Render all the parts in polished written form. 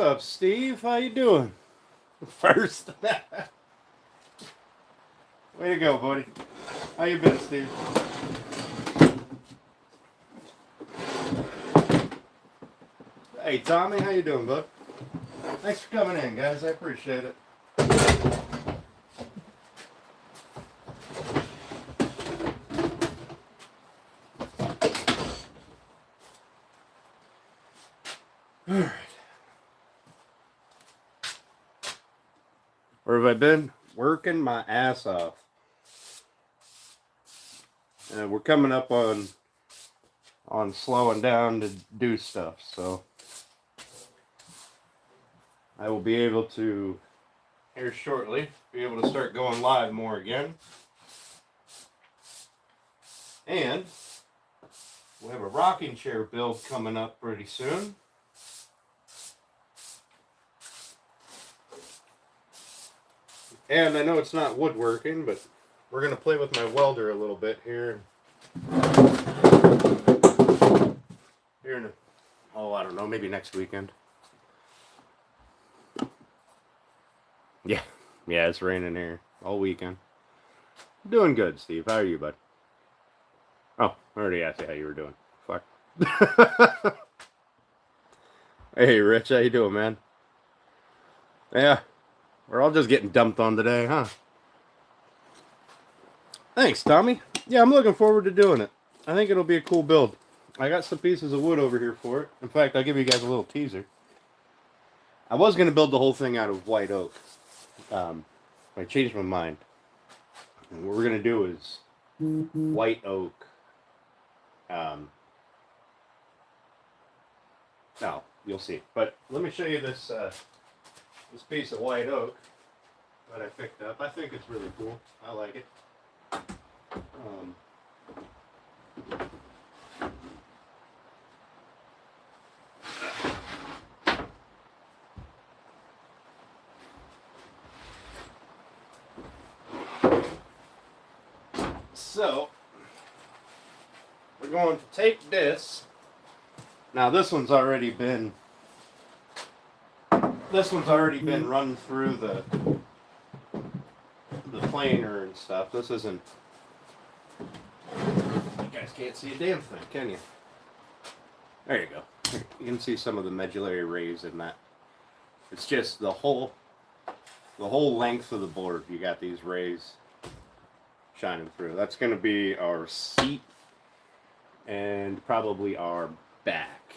up, Steve? How you doing? First. Way to go, buddy. How you been, Steve? Hey, Tommy, how you doing, bud? Thanks for coming in, guys. I appreciate it. All right. Where have I been? Working my ass off. We're coming up on slowing down to do stuff, so I will be able to, here shortly, be able to start going live more again. And we'll have a rocking chair build coming up pretty soon. And I know it's not woodworking, but we're going to play with my welder a little bit here. Here in I don't know, maybe next weekend. Yeah, it's raining here all weekend. Doing good, Steve. How are you, bud? Oh, I already asked you how you were doing. Fuck. Hey, Rich, how you doing, man? Yeah, we're all just getting dumped on today, huh? Thanks, Tommy. Yeah, I'm looking forward to doing it. I think it'll be a cool build. I got some pieces of wood over here for it. In fact, I'll give you guys a little teaser. I was going to build the whole thing out of white oak. I changed my mind. And what we're going to do is white oak. No, you'll see. But let me show you this this piece of white oak that I picked up. I think it's really cool. I like it. So, we're going to take this. Now this one's already been run through the planer and stuff. This isn't, you guys can't see a damn thing, can you? There you go. You can see some of the medullary rays in that. It's just the whole length of the board. You got these rays shining through. That's going to be our seat and probably our back,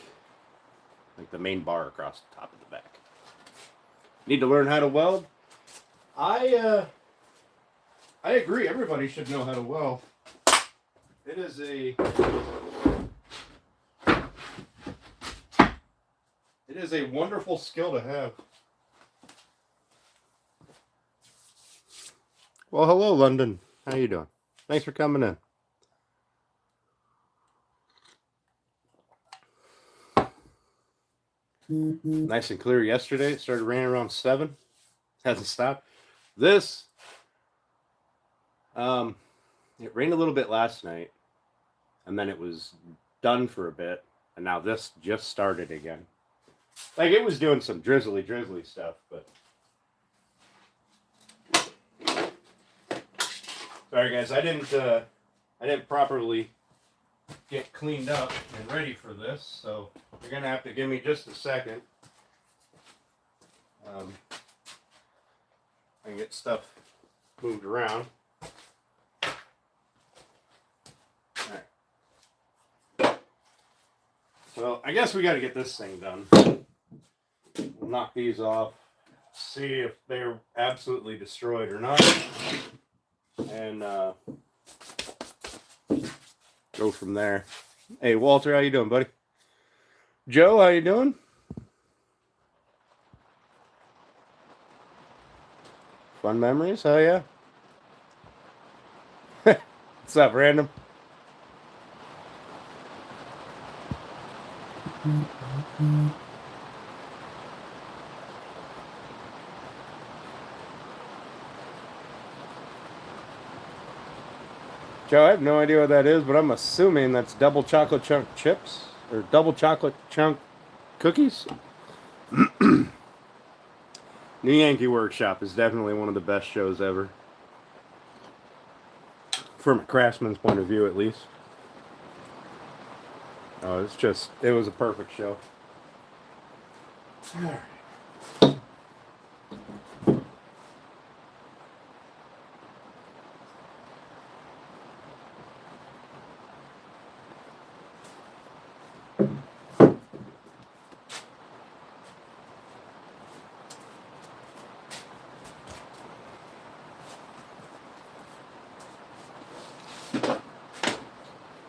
like the main bar across the top of the back. Need to learn how to weld. I agree. Everybody should know how to weld. It is a wonderful skill to have. Well, hello, London. How you doing? Thanks for coming in. Nice and clear yesterday. It started raining around 7. Hasn't stopped. This, it rained a little bit last night, and then it was done for a bit, and now this just started again. Like, it was doing some drizzly stuff, but sorry guys, I didn't properly get cleaned up and ready for this, so you're gonna have to give me just a second. I can get stuff moved around. Alright. So I guess we got to get this thing done. We'll knock these off, see if they're absolutely destroyed or not, and go from there. Hey, Walter, how you doing, buddy? Joe, how you doing? Fun memories? Hell yeah. What's up, Random? Joe, I have no idea what that is, but I'm assuming that's double chocolate chunk chips or double chocolate chunk cookies. New Yankee Workshop is definitely one of the best shows ever. From a craftsman's point of view, at least. Oh, it was a perfect show. All right.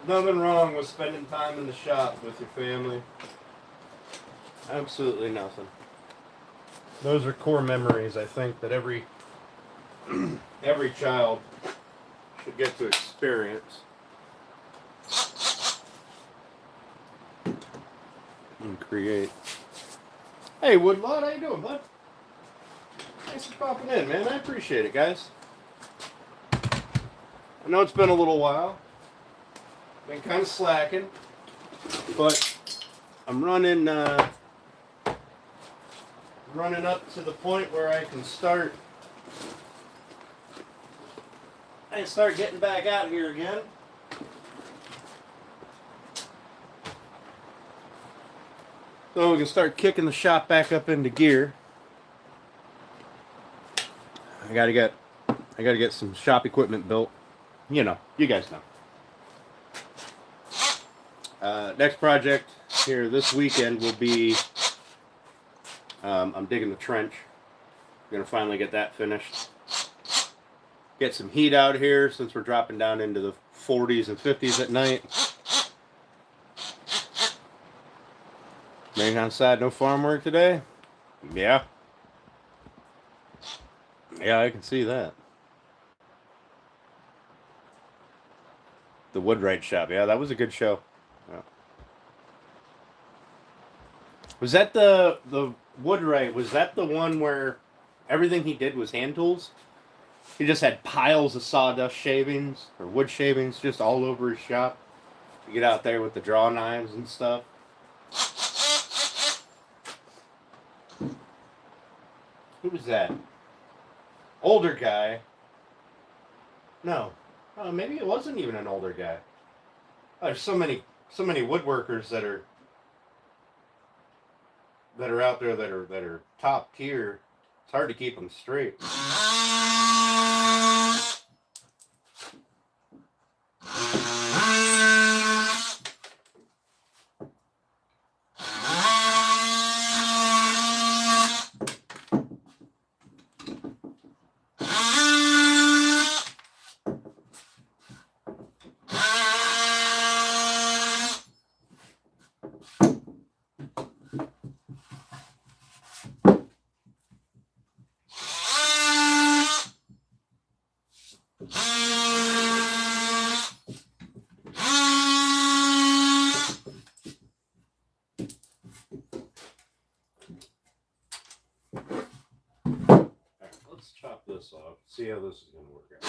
Nothing wrong with spending time in the shop with your family. Absolutely nothing. Those are core memories, I think, that every child should get to experience and create. Hey, Woodlot, how you doing, bud? Thanks for popping in, man. I appreciate it, guys. I know it's been a little while. Been kind of slacking, but I'm running up to the point where I can start getting back out here again. So we can start kicking the shop back up into gear. I gotta get some shop equipment built. You know, you guys know. Next project here this weekend will be, I'm digging the trench. I'm gonna finally get that finished. Get some heat out here since we're dropping down into the 40s and 50s at night. Main on side, no farm work today? Yeah. Yeah, I can see that. The Woodwright shop, yeah, that was a good show. Yeah. Was that the Woodwright? Was that the one where everything he did was hand tools? He just had piles of sawdust shavings or wood shavings just all over his shop. You get out there with the draw knives and stuff. Who was that? Older guy. No. Oh, maybe it wasn't even an older guy. Oh, there's so many woodworkers that are out there that are top tier. It's hard to keep them straight. Let's chop this off. See how this is going to work out.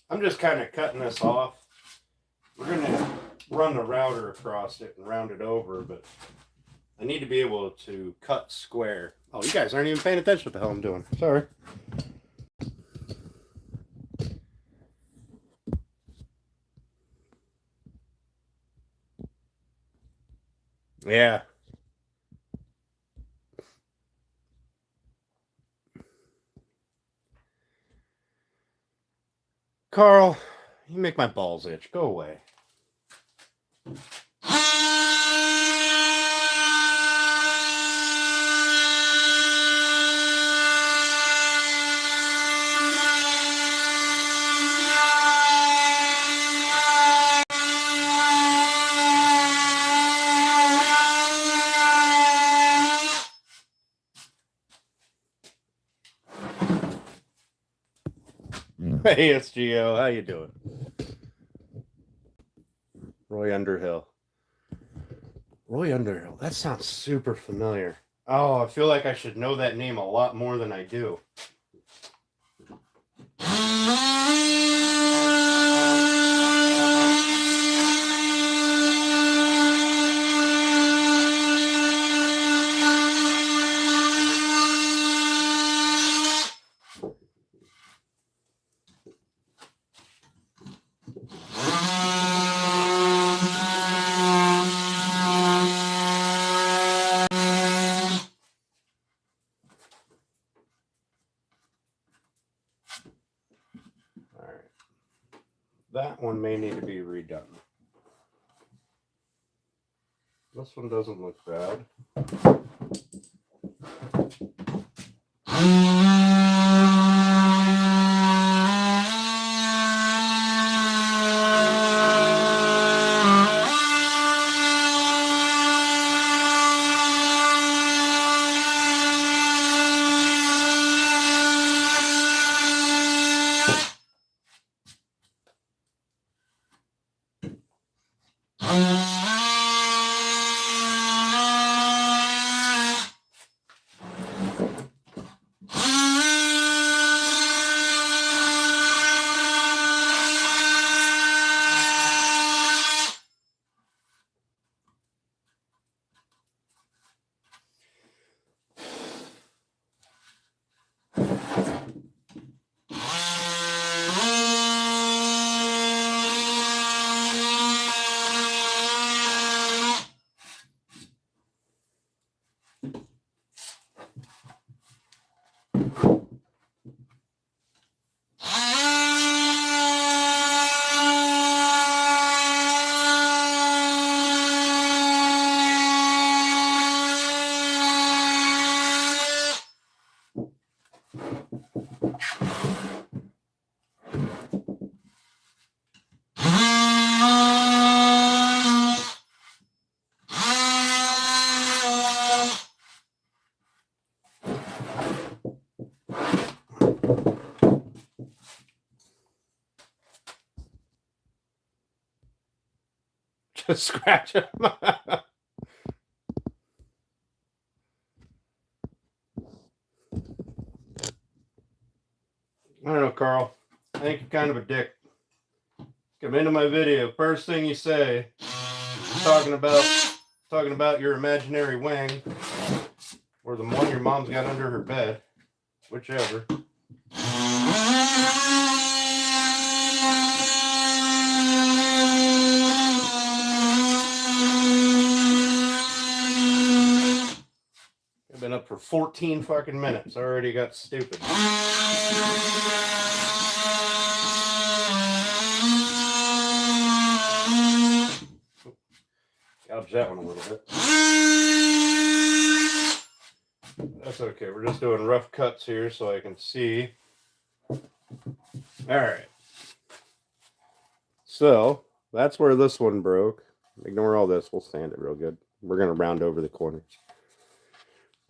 I'm just kind of cutting this off. We're going to run the router across it and round it over, but I need to be able to cut square. Oh, you guys aren't even paying attention to what the hell I'm doing. Sorry. Yeah. Carl, you make my balls itch. Go away. Hey, SGO, how you doing? Roy Underhill. Roy Underhill. That sounds super familiar. Oh, I feel like I should know that name a lot more than I do. That one may need to be redone. This one doesn't look bad. Just scratch him. I don't know, Carl. I think you're kind of a dick. Come into my video. First thing you say, talking about your imaginary wing, or the one your mom's got under her bed, whichever. I've been up for 14 fucking minutes. I already got stupid. Gouge that one a little bit. That's okay. We're just doing rough cuts here so I can see. All right. So that's where this one broke. Ignore all this. We'll sand it real good. We're going to round over the corners.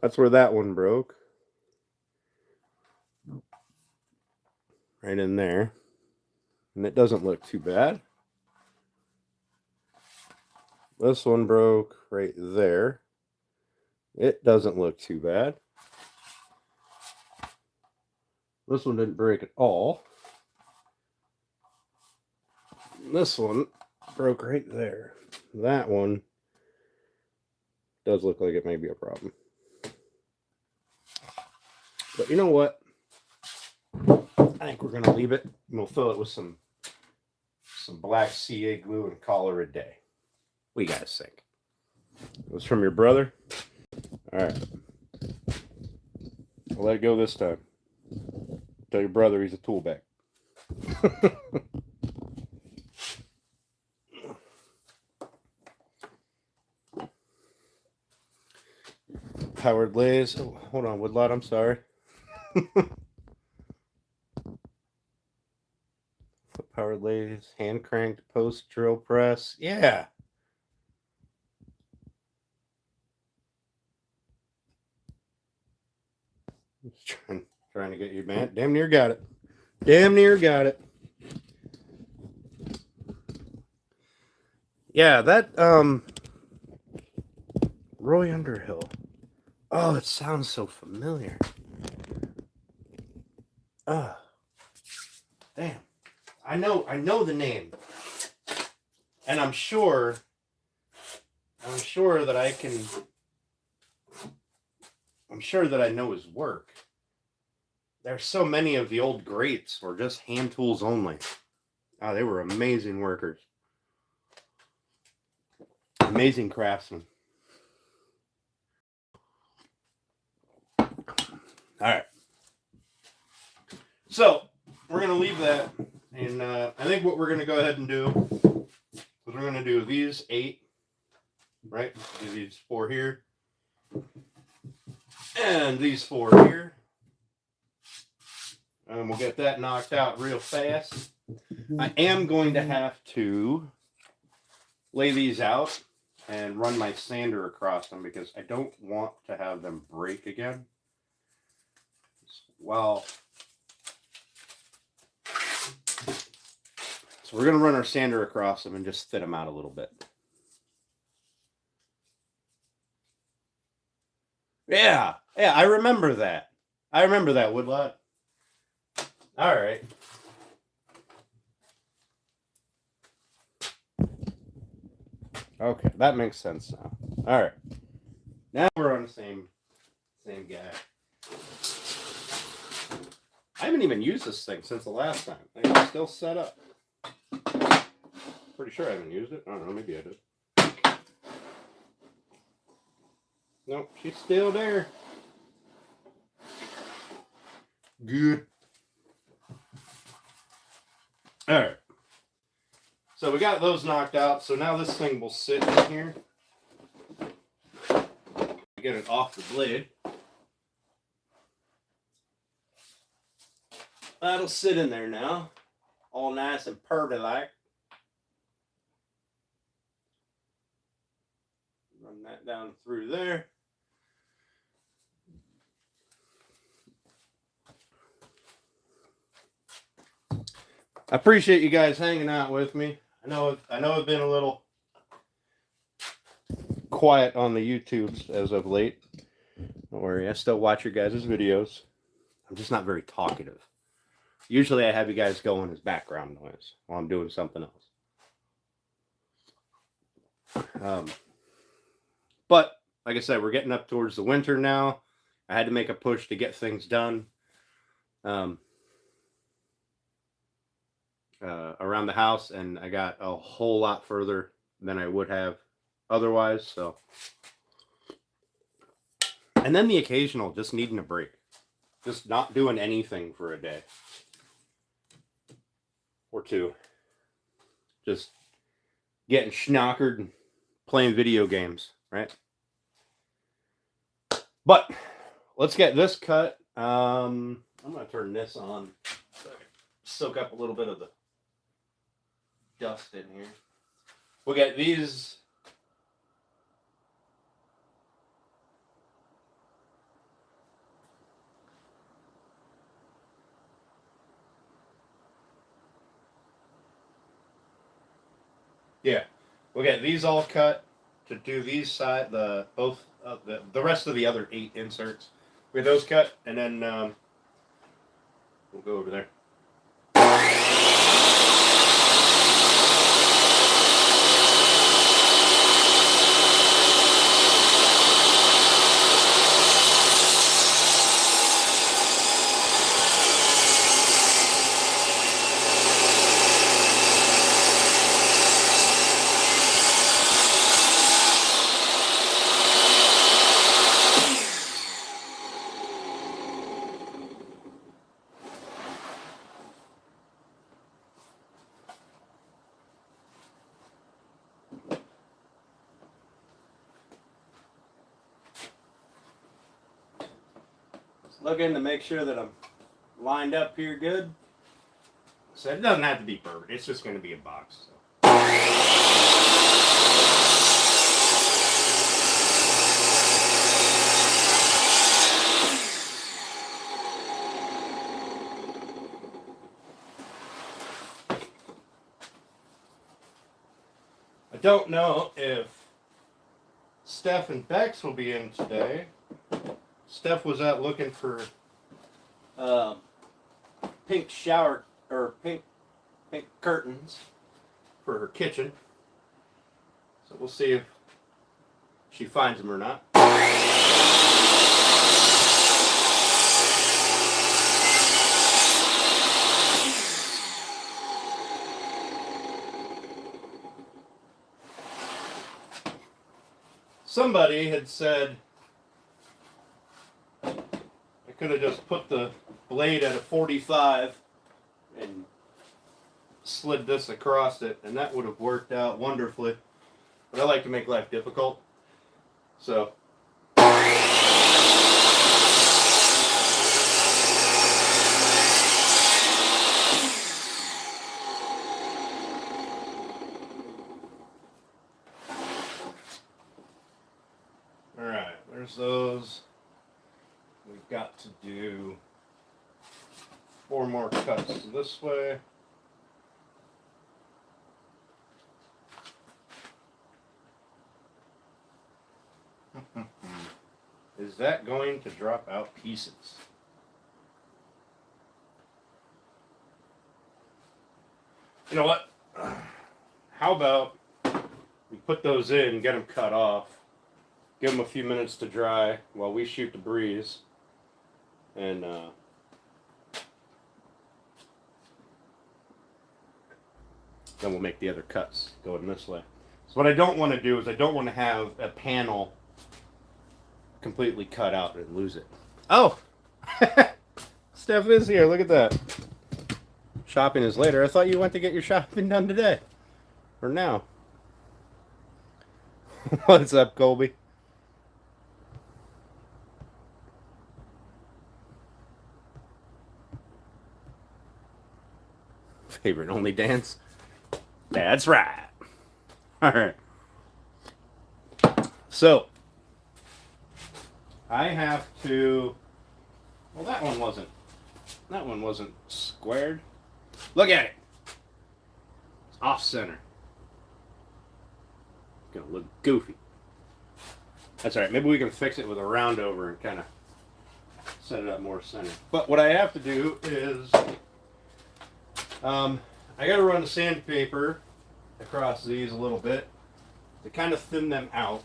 That's where that one broke. Right in there. And it doesn't look too bad. This one broke right there. It doesn't look too bad. This one didn't break at all. This one broke right there. That one does look like it may be a problem. But you know what? I think we're going to leave it, and we'll fill it with some black CA glue and call her a day. What do you guys think? It was from your brother? All right. I'll let it go this time. Tell your brother he's a tool bag. Powered lathes. Oh, hold on, woodlot. I'm sorry. Powered lathes, hand cranked post drill press. Yeah. Just trying to get you, man. Damn near got it. Damn near got it. Yeah, that Roy Underhill. Oh, it sounds so familiar. Damn. I know the name. And I'm sure that I know his work. There's so many of the old greats were just hand tools only. Oh, they were amazing workers. Amazing craftsmen. All right. So, we're going to leave that. And I think what we're going to go ahead and do is we're going to do these 8. Right? Do these 4 here. And these 4 here. And we'll get that knocked out real fast. I am going to have to lay these out and run my sander across them because I don't want to have them break again. Well, so we're going to run our sander across them and just fit them out a little bit. Yeah, I remember that. Woodlot. All right. Okay, that makes sense now. All right. Now we're on the same guy. I haven't even used this thing since the last time. It's still set up. Pretty sure I haven't used it. I don't know, maybe I did. Nope, she's still there. Good. All right. So we got those knocked out. So now this thing will sit in here. Get it off the blade. That'll sit in there now. All nice and purty like. Run that down through there. I appreciate you guys hanging out with me. I know I've been a little quiet on the YouTubes as of late. Don't worry, I still watch your guys' videos. I'm just not very talkative. Usually I have you guys going as background noise while I'm doing something else. But like I said, we're getting up towards the winter now. I had to make a push to get things done around the house, and I got a whole lot further than I would have otherwise. So, and then the occasional just needing a break, just not doing anything for a day or 2, just getting schnockered and playing video games, right? But let's get this cut. I'm going to turn this on so I can soak up a little bit of the dust in here. We'll get these. Yeah, we'll get these all cut to do these side, the rest of the other 8 inserts. We get those cut, and then we'll go over there. Looking to make sure that I'm lined up here good. So it doesn't have to be perfect. It's just going to be a box. So. I don't know if Steph and Bex will be in today. Steph was out looking for pink shower or pink curtains for her kitchen. So we'll see if she finds them or not. Somebody had said I could have just put the blade at a 45 and slid this across it, and that would have worked out wonderfully. But I like to make life difficult. So alright, there's those. We've got to do 4 more cuts this way. Is that going to drop out pieces? You know what? How about we put those in, get them cut off, give them a few minutes to dry while we shoot the breeze, and then we'll make the other cuts going this way. So what I don't want to do is I don't want to have a panel completely cut out and lose it. Oh! Steph is here. Look at that. Shopping is later. I thought you went to get your shopping done today. Or now. What's up, Colby? Favorite only dance? That's right. Alright. So, I have to... Well, that one wasn't squared. Look at it. It's off center. It's gonna look goofy. That's alright. Maybe we can fix it with a round over and kind of set it up more center. But what I have to do is... I gotta run the sandpaper across these a little bit to kind of thin them out.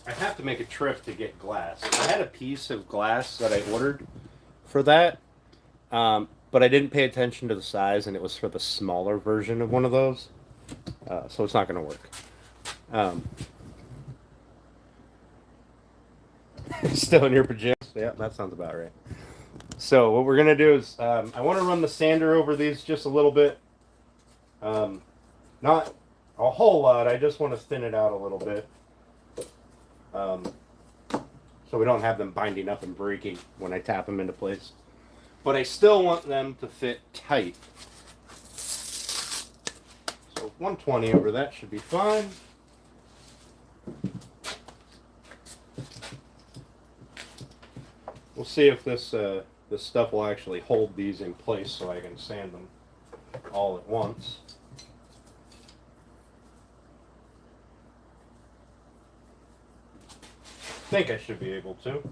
I have to make a trip to get glass. I had a piece of glass that I ordered for that, but I didn't pay attention to the size, and it was for the smaller version of one of those, so it's not going to work. Still in your pajamas? Yeah, that sounds about right. So what we're going to do is I want to run the sander over these just a little bit. Not a whole lot. I just want to thin it out a little bit. So we don't have them binding up and breaking when I tap them into place. But I still want them to fit tight. So 120 over that should be fine. We'll see if this stuff will actually hold these in place so I can sand them all at once. I think I should be able to.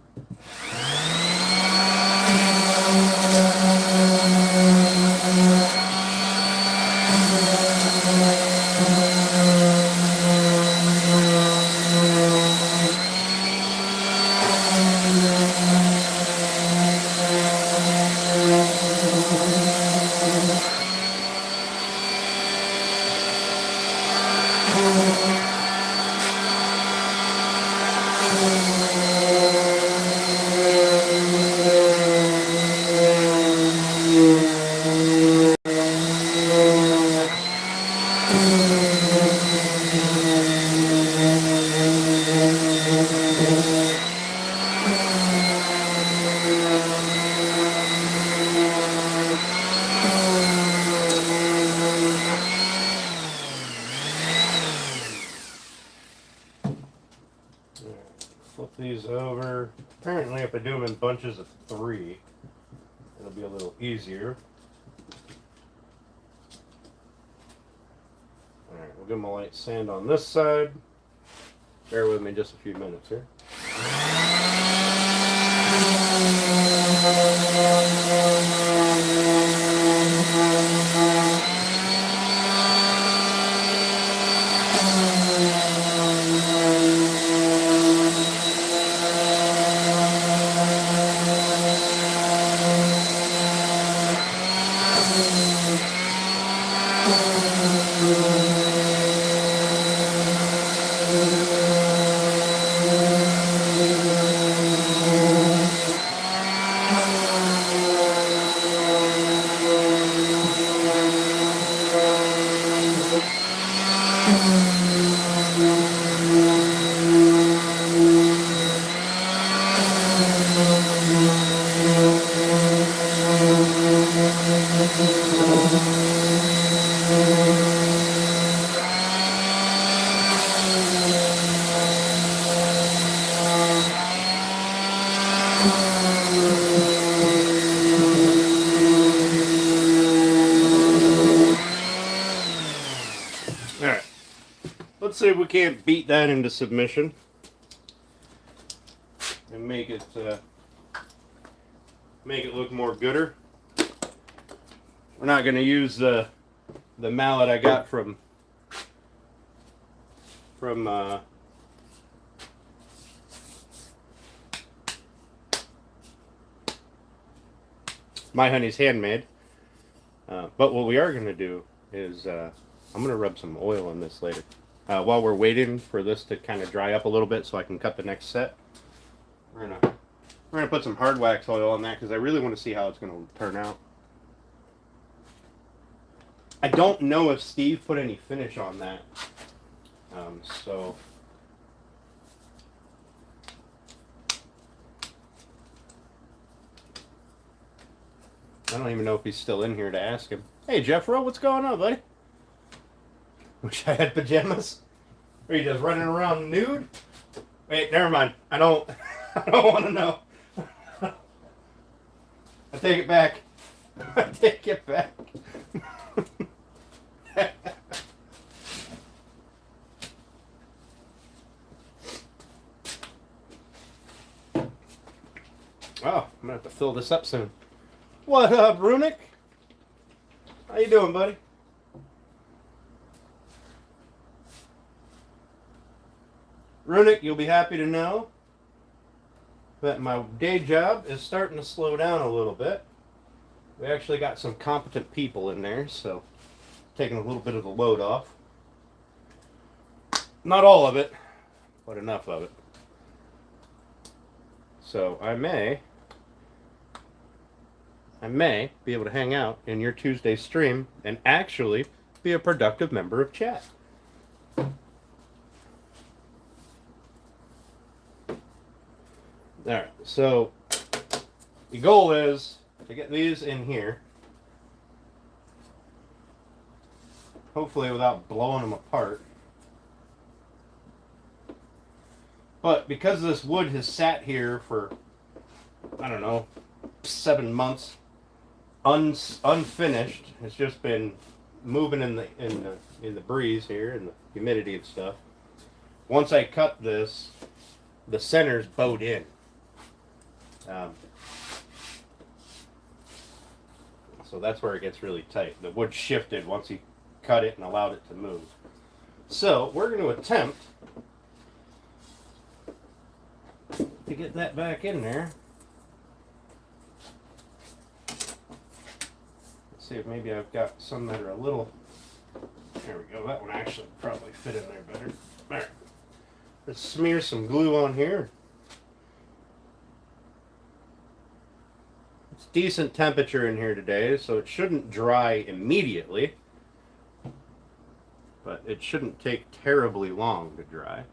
Flip these over. Apparently if I do them in bunches of 3, it'll be a little easier. give them a light sand on this side. Bear with me just a few minutes here. Alright, let's see if we can't beat that into submission and make it look more gooder. We're not going to use the mallet I got from My Honey's Handmade. But what we are going to do is I'm going to rub some oil on this later. While we're waiting for this to kind of dry up a little bit so I can cut the next set, we're gonna put some hard wax oil on that because I really want to see how it's going to turn out. I don't know if Steve put any finish on that, so I don't even know if he's still in here to ask him. Hey Jeffro, what's going on, buddy? Wish I had pajamas. Are you just running around nude? Wait, never mind. I don't want to know. I take it back. I take it back. Oh, I'm gonna have to fill this up soon. What up, Runic? How you doing, buddy? Runic, you'll be happy to know that my day job is starting to slow down a little bit. We actually got some competent people in there, so taking a little bit of the load off. Not all of it, but enough of it. So I may be able to hang out in your Tuesday stream and actually be a productive member of chat. Alright, so the goal is to get these in here, hopefully without blowing them apart. But because this wood has sat here for, I don't know, 7 months, unfinished, it's just been moving in the breeze here and the humidity and stuff. Once I cut this, the center's bowed in. So that's where it gets really tight. The wood shifted once he cut it and allowed it to move. So we're going to attempt to get that back in there. Let's see if maybe I've got some that are a little... There we go. That one actually probably fit in there better. All right. Let's smear some glue on here. It's decent temperature in here today, so it shouldn't dry immediately. But it shouldn't take terribly long to dry.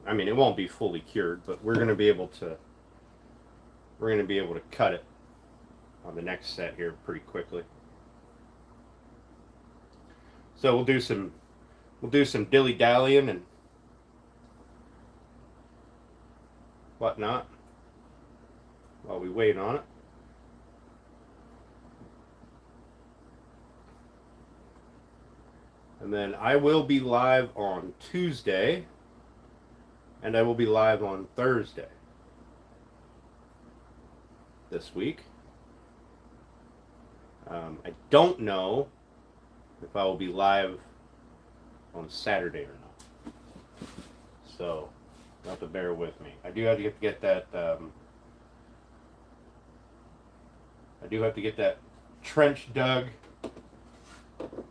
I mean, it won't be fully cured, but we're going to be able to cut it on the next set here pretty quickly. So we'll do some dilly-dallying and whatnot while we wait on it. And then I will be live on Tuesday, and I will be live on Thursday this week. I don't know if I will be live on Saturday or not. So, you'll have to bear with me. I do have to get that. I do have to get that trench dug,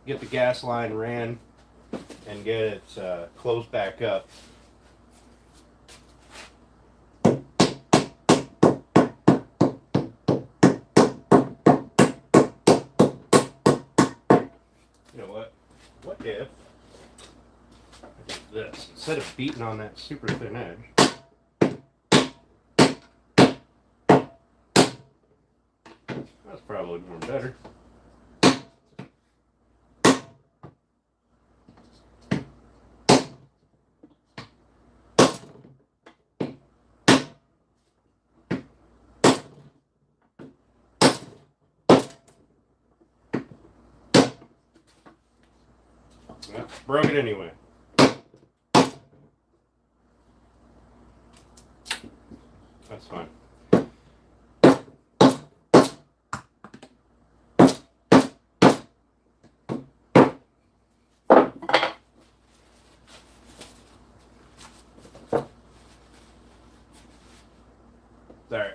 get the gas line ran, and get it closed back up. You know what? What if I did this? Instead of beating on that super thin edge, that's probably more better. Well, broke it anyway. That's fine. There.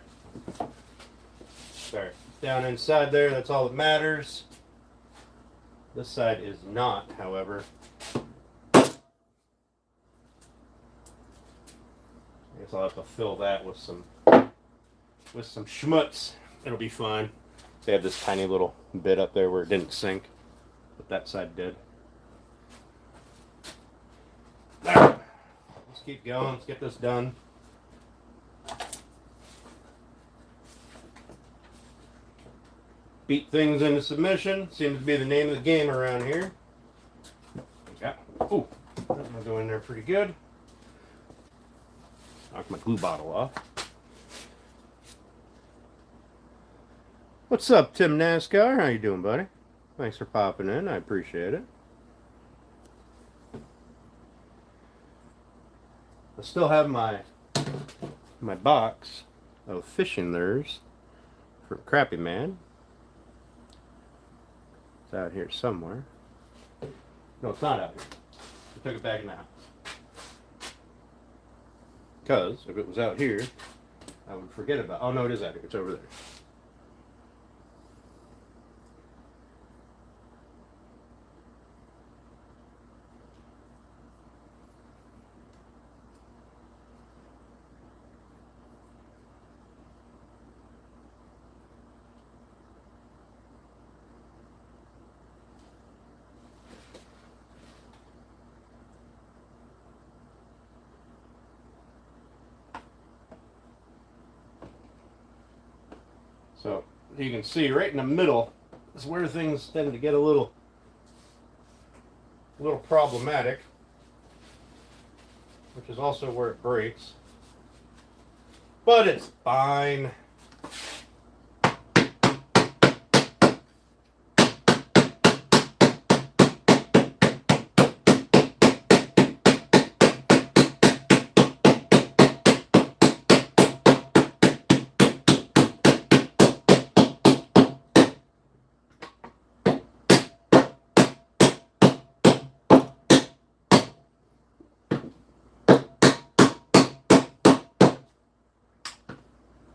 There. Down inside there, that's all that matters. This side is not, however. I guess I'll have to fill that with some schmutz. It'll be fine. They have this tiny little bit up there where it didn't sink, but that side did. Alright, let's keep going. Let's get this done. Beat things into submission. Seems to be the name of the game around here. Yeah. Ooh, I'm gonna go in there pretty good. Knock my glue bottle off. What's up, Tim NASCAR? How you doing, buddy? Thanks for popping in. I appreciate it. I still have my box of fishing lures for Crappy Man. It's out here somewhere. No, it's not out here. I took it back in the house. Because if it was out here, I would forget about it. Oh, no, it is out here. It's over there. So you can see right in the middle is where things tend to get a little problematic, which is also where it breaks. But it's fine.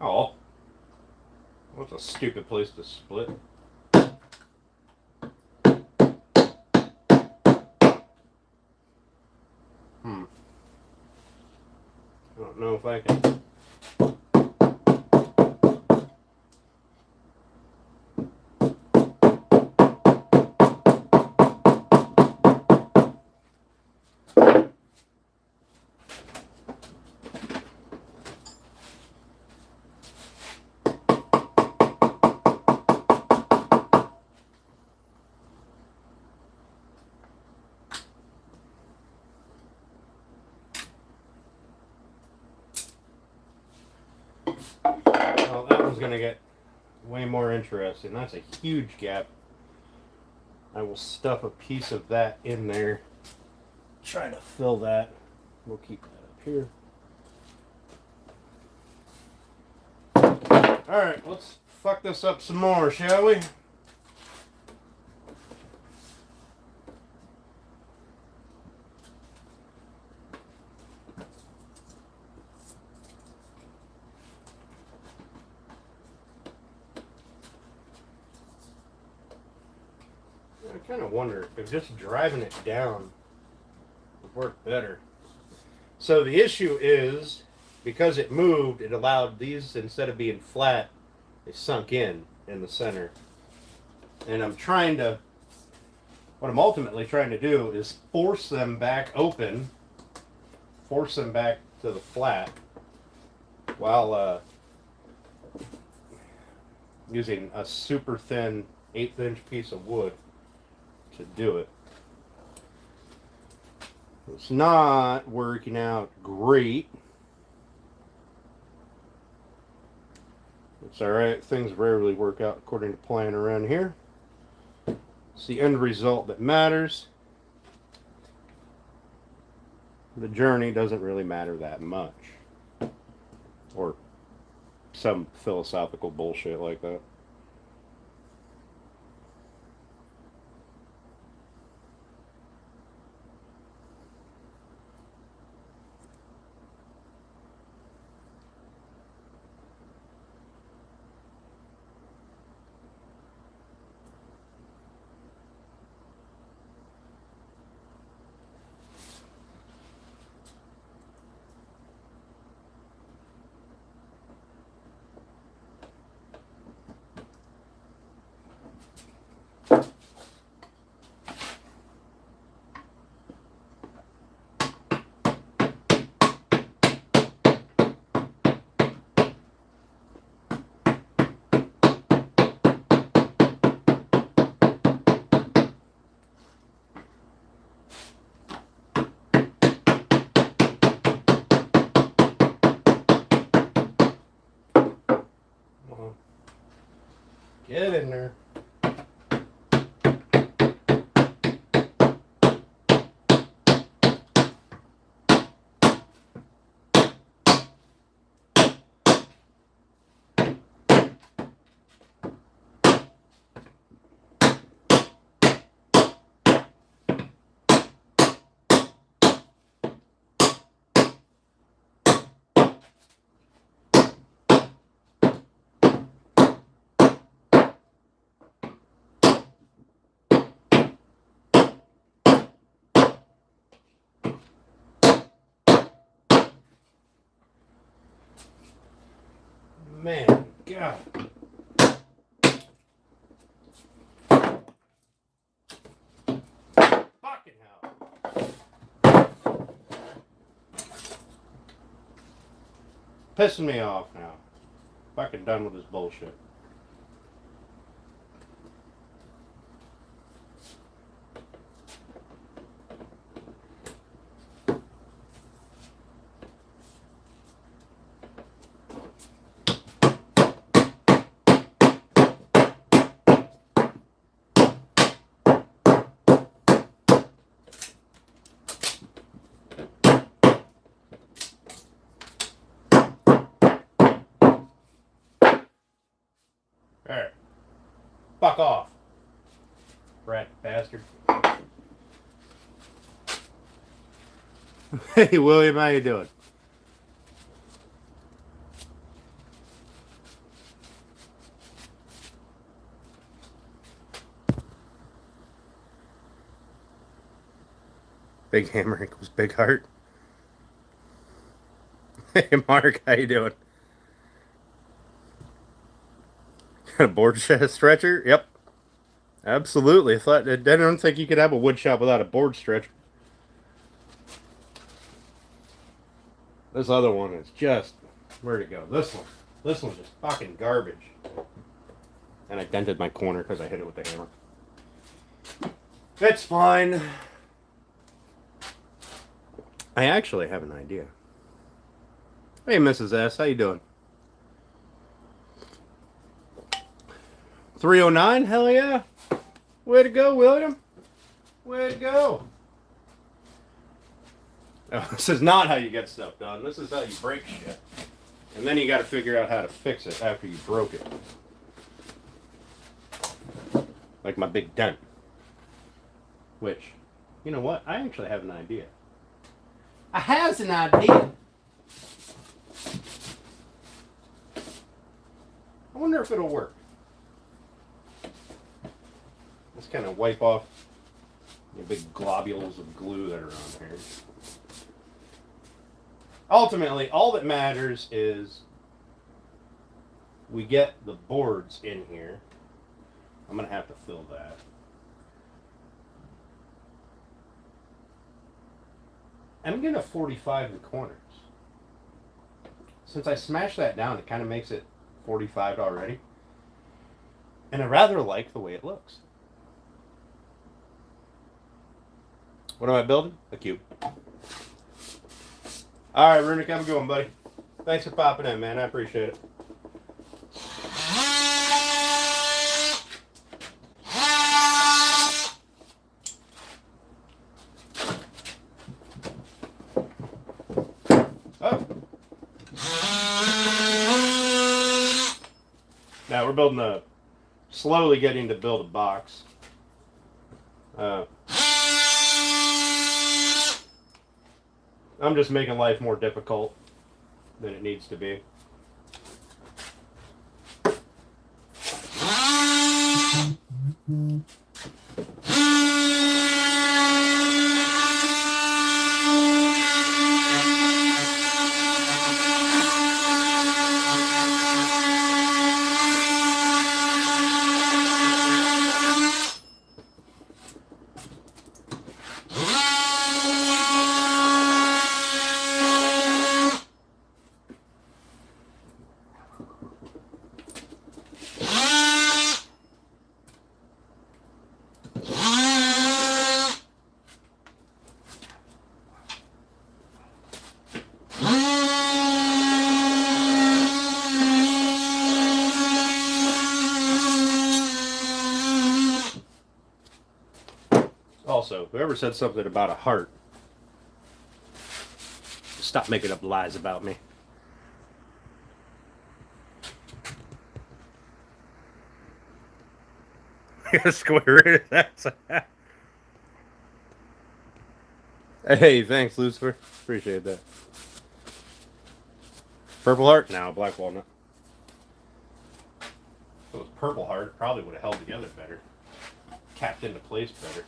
Oh, what's a stupid place to split? I don't know if I can. Well, that one's going to get way more interesting. That's a huge gap. I will stuff a piece of that in there. Try to fill that. We'll keep that up here. Alright, let's fuck this up some more, shall we? I kind of wonder if just driving it down would work better. So the issue is, because it moved, it allowed these, instead of being flat, they sunk in the center. And what I'm ultimately trying to do is force them back open, force them back to the flat, while using a super thin 1/8 inch piece of wood to do it. It's not working out great. It's alright. Things rarely work out according to plan around here. It's the end result that matters. The journey doesn't really matter that much. Or some philosophical bullshit like that. Get in there. Man, God. Fucking hell. Pissing me off now. Fucking done with this bullshit. Alright. Fuck off. Rat bastard. Hey William, how you doing? Big hammer equals big heart. Hey Mark, how you doing? Got a board stretcher? Yep. Absolutely. I don't think you could have a wood shop without a board stretcher. This other one is just... Where'd it go? This one. This one's just fucking garbage. And I dented my corner because I hit it with the hammer. It's fine. I actually have an idea. Hey, Mrs. S. How you doing? 309? Hell yeah. Way to go, William. Way to go. Oh, this is not how you get stuff done. This is how you break shit. And then you got to figure out how to fix it after you broke it. Like my big dent. Which, you know what? I actually have an idea. I have an idea. I wonder if it'll work. Let's kind of wipe off the big globules of glue that are on here. Ultimately, all that matters is we get the boards in here. I'm going to have to fill that. I'm going to 45 in the corners. Since I smashed that down, it kind of makes it 45 already. And I rather like the way it looks. What am I building? A cube. All right, Runic, have a good one, buddy. Thanks for popping in, man. I appreciate it. Oh. Now we're building slowly getting to build a box. I'm just making life more difficult than it needs to be. Also, whoever said something about a heart, stop making up lies about me. Square that. Hey, thanks, Lucifer. Appreciate that. Purple heart? No, black walnut. If it was purple heart, it probably would have held together better. Capped into place better.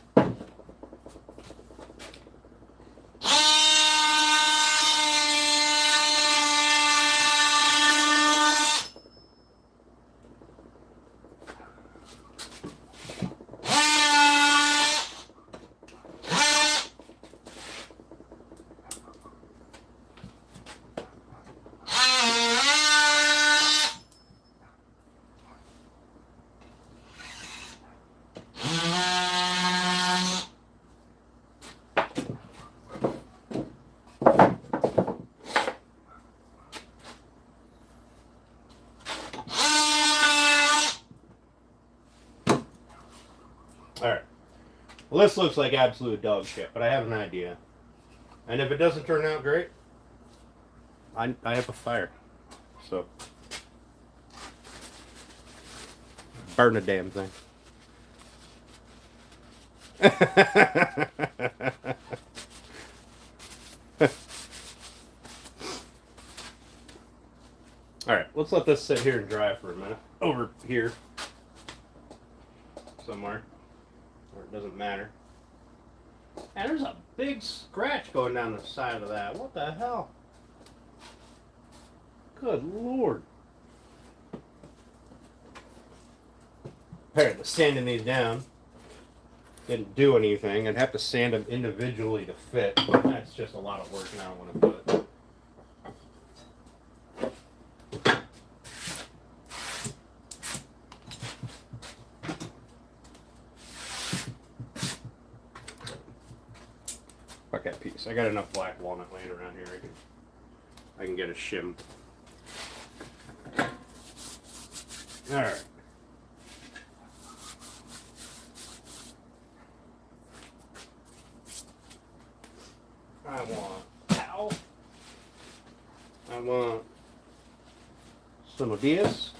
Alright. Well, this looks like absolute dog shit, but I have an idea. And if it doesn't turn out great, I have a fire. So, burn the damn thing. Alright, let's let this sit here and dry for a minute. Over here. Somewhere. Where it doesn't matter. And there's a big scratch going down the side of that. What the hell? Good Lord. Apparently sanding these down didn't do anything. I'd have to sand them individually to fit. That's just a lot of work and I don't want to do it. Fuck that piece. I got enough black walnut laying around here. I can get a shim. Alright. Little Diaz.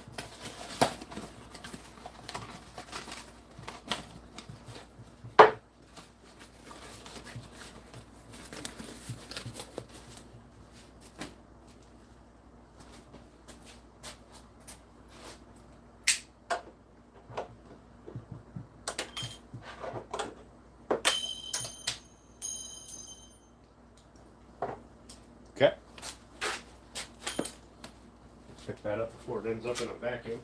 Okay. Pick that up before it ends up in a vacuum.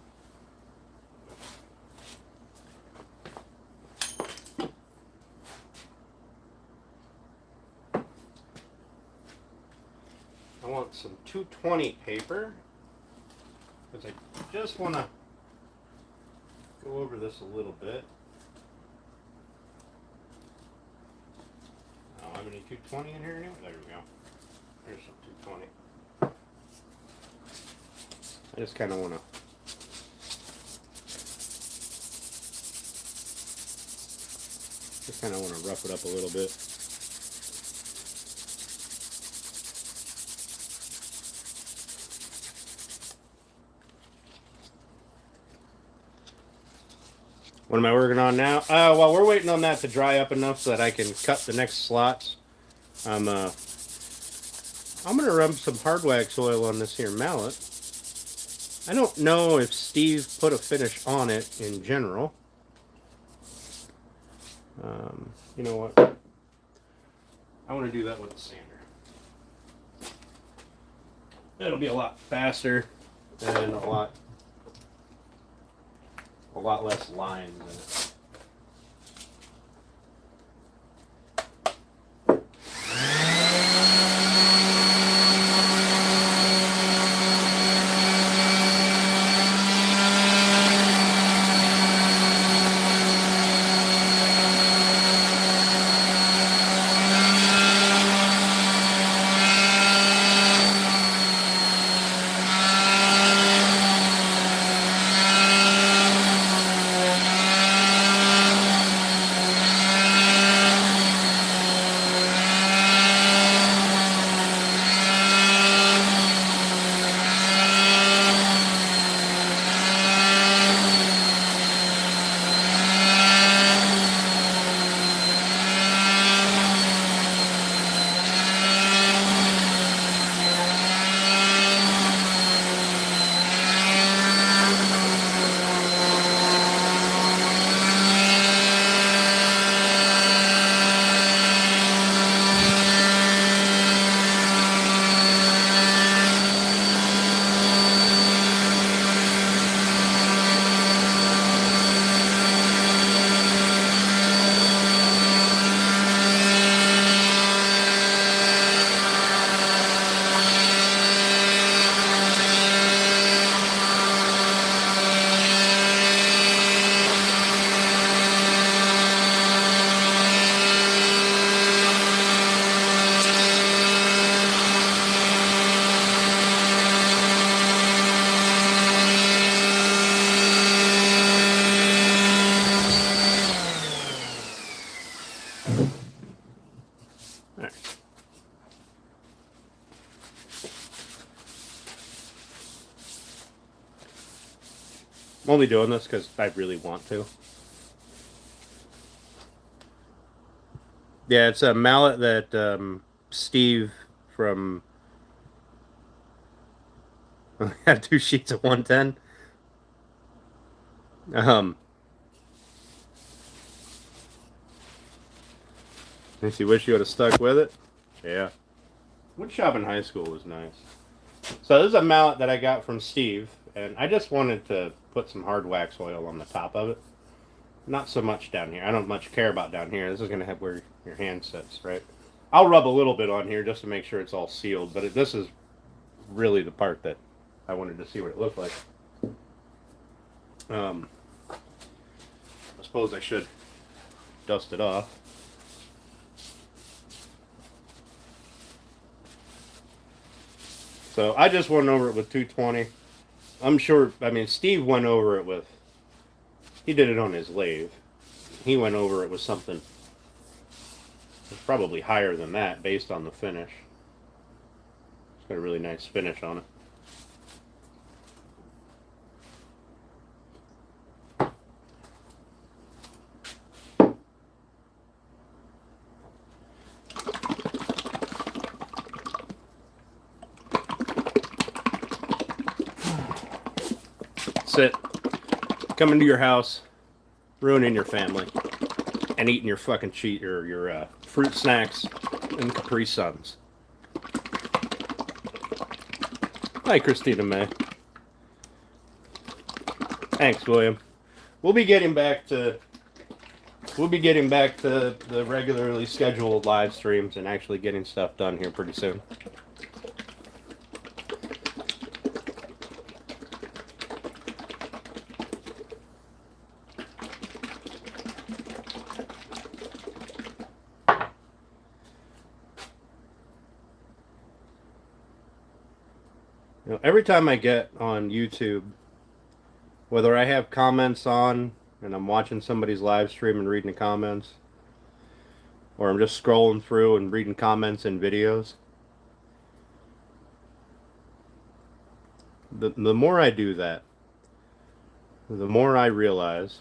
I want some 220 paper because I just want to go over this a little bit. I don't have any 220 in here anyway. There we go. There's some 220. I just kind of want to rough it up a little bit. What am I working on now? Well, we're waiting on that to dry up enough so that I can cut the next slots. I'm gonna rub some hard wax oil on this here mallet. I don't know if Steve put a finish on it in general. You know what? I want to do that with a sander. It'll be a lot faster and a lot less lines in it. I'm only doing this because I really want to. Yeah, it's a mallet that Steve from had 2 sheets of 110. Makes you wish you would have stuck with it. Yeah. Wood shop in high school was nice. So this is a mallet that I got from Steve, and I just wanted to put some hard wax oil on the top of it. Not so much down here. I don't much care about down here. This is going to have where your hand sits, right? I'll rub a little bit on here just to make sure it's all sealed, but this is really the part that I wanted to see what it looked like. I suppose I should dust it off. So I just went over it with 220. I'm sure, I mean, Steve went over it with, he did it on his lathe. He went over it with something probably higher than that based on the finish. It's got a really nice finish on it. sit, come into your house, ruining your family, and eating your fucking your fruit snacks and Capri Suns. Hi, Christina May. Thanks, William. We'll be getting back to the regularly scheduled live streams and actually getting stuff done here pretty soon. You know, every time I get on YouTube, whether I have comments on and I'm watching somebody's live stream and reading the comments, or I'm just scrolling through and reading comments and videos, the more I do that, the more I realize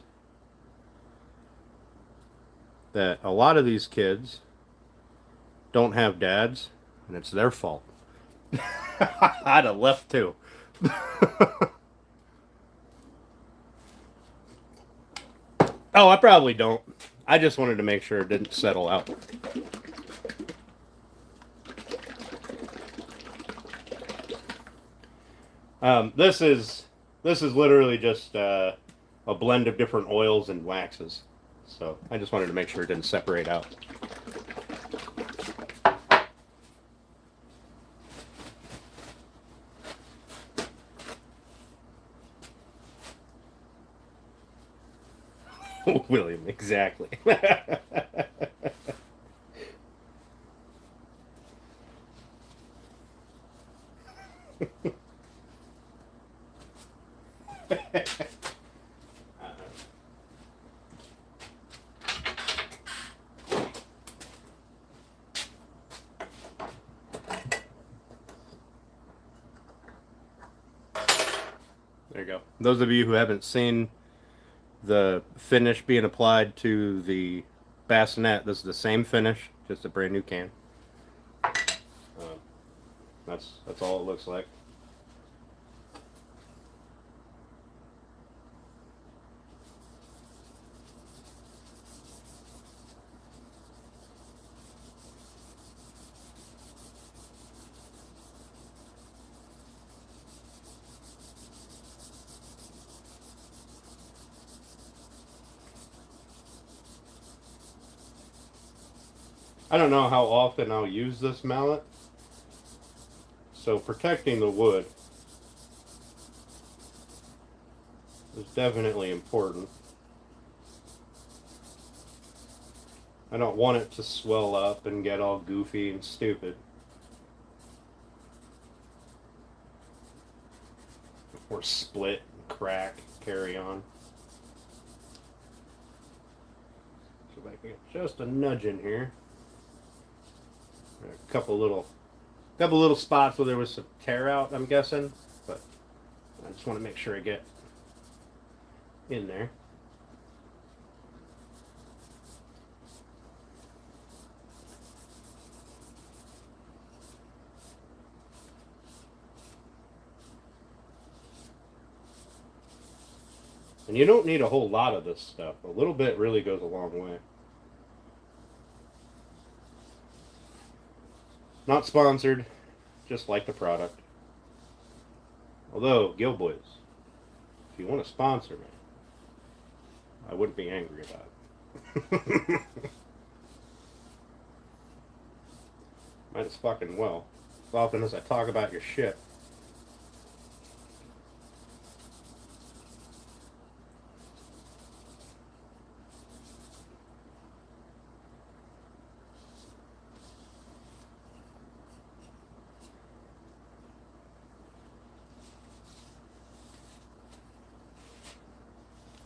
that a lot of these kids don't have dads, and it's their fault. I'd have left too. Oh, I probably don't. I just wanted to make sure it didn't settle out. This is literally just a blend of different oils and waxes. So I just wanted to make sure it didn't separate out. William, exactly. There you go. Those of you who haven't seen the finish being applied to the bassinet, this is the same finish, just a brand new can. That's all it looks like. I don't know how often I'll use this mallet, so protecting the wood is definitely important. I don't want it to swell up and get all goofy and stupid. Or split, crack, carry on. So if I can get just a nudge in here. A couple little spots where there was some tear out, I'm guessing, but I just want to make sure I get in there. And you don't need a whole lot of this stuff. A little bit really goes a long way. Not sponsored, just like the product. Although, Gilboys, if you want to sponsor me, I wouldn't be angry about it. Might as fucking well. As often as I talk about your shit.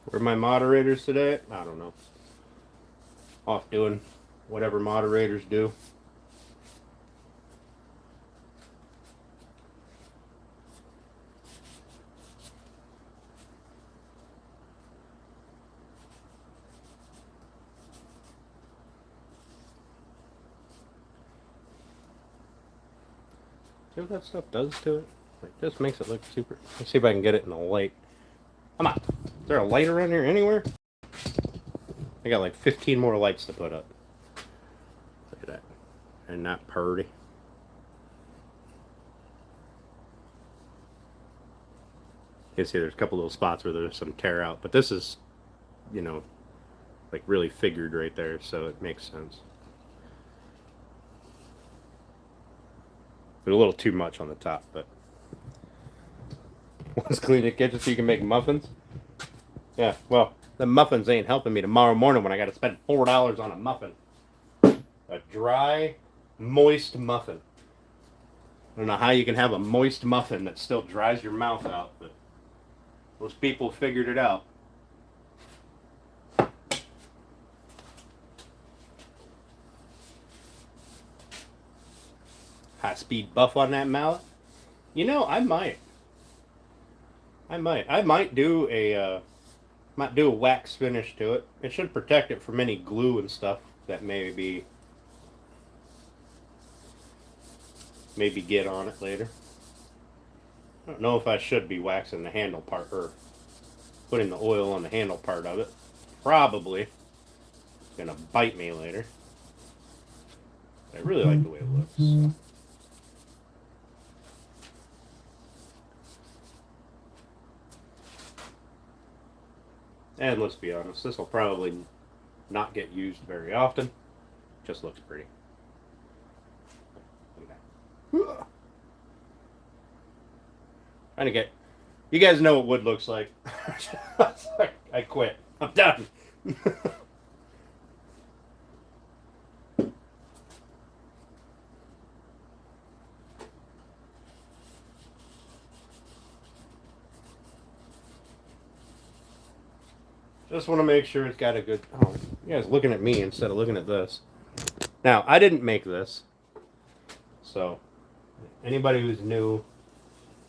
Where are my moderators today? I don't know. Off doing whatever moderators do. See what that stuff does to it? It just makes it look super. Let's see if I can get it in the light. Come on. Is there a light around here anywhere? I got like 15 more lights to put up. Look at that. And not purdy. You can see there's a couple little spots where there's some tear out. But this is, you know, like really figured right there. So it makes sense. But a little too much on the top. But let's clean the kitchen so you can make muffins. Yeah, well, the muffins ain't helping me tomorrow morning when I got to spend $4 on a muffin. A dry, moist muffin. I don't know how you can have a moist muffin that still dries your mouth out, but those people figured it out. High-speed buff on that mallet? You know, I might do a wax finish to it. It should protect it from any glue and stuff that maybe get on it later. I don't know if I should be waxing the handle part or putting the oil on the handle part of it. Probably. It's gonna bite me later. I really like the way it looks. So. And let's be honest, this will probably not get used very often. Just looks pretty. Trying to get... You guys know what wood looks like. I quit. I'm done. Just want to make sure it's got a good... Oh, you guys looking at me instead of looking at this. Now, I didn't make this. So, anybody who's new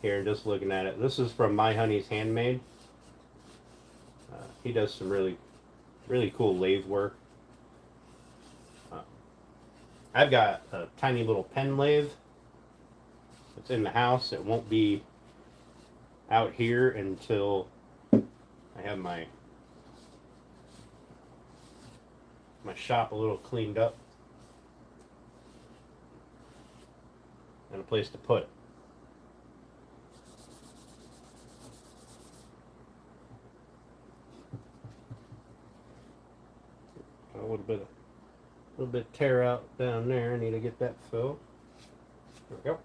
here, just looking at it, this is from My Honey's Handmade. He does some really, really cool lathe work. I've got a tiny little pen lathe. It's in the house. It won't be out here until I have my shop a little cleaned up and a place to put it. A little bit of tear out down there. I need to get that filled. There we go.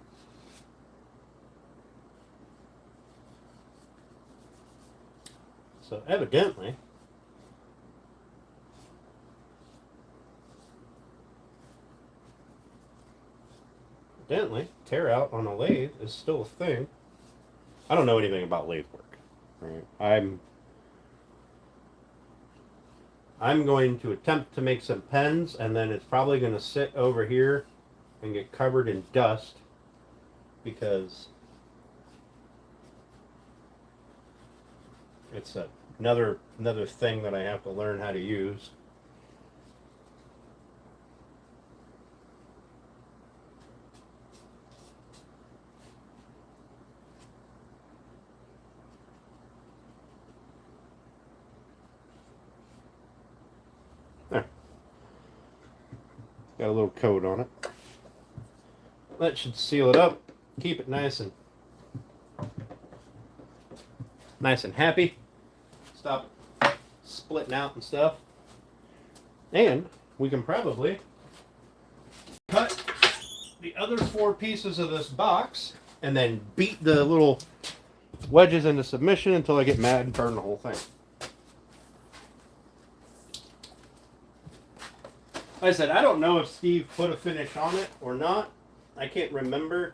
So evidently tear out on a lathe is still a thing. I don't know anything about lathe work. Right? I'm going to attempt to make some pens, and then it's probably going to sit over here and get covered in dust because it's another thing that I have to learn how to use. There. Got a little coat on it. That should seal it up. Keep it nice and happy. Stop splitting out and stuff. And we can probably cut the other 4 pieces of this box and then beat the little wedges into submission until I get mad and burn the whole thing. Like I said, I don't know if Steve put a finish on it or not. I can't remember.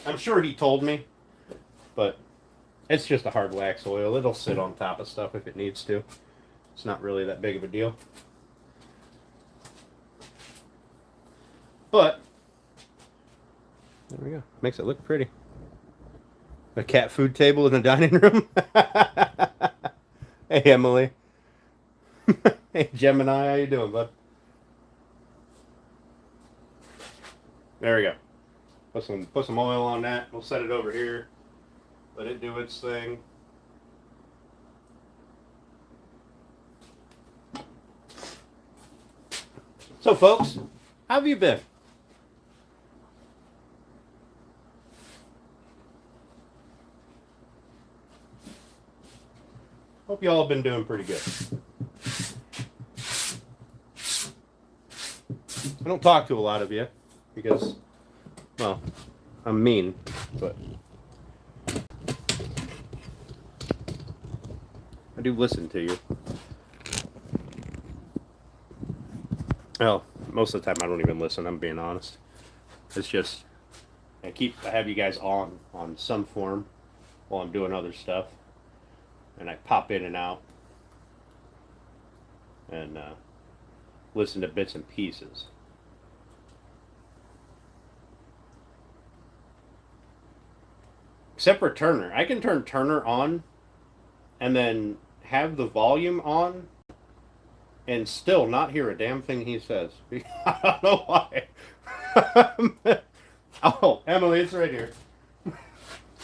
I'm sure he told me, but it's just a hard wax oil. It'll sit on top of stuff if it needs to. It's not really that big of a deal. But there we go. Makes it look pretty. A cat food table in the dining room. Hey, Emily. Hey, Gemini. How you doing, bud? There we go. Put some oil on that. We'll set it over here. Let it do its thing. So, folks, how have you been? Hope you all have been doing pretty good. I don't talk to a lot of you because, well, I'm mean, but I do listen to you. Well, most of the time I don't even listen, I'm being honest. It's just I have you guys on some form while I'm doing other stuff, and I pop in and out and listen to bits and pieces. Except for Turner. I can turn Turner on and then have the volume on and still not hear a damn thing he says. I don't know why. Oh, Emily, it's right here.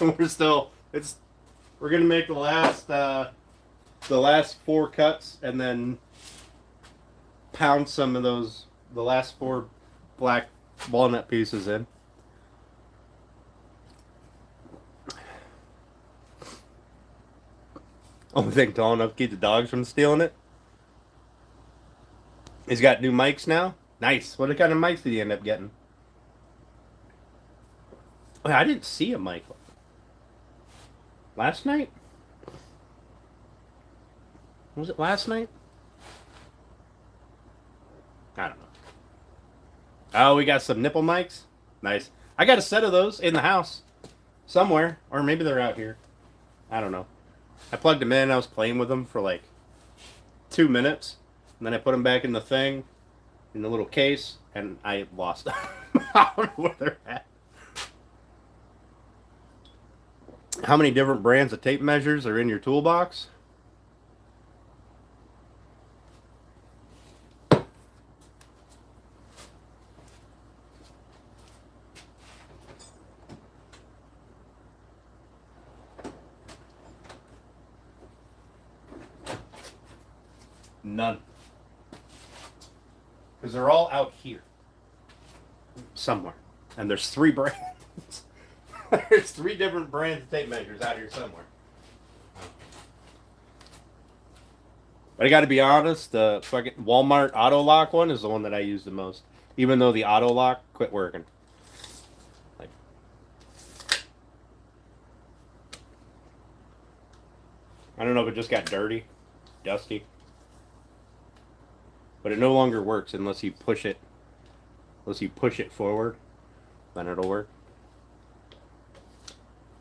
We're gonna make the last 4 cuts and then pound some of the last 4 black walnut pieces in. Only thing tall enough to keep the dogs from stealing it. He's got new mics now. Nice. What kind of mics did he end up getting? Oh, I didn't see a mic last night. Was it last night? I don't know. Oh, we got some nipple mics. Nice. I got a set of those in the house somewhere, or maybe they're out here. I don't know. I plugged them in. I was playing with them for like 2 minutes, and then I put them back in the thing, in the little case, and I lost them. I don't know where they're at. How many different brands of tape measures are in your toolbox? None. Because they're all out here. Somewhere. And there's 3 brands. There's 3 different brands of tape measures out here somewhere. But I got to be honest, the fucking Walmart auto lock one is the one that I use the most. Even though the auto lock quit working. Like, I don't know if it just got dirty, dusty. But it no longer works unless you push it. Unless you push it forward, then it'll work.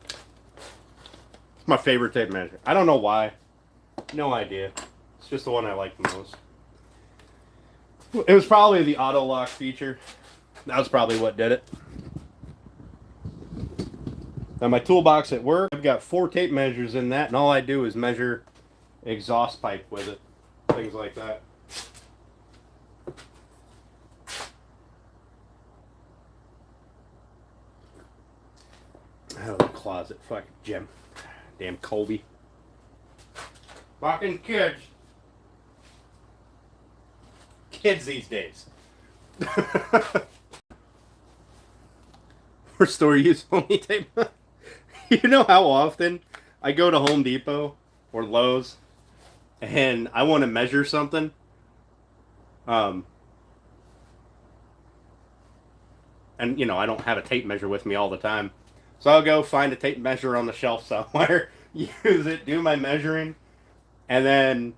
It's my favorite tape measure. I don't know why. No idea. It's just the one I like the most. It was probably the auto lock feature. That was probably what did it. Now my toolbox at work, I've got 4 tape measures in that, and all I do is measure exhaust pipe with it. Things like that. Out of the closet, fucking Jim. Damn Colby. Fucking kids. Kids these days. For store use only tape. You know how often I go to Home Depot or Lowe's and I want to measure something? And you know, I don't have a tape measure with me all the time. So I'll go find a tape measure on the shelf somewhere, use it, do my measuring, and then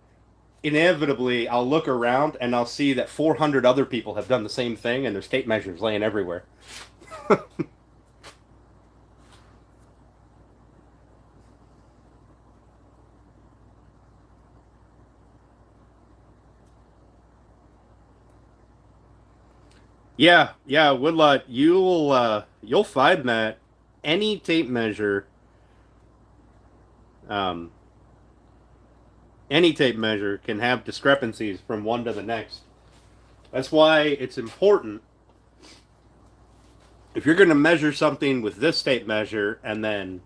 inevitably I'll look around and I'll see that 400 other people have done the same thing and there's tape measures laying everywhere. Yeah, Woodlot, you'll find that any tape measure, can have discrepancies from one to the next. That's why it's important, if you're going to measure something with this tape measure and then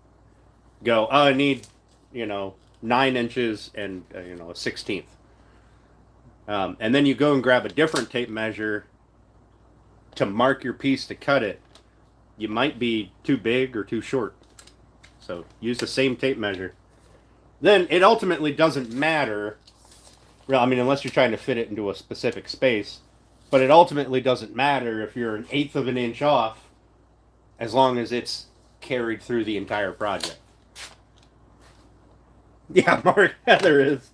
go, oh, I need, 9 inches and, a 16th. And then you go and grab a different tape measure to mark your piece to cut it. You might be too big or too short. So use the same tape measure. Then it ultimately doesn't matter. Well, I mean, unless you're trying to fit it into a specific space. But it ultimately doesn't matter if you're 1/8 of an inch off, as long as it's carried through the entire project. Yeah, Mark, there is.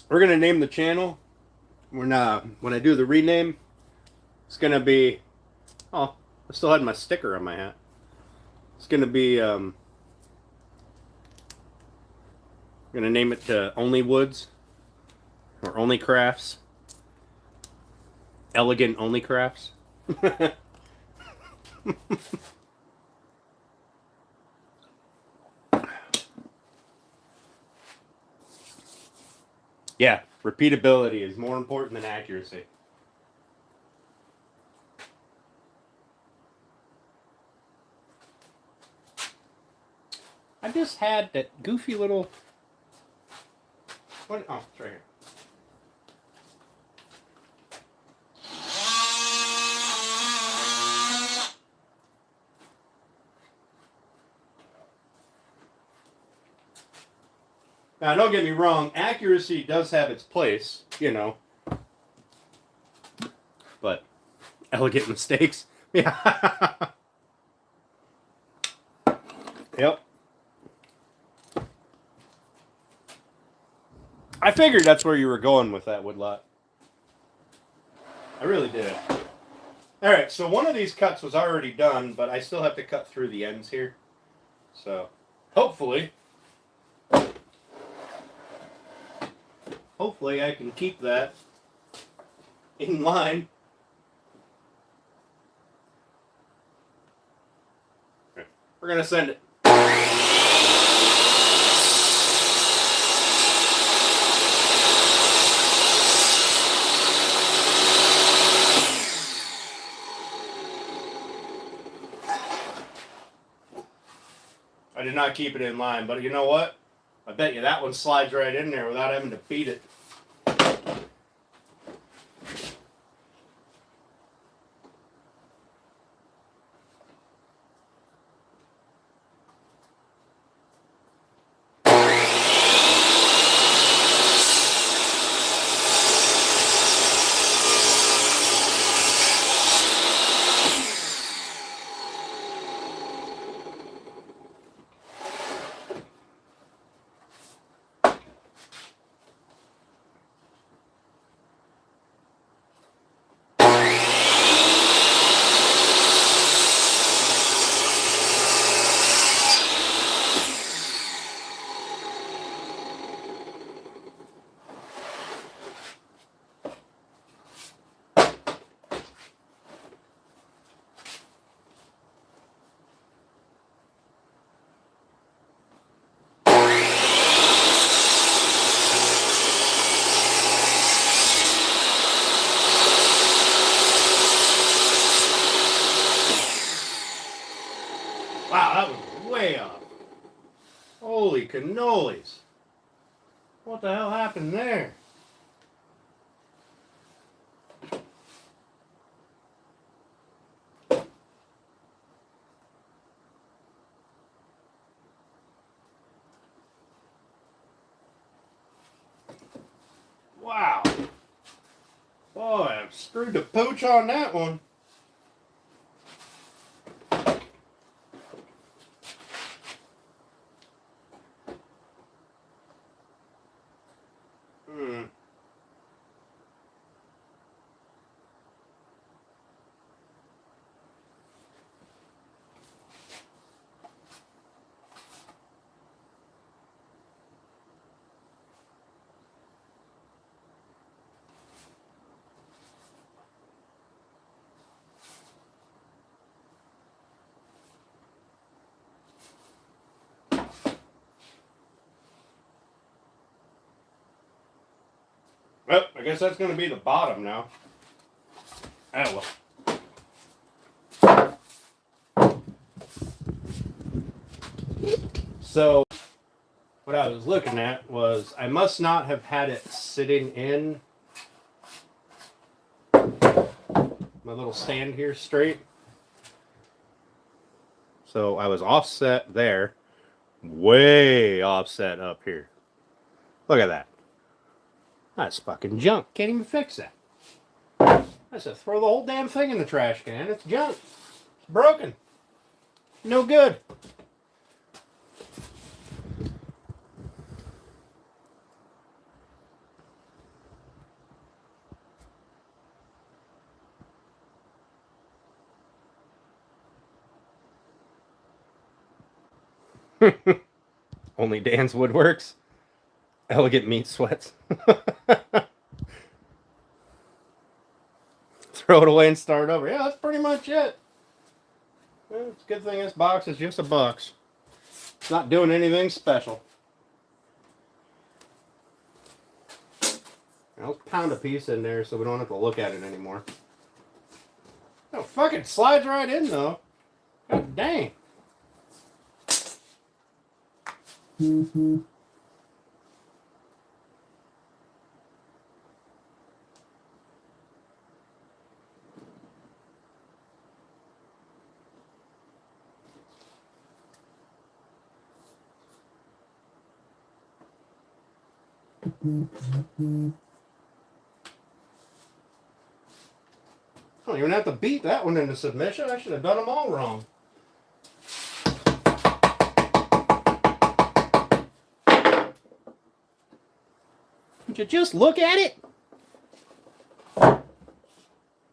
We're gonna name the channel. When I do the rename, it's gonna be. Oh, I still had my sticker on my hat. It's gonna be. I'm gonna name it to Only Woods or Only Crafts. Elegant Only Crafts. Yeah, repeatability is more important than accuracy. I just had that goofy little. What? Oh, it's right here. Now, don't get me wrong, accuracy does have its place, you know. But elegant mistakes. Yeah. Yep. I figured that's where you were going with that woodlot. I really did. Alright, so one of these cuts was already done, but I still have to cut through the ends here. So, hopefully I can keep that in line. Okay, we're going to send it. I did not keep it in line, but you know what? I bet you that one slides right in there without having to beat it. Wow, that was way off. Holy cannolis. What the hell happened there? Wow. Boy, I've screwed the pooch on that one. Well, I guess that's going to be the bottom now. Oh well. So, what I was looking at was I must not have had it sitting in my little stand here straight. So I was offset there, way offset up here. Look at that. That's fucking junk. Can't even fix that. I said, throw the whole damn thing in the trash can. It's junk. It's broken. No good. Only Dan's Woodworks. Elegant meat sweats. Throw it away and start over. Yeah, that's pretty much it. Well, it's a good thing this box is just a box. It's not doing anything special. Now, let's pound a piece in there so we don't have to look at it anymore. Oh, fucking slides right in though. God dang. I don't even have to beat that one into submission. I should have done them all wrong. Would you just look at it?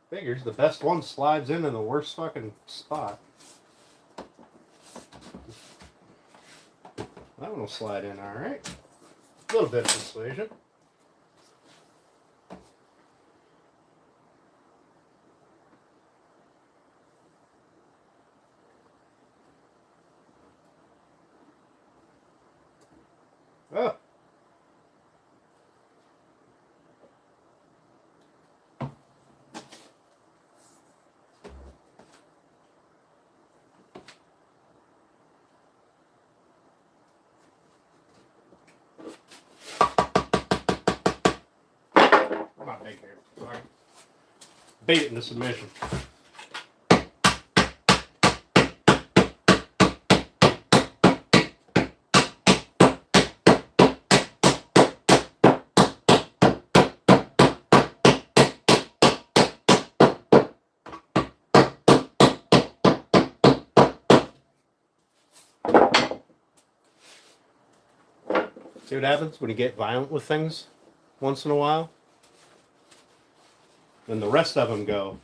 Figures the best one slides in the worst fucking spot. That one will slide in alright. A little bit of persuasion. Oh. Come on, big here. Sorry. Bait it into submission. See what happens when you get violent with things once in a while? Then the rest of them go,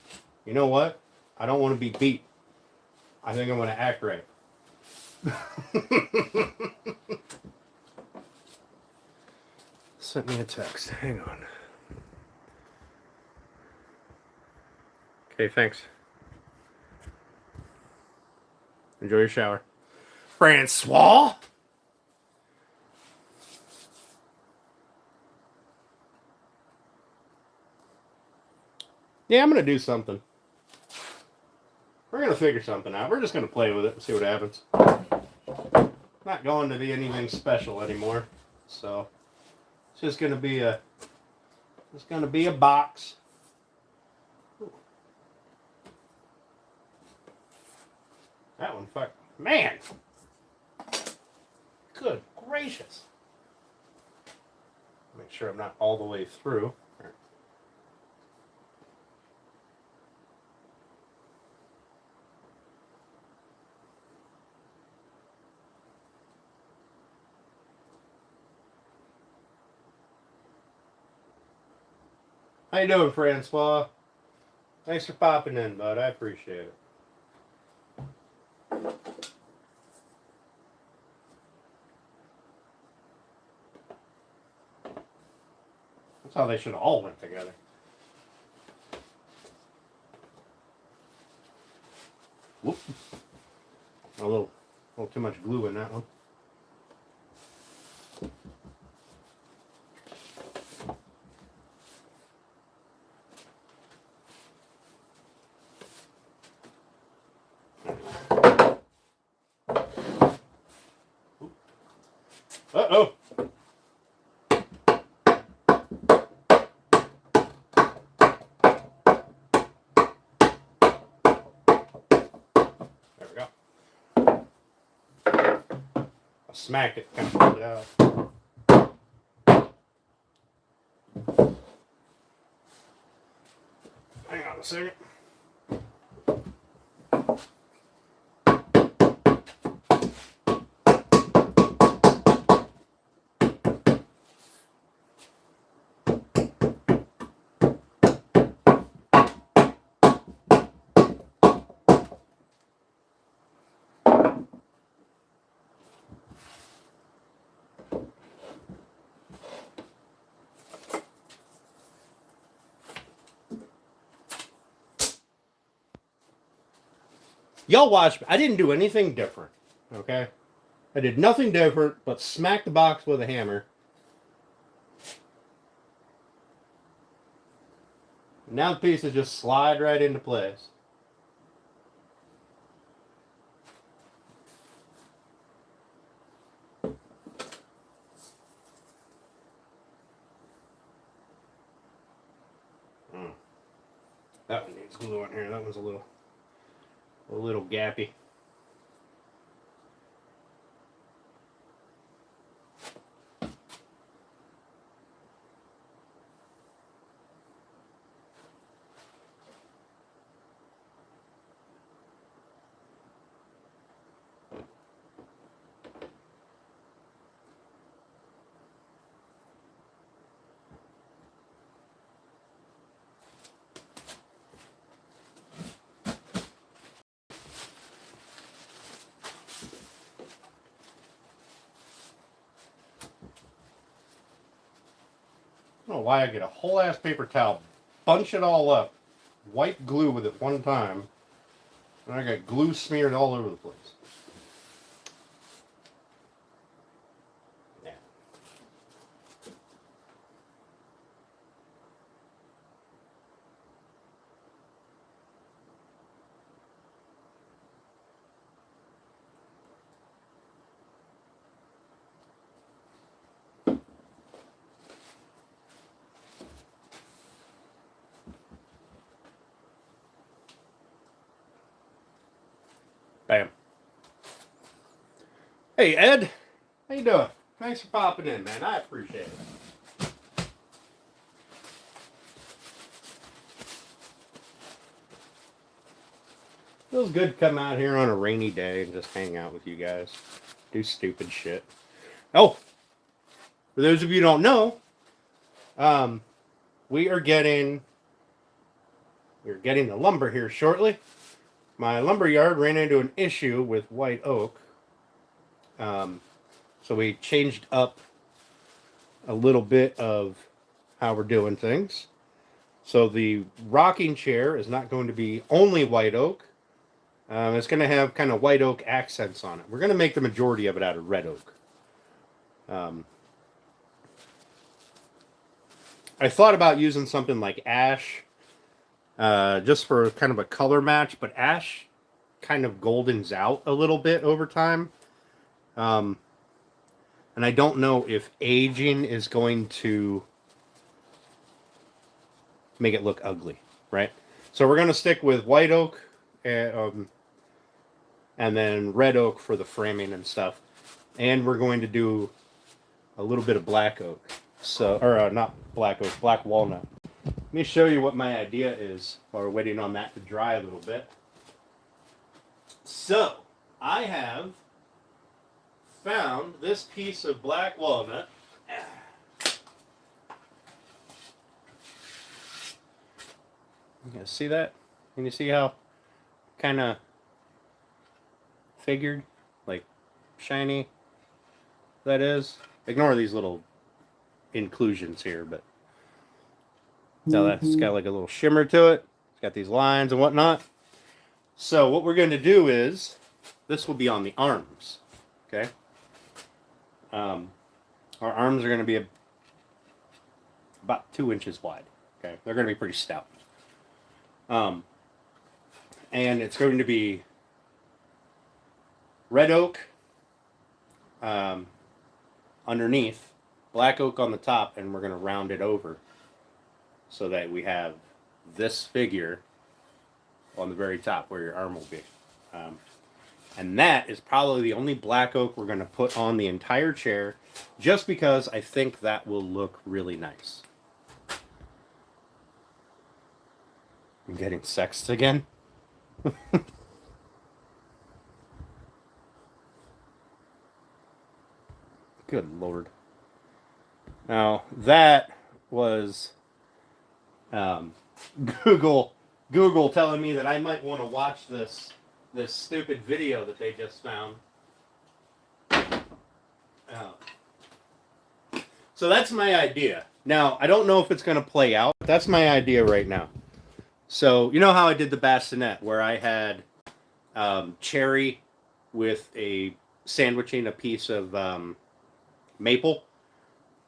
you know what? I don't want to be beat. I think I'm going to act right. Sent me a text. Hang on. Okay, thanks. Enjoy your shower. Francois? Yeah, I'm going to do something. We're going to figure something out. We're just going to play with it and see what happens. Not going to be anything special anymore. So, it's just going to be a box. That one fuck. Man! Good gracious. Make sure I'm not all the way through. How you doing, Francois? Thanks for popping in, bud. I appreciate it. That's how they should have all went together. Whoop. A little too much glue in that one. Uh-oh. There we go. I smacked it, kind of pulled it out. Hang on a second. Y'all watch. I didn't do anything different. Okay? I did nothing different but smack the box with a hammer. Now the pieces just slide right into place. That one needs glue on here. That one's a little gappy. I don't know why I get a whole ass paper towel, bunch it all up, wipe glue with it one time, and I got glue smeared all over the place. Yeah. Bam. Hey, Ed. How you doing? Thanks for popping in, man. I appreciate it. Feels good to come out here on a rainy day and just hang out with you guys. Do stupid shit. Oh, for those of you who don't know, we're getting the lumber here shortly. My lumber yard ran into an issue with white oak. So we changed up a little bit of how we're doing things. So the rocking chair is not going to be only white oak. It's going to have kind of white oak accents on it. We're going to make the majority of it out of red oak. I thought about using something like ash, just for kind of a color match, but ash kind of goldens out a little bit over time. And I don't know if aging is going to make it look ugly, right? So we're going to stick with white oak and then red oak for the framing and stuff. And we're going to do a little bit of black oak. So, or not black oak, black walnut. Let me show you what my idea is while we're waiting on that to dry a little bit. So, I have found this piece of black walnut. You guys see that? Can you see how kind of figured, like shiny that is? Ignore these little inclusions here, but so that's got like a little shimmer to it. It's got these lines and whatnot. So what we're going to do is, this will be on the arms, okay? Our arms are going to be about 2 inches wide, okay? They're going to be pretty stout. And it's going to be red oak, underneath, black oak on the top, and we're going to round it over so that we have this figure on the very top where your arm will be. And that is probably the only black oak we're going to put on the entire chair, just because I think that will look really nice. I'm getting sexed again. Good Lord. Now, that was Google telling me that I might want to watch this stupid video that they just found. So that's my idea. Now, I don't know if it's going to play out, but that's my idea right now. So, you know how I did the bassinet, where I had cherry with a sandwiching a piece of maple?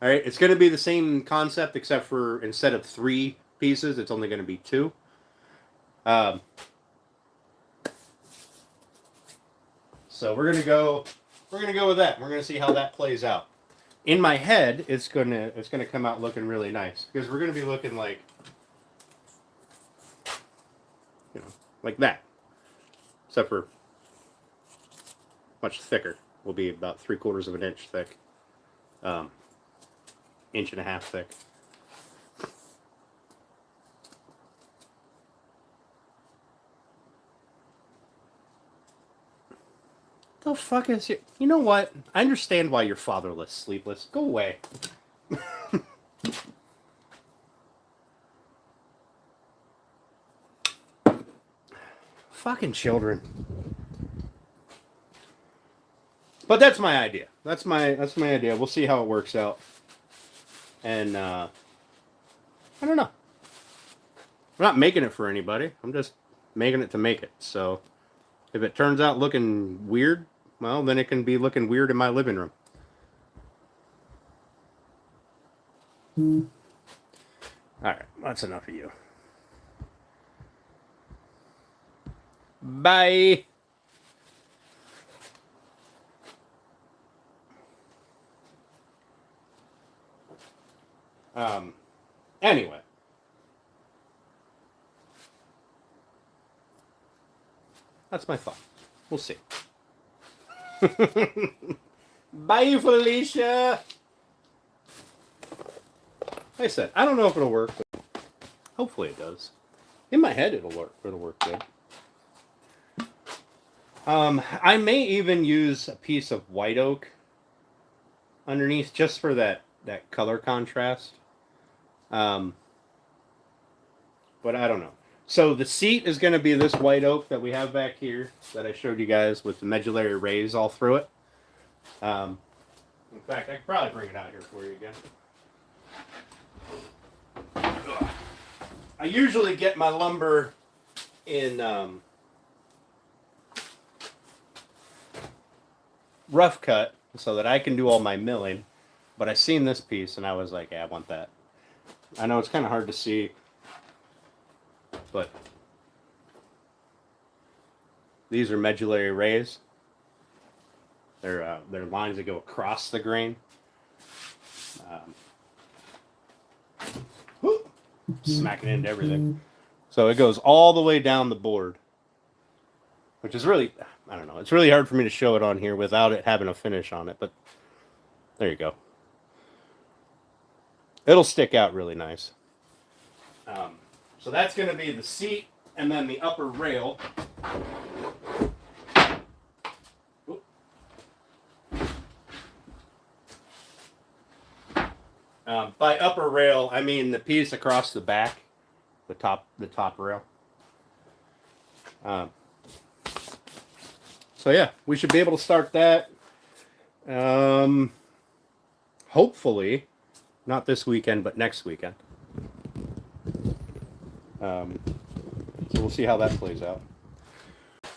All right, it's going to be the same concept, except for instead of 3 pieces, it's only going to be 2. So we're gonna go with that. We're gonna see how that plays out. In my head, it's gonna come out looking really nice, because we're gonna be looking like, you know, like that, except for much thicker. Will be about 3/4 of an inch thick, 1.5 inches thick. The fuck is it? You know what? I understand why you're fatherless, sleepless. Go away. Fucking children. But that's my idea. That's my idea. We'll see how it works out. And I don't know. I'm not making it for anybody. I'm just making it to make it. So if it turns out looking weird, well, then it can be looking weird in my living room. All right, that's enough of you. Bye. Anyway. That's my thought. We'll see. Bye, Felicia. Like I said, I don't know if it'll work, but hopefully it does. In my head, it'll work. It'll work good. I may even use a piece of white oak underneath, just for that color contrast. But I don't know. So the seat is going to be this white oak that we have back here that I showed you guys with the medullary rays all through it. In fact, I could probably bring it out here for you again. I usually get my lumber in rough cut so that I can do all my milling, but I seen this piece and I was like, yeah, I want that. I know it's kind of hard to see, but these are medullary rays. They're lines that go across the grain. Smacking into everything. So it goes all the way down the board, which is really, I don't know, it's really hard for me to show it on here without it having a finish on it, but there you go. It'll stick out really nice. So that's going to be the seat, and then the upper rail. By upper rail, I mean the piece across the back, the top rail. So yeah, we should be able to start that. Hopefully, not this weekend, but next weekend. So we'll see how that plays out.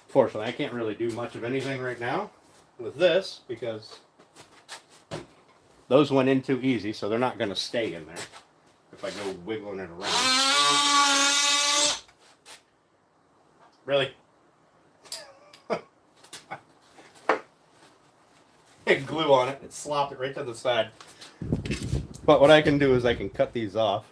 Fortunately, I can't really do much of anything right now with this because those went in too easy, so they're not going to stay in there if I go wiggling it around. Really? glue on it and slop it right to the side. But what I can do is I can cut these off.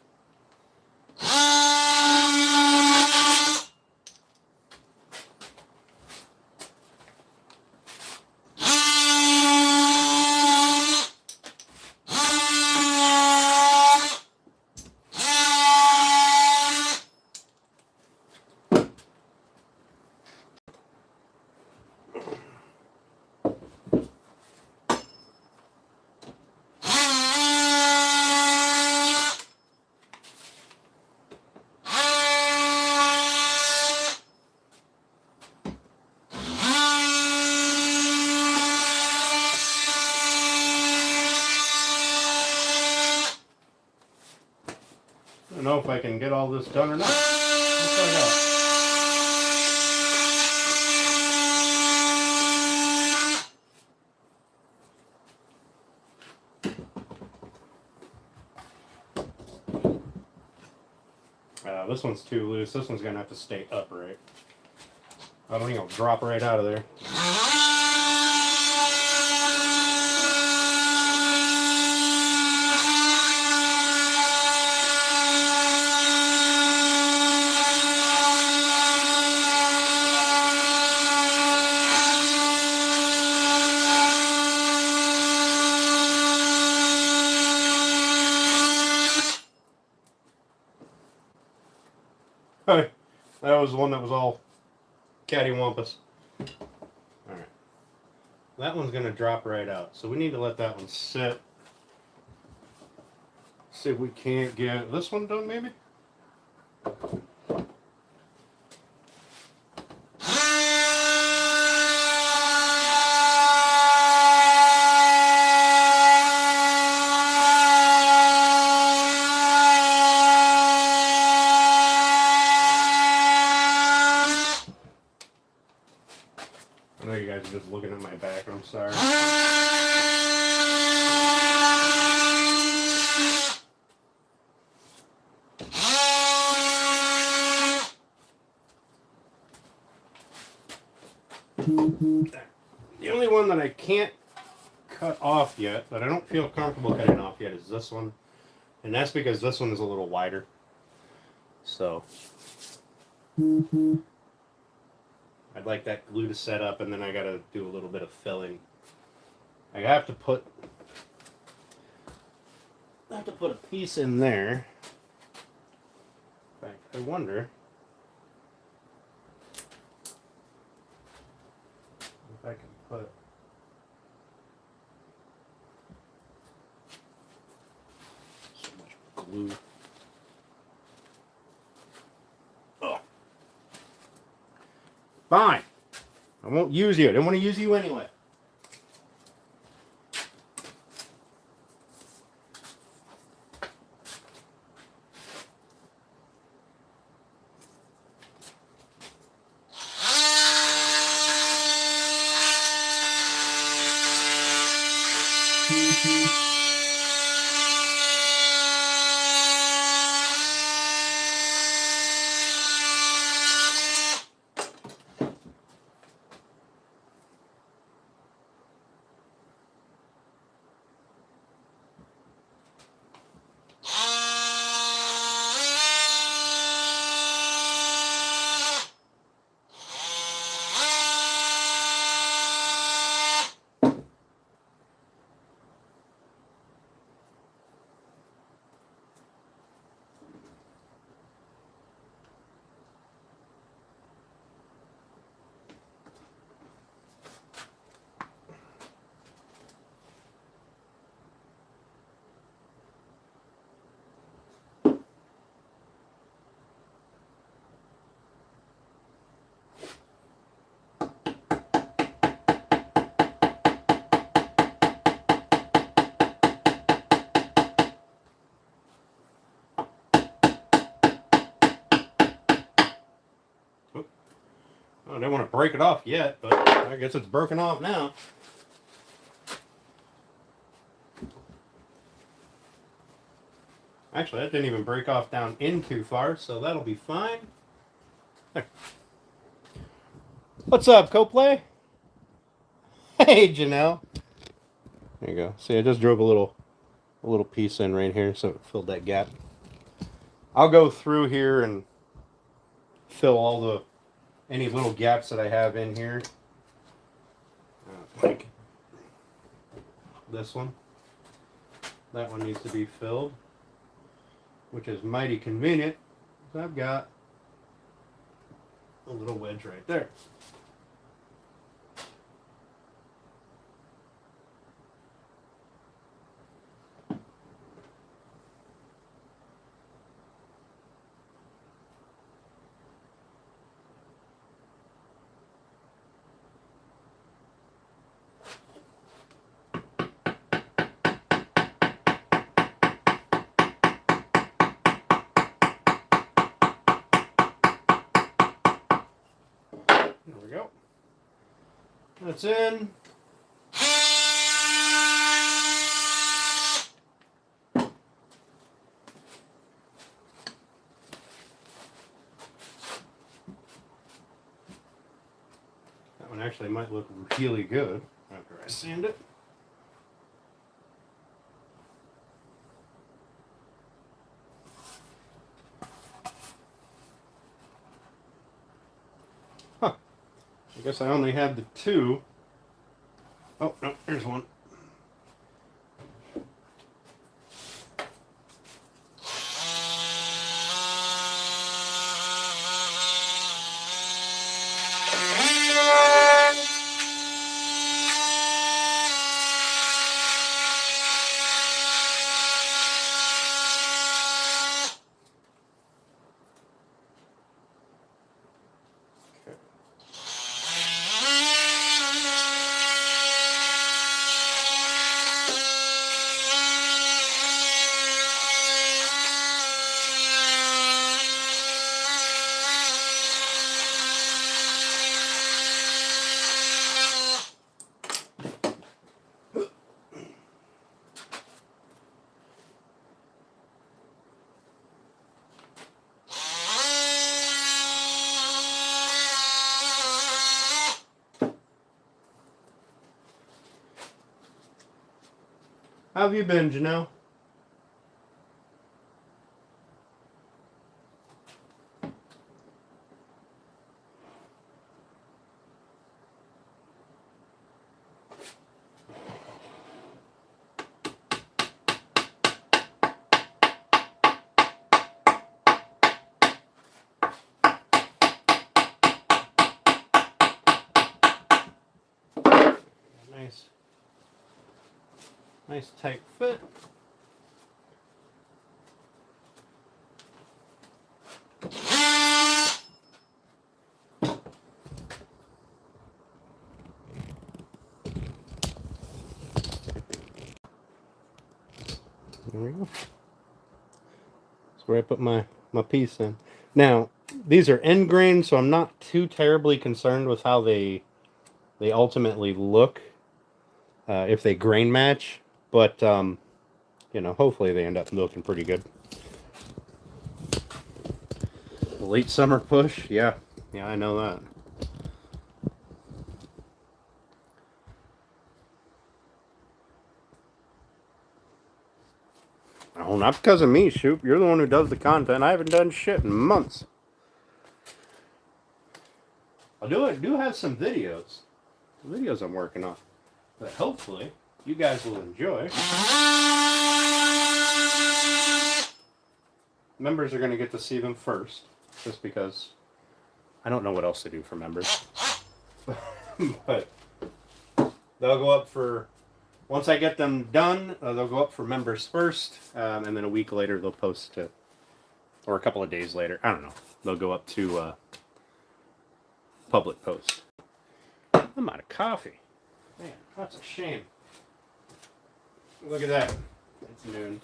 I don't know if I can get all this done or not. Let's find out. This one's too loose. This one's going to have to stay upright. I don't think it'll drop right out of there. That was the one that was all cattywampus. Alright. That one's going to drop right out. So we need to let that one sit. See if we can't get this one done maybe? I know you guys are just looking at my back, I'm sorry. The only one that I can't cut off yet, that I don't feel comfortable cutting off yet, is this one. And that's because this one is a little wider. So I'd like that glue to set up, and then I gotta do a little bit of filling. I have to put a piece in there. In fact, I wonder if I can put so much glue. Oh. Fine. I won't use you. I don't want to use you anyway. I don't want to break it off yet, but I guess it's broken off now. Actually, that didn't even break off down in too far, so that'll be fine. There. What's up, Coplay? Hey, Janelle. There you go. See, I just drove a little piece in right here, so it filled that gap. I'll go through here and fill any little gaps that I have in here. Like this one. That one needs to be filled, which is mighty convenient. So I've got a little wedge right there. There we go. That's in. That one actually might look really good after I sand it. Huh. I guess I only had the two. Oh, no, there's one. How have you been, Janelle? Nice tight fit. There we go. That's where I put my piece in. Now, these are end grain, so I'm not too terribly concerned with how they ultimately look if they grain match. But, you know, hopefully they end up looking pretty good. Late summer push, yeah. Yeah, I know that. Oh, not because of me, Shoop. You're the one who does the content. I haven't done shit in months. I do have some videos. Videos I'm working on. But hopefully, you guys will enjoy. Members are going to get to see them first. Just because I don't know what else to do for members. But they'll go up for... Once I get them done, they'll go up for members first, and then a week later they'll post to, or a couple of days later, I don't know, they'll go up to public post. I'm out of coffee. Man, that's a shame. Look at that. It's noon.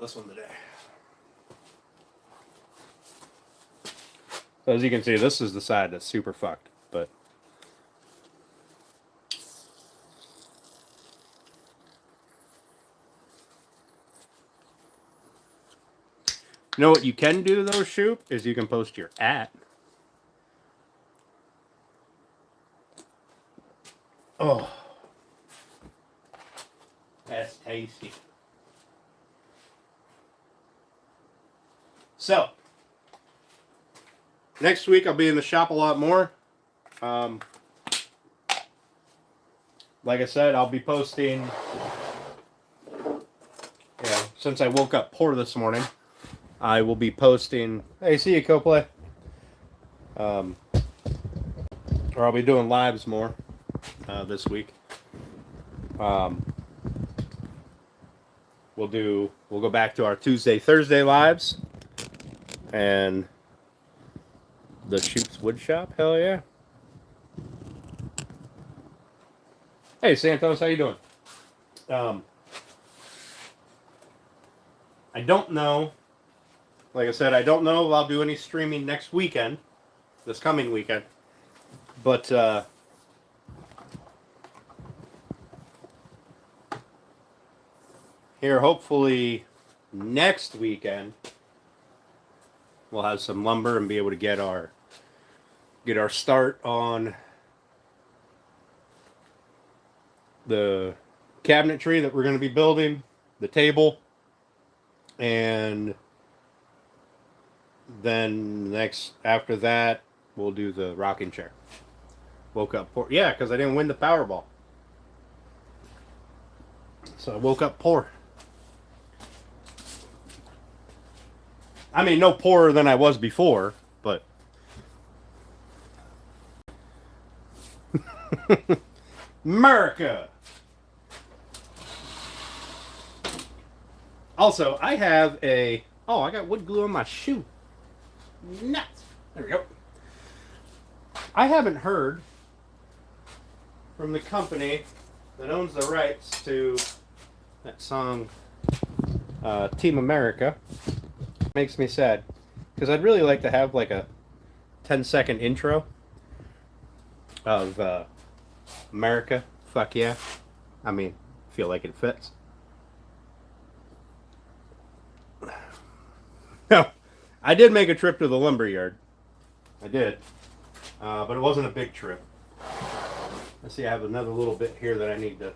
This one today. So as you can see, this is the side that's super fucked, but You know what you can do though, Shoop, is you can post your @ Oh, that's tasty. So, next week I'll be in the shop a lot more. Like I said, I'll be posting, since I woke up poor this morning, I will be posting, hey, see you, Coplay. Or I'll be doing lives more this week. We'll go back to our Tuesday, Thursday lives. And the Shoop's Wood Shop, hell yeah. Hey, Santos, how you doing? I don't know. Like I said, I don't know if I'll do any streaming next weekend, this coming weekend. But here, hopefully, next weekend, we'll have some lumber and be able to get our start on the cabinetry that we're going to be building, the table, and then after that, we'll do the rocking chair. Woke up poor. Yeah, because I didn't win the Powerball. So I woke up poor. I mean, no poorer than I was before, but... America! Also, I have a... Oh, I got wood glue on my shoe. Nuts! There we go. I haven't heard from the company that owns the rights to that song, Team America. Makes me sad, because I'd really like to have like a 10-second intro of America. Fuck yeah. I mean, feel like it fits. No, I did make a trip to the lumber yard. I did, but it wasn't a big trip. Let's see, I have another little bit here that I need to...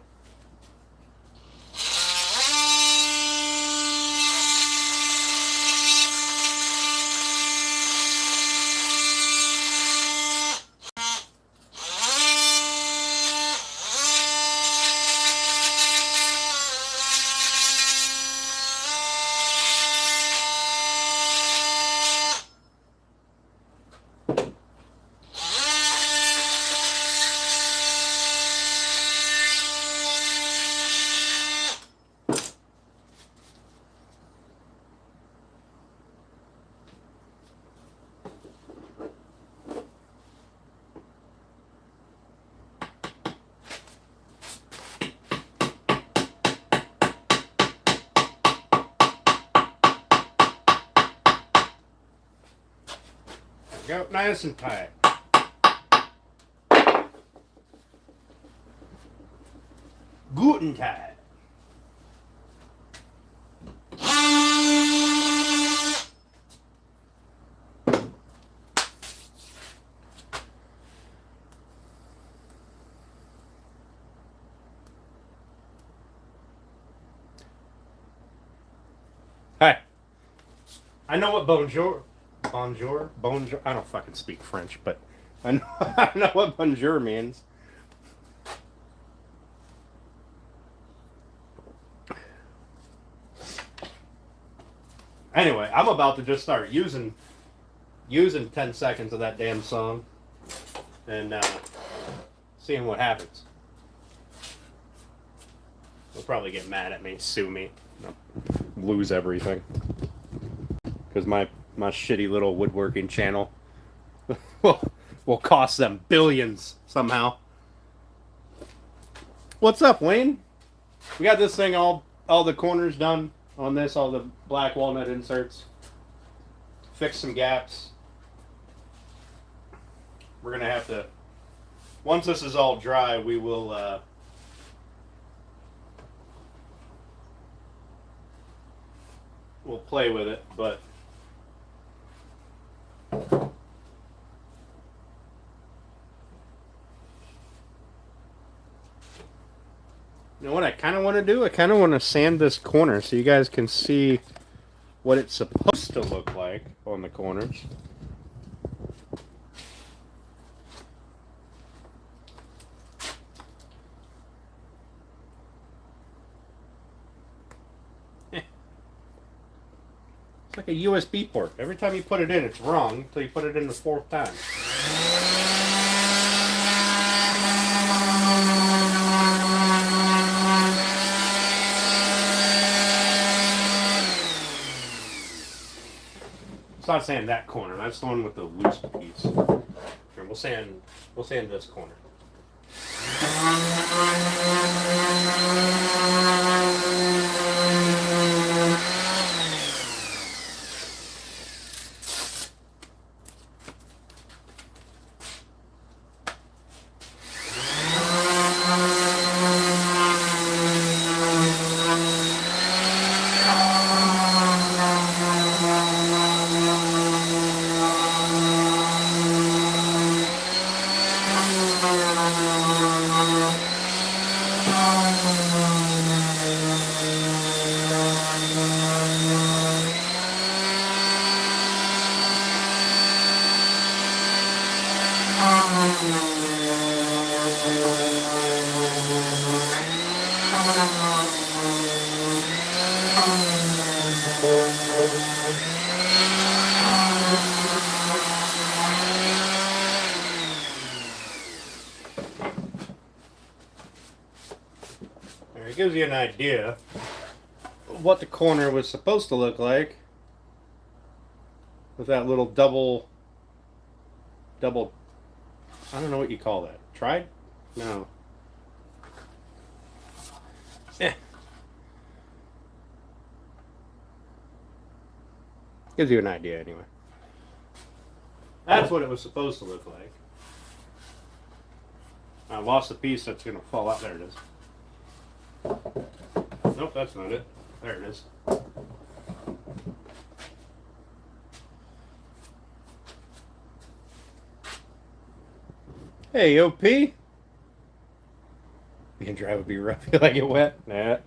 Go nice and tight. Guten Tag. Hey, I know what bonjour, I don't fucking speak French, but I know what bonjour means. Anyway, I'm about to just start using 10 seconds of that damn song and seeing what happens. They'll probably get mad at me, sue me, lose everything. Because my shitty little woodworking channel will cost them billions somehow. What's up, Wayne? We got this thing all the corners done on this, all the black walnut inserts. Fix some gaps. We're gonna have to, once this is all dry, we will we'll play with it, but You know what I kind of want to do? I kind of want to sand this corner so you guys can see what it's supposed to look like on the corners. It's like a USB port. Every time you put it in, it's wrong until you put it in the fourth time. It's not sand that corner. That's the one with the loose piece. Here, we'll sand this corner. There, it gives you an idea of what the corner was supposed to look like with that little double, I don't know what you call that. Tried? No. Gives you an idea anyway. That's what it was supposed to look like. I lost the piece that's going to fall out. There it is. Nope, that's not it. There it is. Hey, OP. You can drive would be rough. You like it wet? Nah.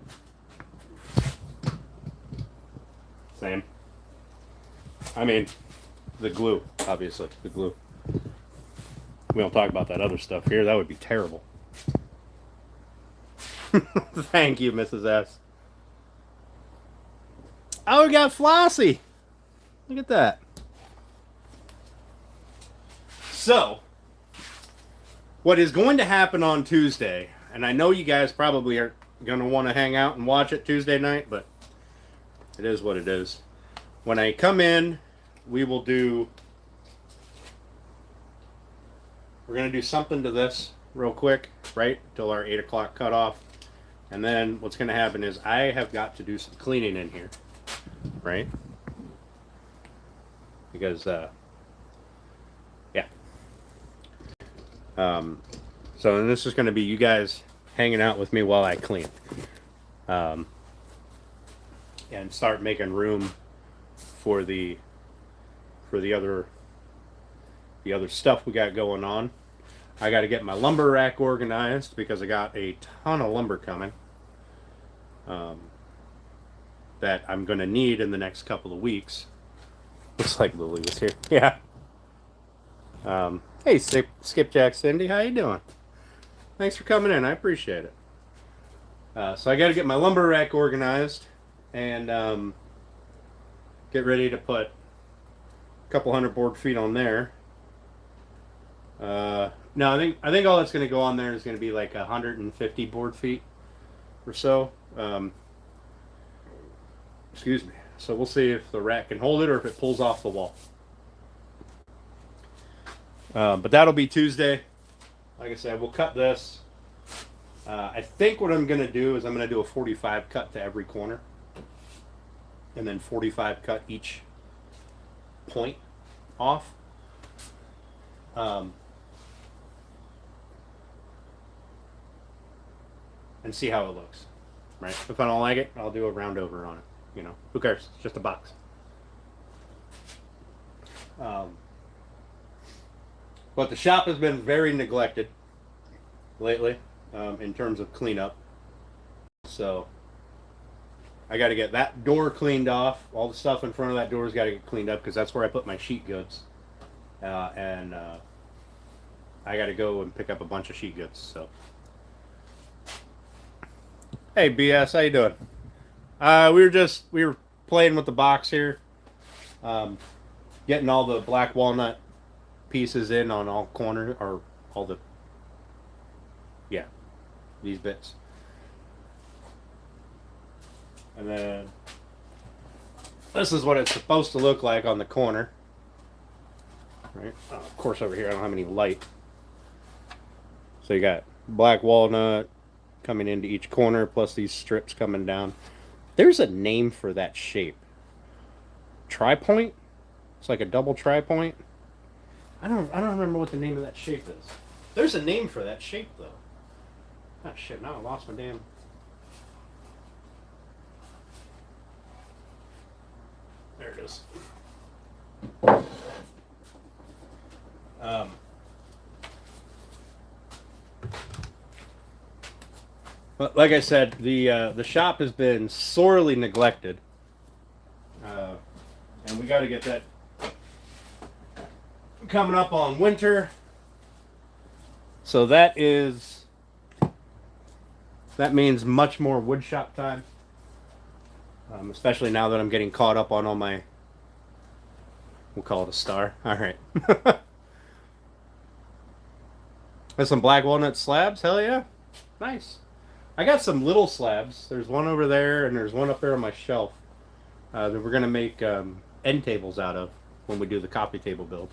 Same. I mean, the glue, obviously. The glue. We don't talk about that other stuff here. That would be terrible. Thank you, Mrs. S. Oh, we got Flossie. Look at that. So, what is going to happen on Tuesday, and I know you guys probably are going to want to hang out and watch it Tuesday night, but it is what it is. When I come in, we're going to do something to this real quick, right, till our 8 o'clock cutoff. And then what's going to happen is I have got to do some cleaning in here, right? Because, yeah. So this is going to be you guys hanging out with me while I clean. And start making room for the other stuff we got going on. I got to get my lumber rack organized because I got a ton of lumber coming that I'm going to need in the next couple of weeks. Looks like Lily was here. Yeah. Hey, Skipjack Cindy, how you doing? Thanks for coming in. I appreciate it. So I got to get my lumber rack organized and get ready to put a couple hundred board feet on there. No, I think all that's going to go on there is going to be like 150 board feet or so. Excuse me. So we'll see if the rack can hold it or if it pulls off the wall. But that'll be Tuesday. Like I said, we'll cut this. I think what I'm going to do is I'm going to do a 45 cut to every corner. And then 45 cut each point off. And see how it looks, right? If I don't like it, I'll do a round over on it. You know, who cares? It's just a box. But the shop has been very neglected lately in terms of cleanup. So I got to get that door cleaned off. All the stuff in front of that door's got to get cleaned up because that's where I put my sheet goods. And I got to go and pick up a bunch of sheet goods. So, hey BS, how you doing? We were playing with the box here, getting all the black walnut pieces in on all corners or all the these bits, and then this is what it's supposed to look like on the corner. Right. Of course, over here I don't have any light. So you got black walnut coming into each corner, plus these strips coming down. There's a name for that shape. Tri-point? It's like a double tri-point. I don't remember what the name of that shape is. There's a name for that shape though. Oh shit, now I lost my damn. There it is. But like I said, the shop has been sorely neglected, and we got to get that coming up on winter. So that means much more wood shop time, especially now that I'm getting caught up on all my. We'll call it a star. All right. There's some black walnut slabs. Hell yeah, nice. I got some little slabs. There's one over there, and there's one up there on my shelf that we're gonna make end tables out of when we do the coffee table build.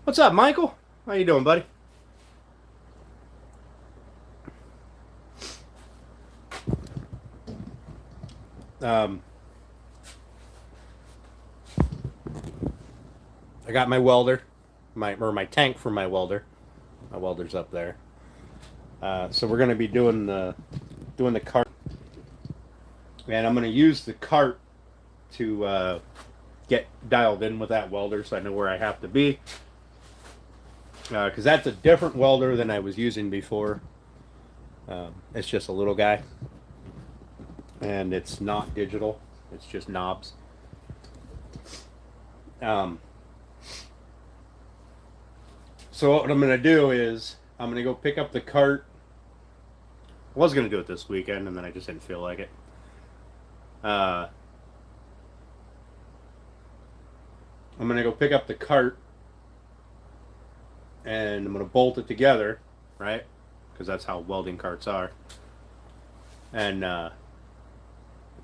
What's up, Michael? How you doing, buddy? I got my welder, my tank for my welder. My welder's up there. So we're gonna be doing the cart, and I'm gonna use the cart to get dialed in with that welder, so I know where I have to be. Because that's a different welder than I was using before. It's just a little guy, and it's not digital. It's just knobs. So what I'm gonna do is I'm gonna go pick up the cart. I was gonna do it this weekend, and then I just didn't feel like it. I'm gonna go pick up the cart, and I'm gonna bolt it together, right? Because that's how welding carts are. And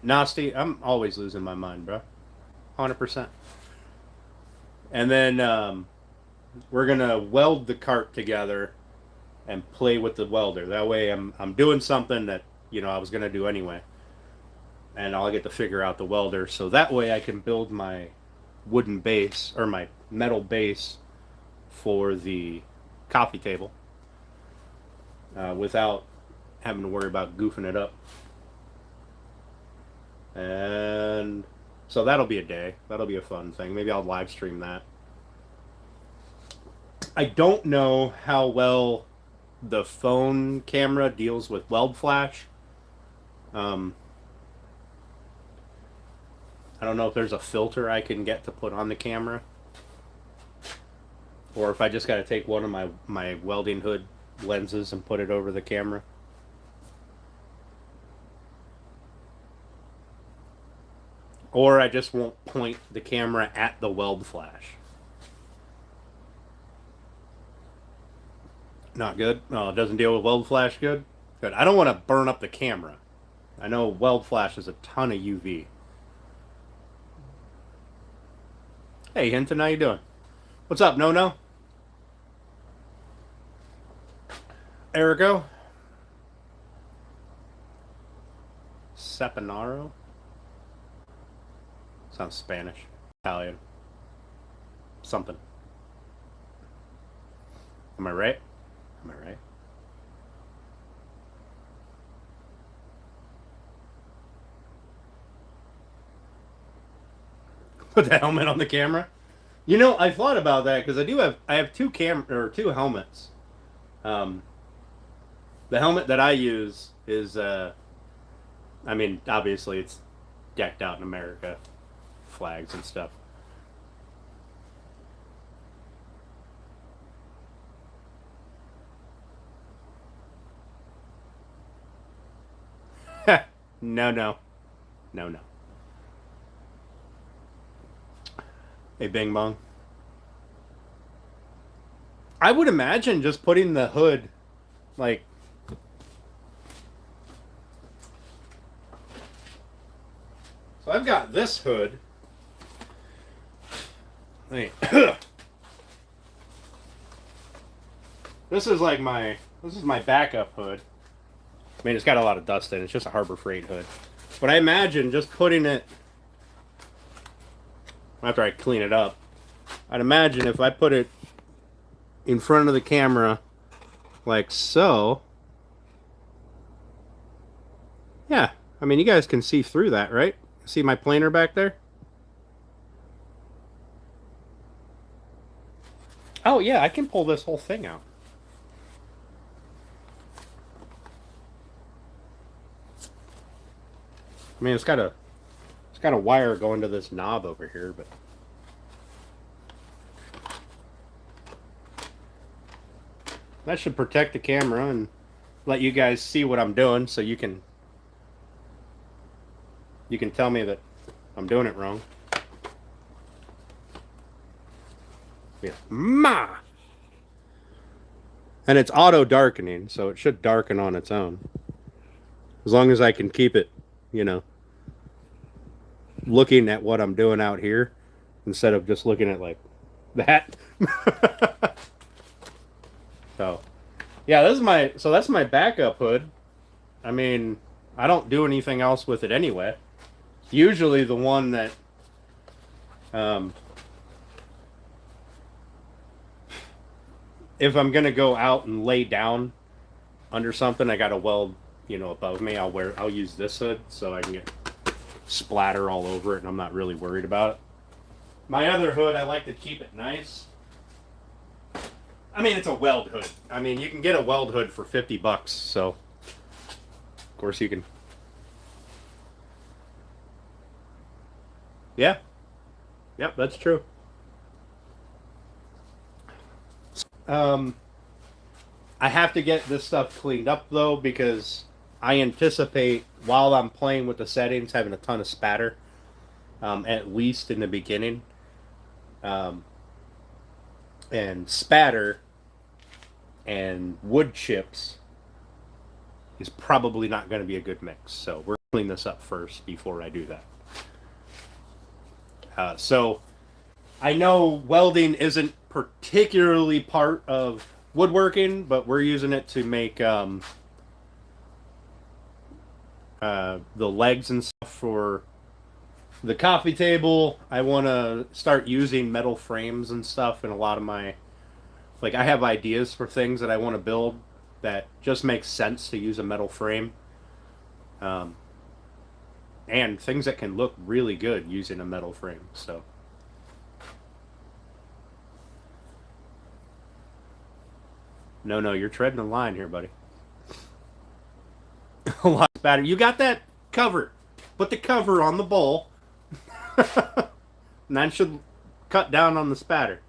Nasty, I'm always losing my mind, bro. 100%. And then we're gonna weld the cart together and play with the welder. That way I'm doing something that, I was going to do anyway. And I'll get to figure out the welder. So that way I can build my wooden base, or my metal base for the coffee table without having to worry about goofing it up. And so that'll be a day. That'll be a fun thing. Maybe I'll live stream that. I don't know how well the phone camera deals with weld flash. I don't know if there's a filter I can get to put on the camera, or if I just got to take one of my welding hood lenses and put it over the camera. Or I just won't point the camera at the weld flash. Not good? Oh, it doesn't deal with weld flash good? Good. I don't want to burn up the camera. I know weld flash is a ton of UV. Hey, Hinton, how you doing? What's up, No? Ergo? Sepanaro? Sounds Spanish. Italian. Something. Am I right? Am I right? Put the helmet on the camera? You know, I thought about that because I have two helmets. Um, the helmet that I use is I mean, obviously it's decked out in America, flags and stuff. No, no, no, no. A bing bong. I would imagine just putting the hood, like, so I've got this hood. Wait. This is like this is my backup hood. I mean, it's got a lot of dust in it. It's just a Harbor Freight hood. But I imagine just putting it, after I clean it up, I'd imagine if I put it in front of the camera like so. Yeah, I mean, you guys can see through that, right? See my planer back there? Oh, yeah, I can pull this whole thing out. I mean, it's got a wire going to this knob over here, but that should protect the camera and let you guys see what I'm doing, so you can tell me that I'm doing it wrong. Yeah, ma. And it's auto darkening, so it should darken on its own, as long as I can keep it, you know, looking at what I'm doing out here instead of just looking at like that. So, yeah, that's my backup hood. I mean, I don't do anything else with it anyway. Usually the one that if I'm gonna go out and lay down under something, I gotta weld, above me. I'll use this hood so I can get splatter all over it, and I'm not really worried about it. My other hood, I like to keep it nice. I mean, it's a weld hood. I mean, you can get a weld hood for $50, so of course you can. Yeah. Yep, that's true. Um, I have to get this stuff cleaned up though, because I anticipate while I'm playing with the settings having a ton of spatter, at least in the beginning. And spatter and wood chips is probably not going to be a good mix. So we're clean this up first before I do that. So I know welding isn't particularly part of woodworking, but we're using it to make the legs and stuff for the coffee table. I want to start using metal frames and stuff in a lot of my, like, I have ideas for things that I want to build that just makes sense to use a metal frame. And things that can look really good using a metal frame. So no, you're treading a line here, buddy. A lot better. You got that cover. Put the cover on the bowl. And that should cut down on the spatter.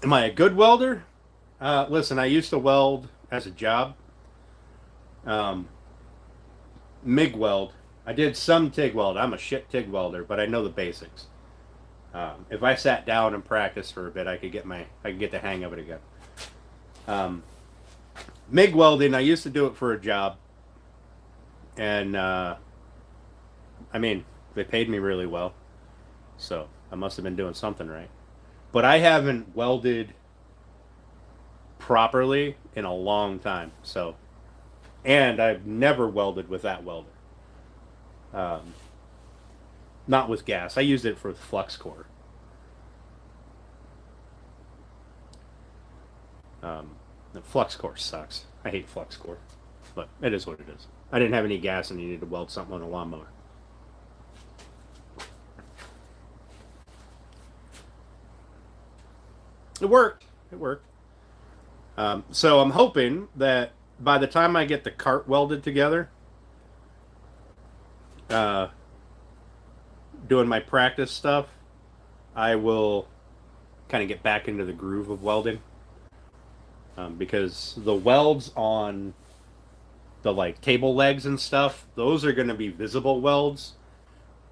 Am I a good welder? Listen, I used to weld as a job. MIG weld. I did some TIG weld. I'm a shit TIG welder, but I know the basics. If I sat down and practiced for a bit, I could get the hang of it again. MIG welding, I used to do it for a job, and I mean, they paid me really well, so I must have been doing something right. But I haven't welded properly in a long time, so, and I've never welded with that welder. Not with gas. I used it for flux core. The flux core sucks. I hate flux core, but it is what it is. I didn't have any gas and needed to weld something on a lawnmower. It worked. It worked. So I'm hoping that by the time I get the cart welded together, doing my practice stuff, I will kind of get back into the groove of welding. Because the welds on the like table legs and stuff, those are going to be visible welds,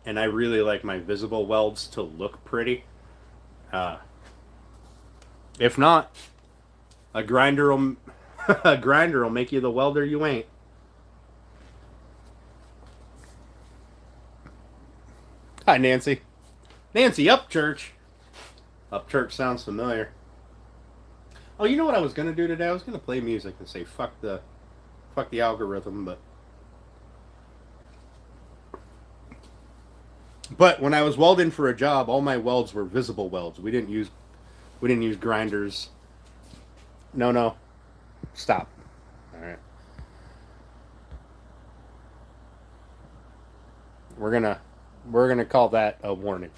and I really like my visible welds to look pretty. If not, a grinder will a grinder will make you the welder you ain't. Hi, Nancy. Nancy, Upchurch. Upchurch sounds familiar. Oh, you know what I was gonna do today? I was gonna play music and say fuck the algorithm, but when I was welding for a job, all my welds were visible welds. We didn't use grinders. No. Stop. All right. We're gonna call that a warning.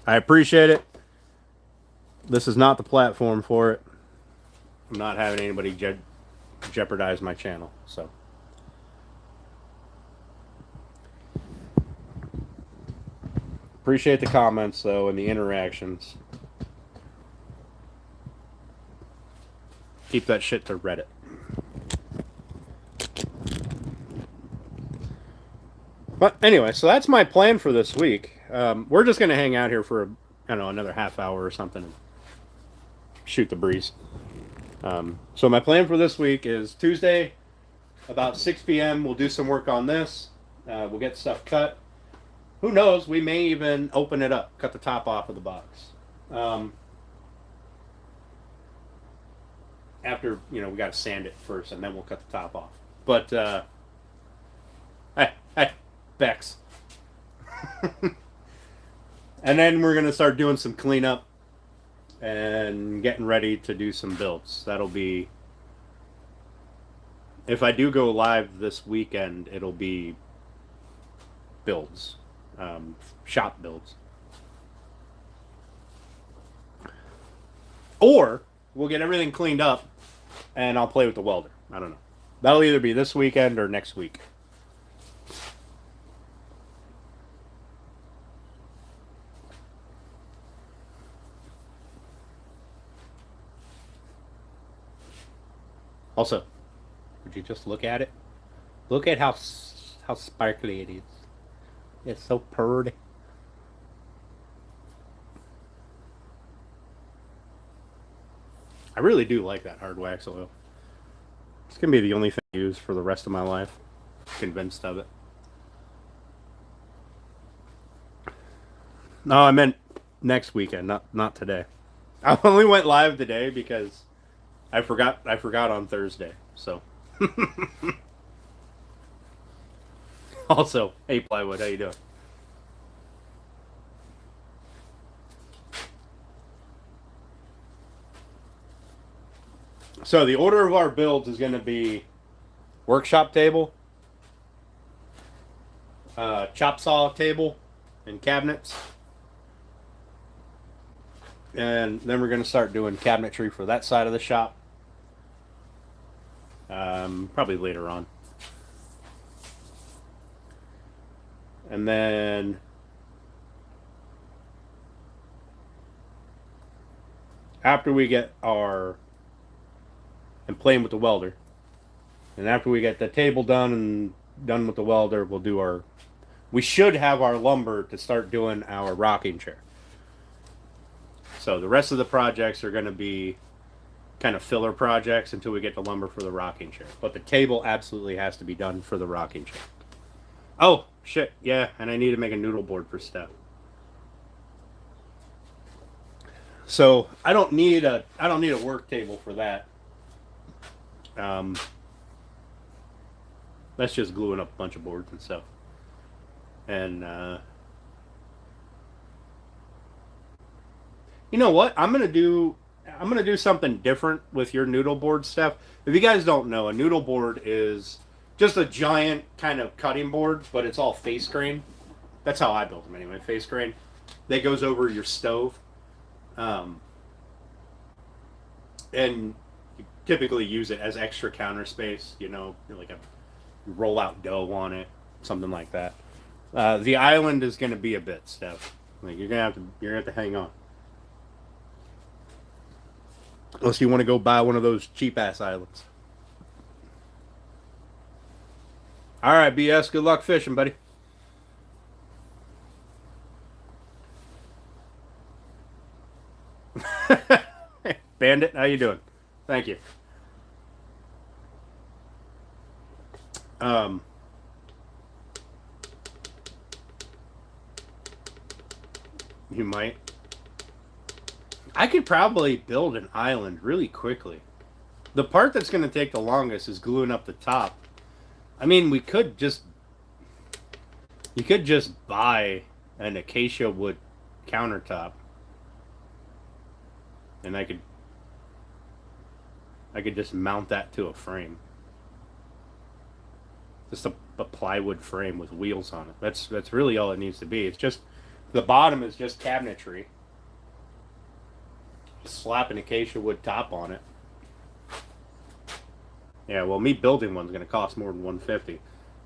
I appreciate it. This is not the platform for it. I'm not having anybody jeopardize my channel, so. Appreciate the comments, though, and the interactions. Keep that shit to Reddit. But anyway, so that's my plan for this week. We're just going to hang out here for, I don't know, another half hour or something and shoot the breeze. So my plan for this week is Tuesday, about 6 p.m. We'll do some work on this. We'll get stuff cut. Who knows? We may even open it up, cut the top off of the box. After, we got to sand it first, and then we'll cut the top off. But, hey, Bex. And then we're going to start doing some cleanup and getting ready to do some builds. That'll be, if I do go live this weekend, it'll be builds, shop builds. Or we'll get everything cleaned up and I'll play with the welder. I don't know. That'll either be this weekend or next week. Also, would you just look at it? Look at how sparkly it is. It's so pretty. I really do like that hard wax oil. It's going to be the only thing I use for the rest of my life. Convinced of it. No, I meant next weekend, not today. I only went live today because I forgot on Thursday. So also, hey Plywood, how you doing? So the order of our builds is going to be workshop table, chop saw table, and cabinets. And then we're going to start doing cabinetry for that side of the shop. Probably later on. And then after we get and playing with the welder, and after we get the table done and done with the welder, we should have our lumber to start doing our rocking chair. So the rest of the projects are going to be kind of filler projects until we get the lumber for the rocking chair. But the table absolutely has to be done for the rocking chair. Oh, shit, yeah, and I need to make a noodle board for Steph. So I don't need a work table for that. That's just gluing up a bunch of boards and stuff. And you know what? I'm gonna do something different with your noodle board stuff. If you guys don't know, a noodle board is just a giant kind of cutting board, but it's all face grain. That's how I build them anyway, face grain. That goes over your stove. um, and you typically use it as extra counter space. You know, like a roll out dough on it, something like that. The island is going to be a bit, Steph. Like you're gonna have to hang on. Unless you want to go buy one of those cheap ass islands. All right, BS. Good luck fishing, buddy. Bandit, how you doing? Thank you. Um, you might. I could probably build an island really quickly. The part that's going to take the longest is gluing up the top. I mean, you could just buy an acacia wood countertop, and I could just mount that to a frame. Just a plywood frame with wheels on it. That's really all it needs to be. It's just the bottom is just cabinetry. Slap an acacia wood top on it. Yeah, well, me building one's going to cost more than 150,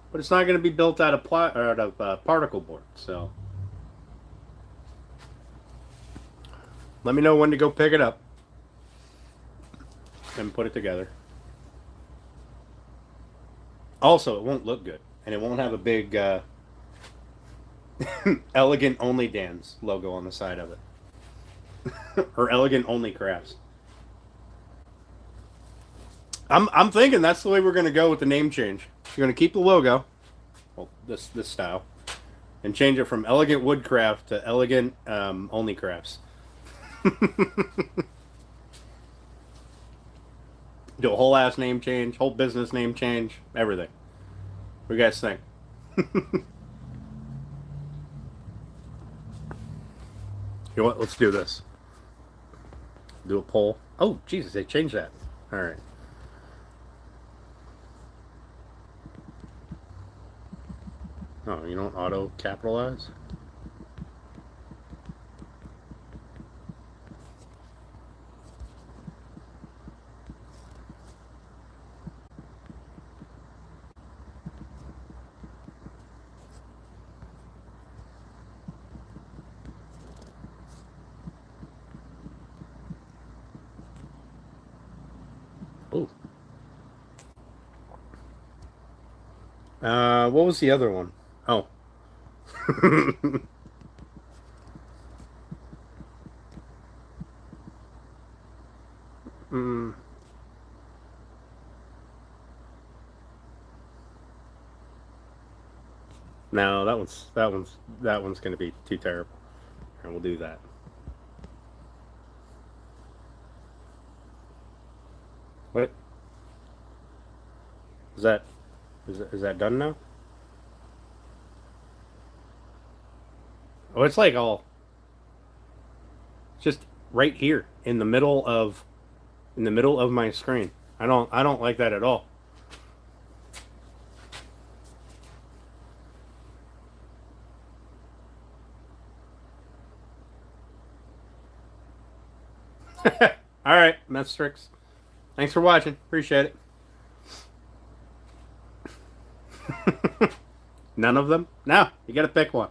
but it's not going to be built out of particle board. So let me know when to go pick it up and put it together. Also, it won't look good, and it won't have a big Elegant Only Dan's logo on the side of it, or Elegant Only Crafts. I'm thinking that's the way we're gonna go with the name change. We're gonna keep the logo, well, this style, and change it from Elegant Woodcraft to Elegant Only Crafts. Do a whole ass name change, whole business name change, everything. What do you guys think? You know what? Let's do this. Do a poll. Oh, Jesus, they changed that. All right. Oh, you don't auto capitalize? Oh. What was the other one? Oh. mm. No, that one's going to be too terrible, and we'll do that. What is that? Is that done now? Oh, it's like all just right here in the middle of my screen. I don't like that at all. All right, Mestrix. Thanks for watching. Appreciate it. None of them? No, you got to pick one.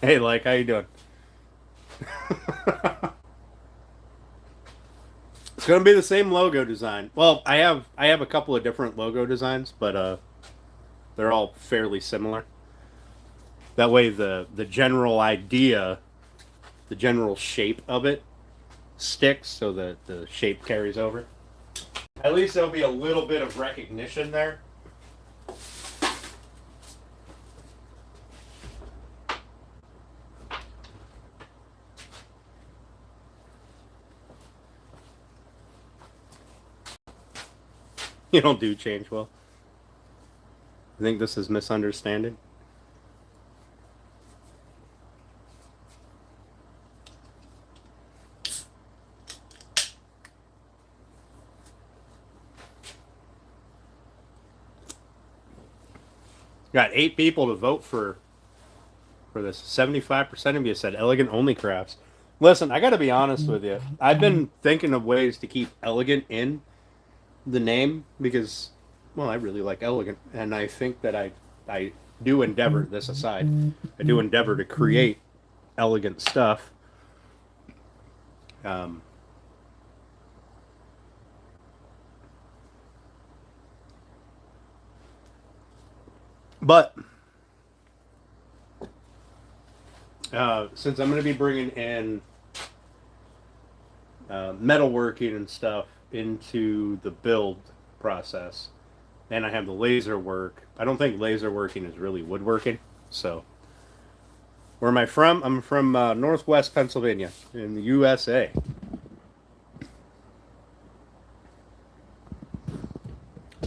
Hey, like, how you doing? It's gonna be the same logo design. Well, I have a couple of different logo designs, but they're all fairly similar. That way, the general idea, the general shape of it, sticks, so that the shape carries over. At least there'll be a little bit of recognition there. You don't do change well. I think this is misunderstanding. Got 8 people to vote for this. 75% of you said elegant only crafts. Listen, I got to be honest with you. I've been thinking of ways to keep elegant in the name because, well, I really like elegant, and I think that I do endeavor, this aside, I do endeavor to create elegant stuff. But since I'm going to be bringing in metalworking and stuff into the build process, and I have the laser work, I don't think laser working is really woodworking. So, where am I from? I'm from Northwest Pennsylvania in the USA.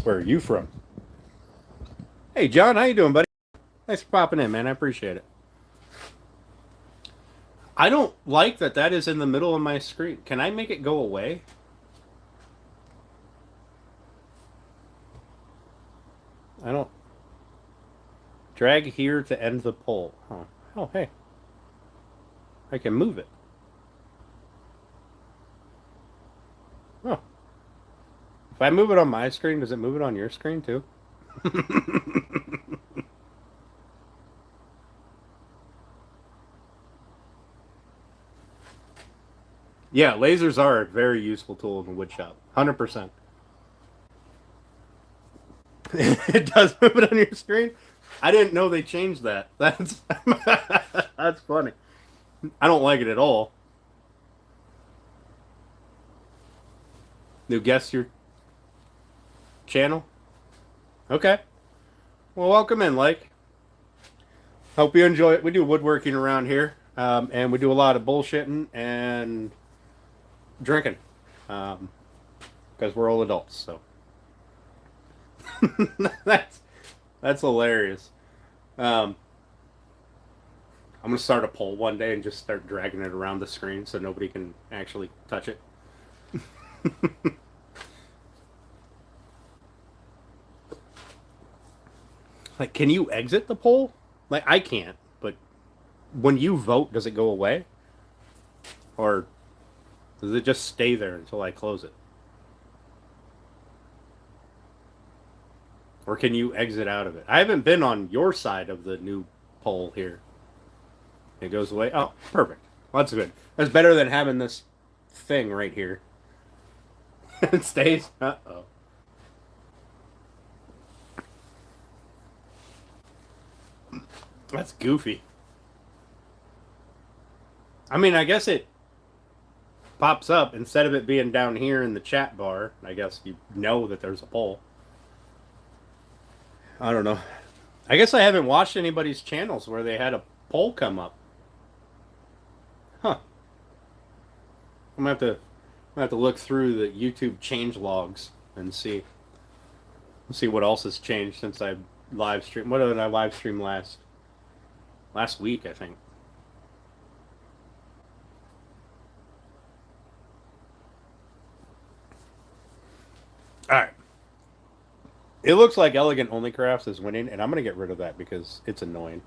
Where are you from? Hey, John, how you doing, buddy? Thanks for popping in, man. I appreciate it. I don't like that is in the middle of my screen. Can I make it go away? I don't... Drag here to end the poll. Huh. Oh, hey. I can move it. Oh. If I move it on my screen, does it move it on your screen too? Yeah, lasers are a very useful tool in the wood shop. 100%. It does move it on your screen? I didn't know they changed that. That's that's funny. I don't like it at all. New guest your channel? Okay. Well, welcome in, Like. Hope you enjoy it. We do woodworking around here, and we do a lot of bullshitting and drinking, because we're all adults. So that's hilarious. I'm gonna start a poll one day and just start dragging it around the screen so nobody can actually touch it. Like, can you exit the poll? Like, I can't, but when you vote, does it go away? Or does it just stay there until I close it? Or can you exit out of it? I haven't been on your side of the new poll here. It goes away. Oh, perfect. Well, that's good. That's better than having this thing right here. It stays. Uh-oh. That's goofy. I mean, I guess it pops up instead of it being down here in the chat bar. I guess you know that there's a poll. I don't know. I guess I haven't watched anybody's channels where they had a poll come up. Huh. I'm gonna have to look through the YouTube change logs and see what else has changed since I live streamed. What did I live stream last week, I think. All right. It looks like Elegant Only Crafts is winning, and I'm going to get rid of that because it's annoying.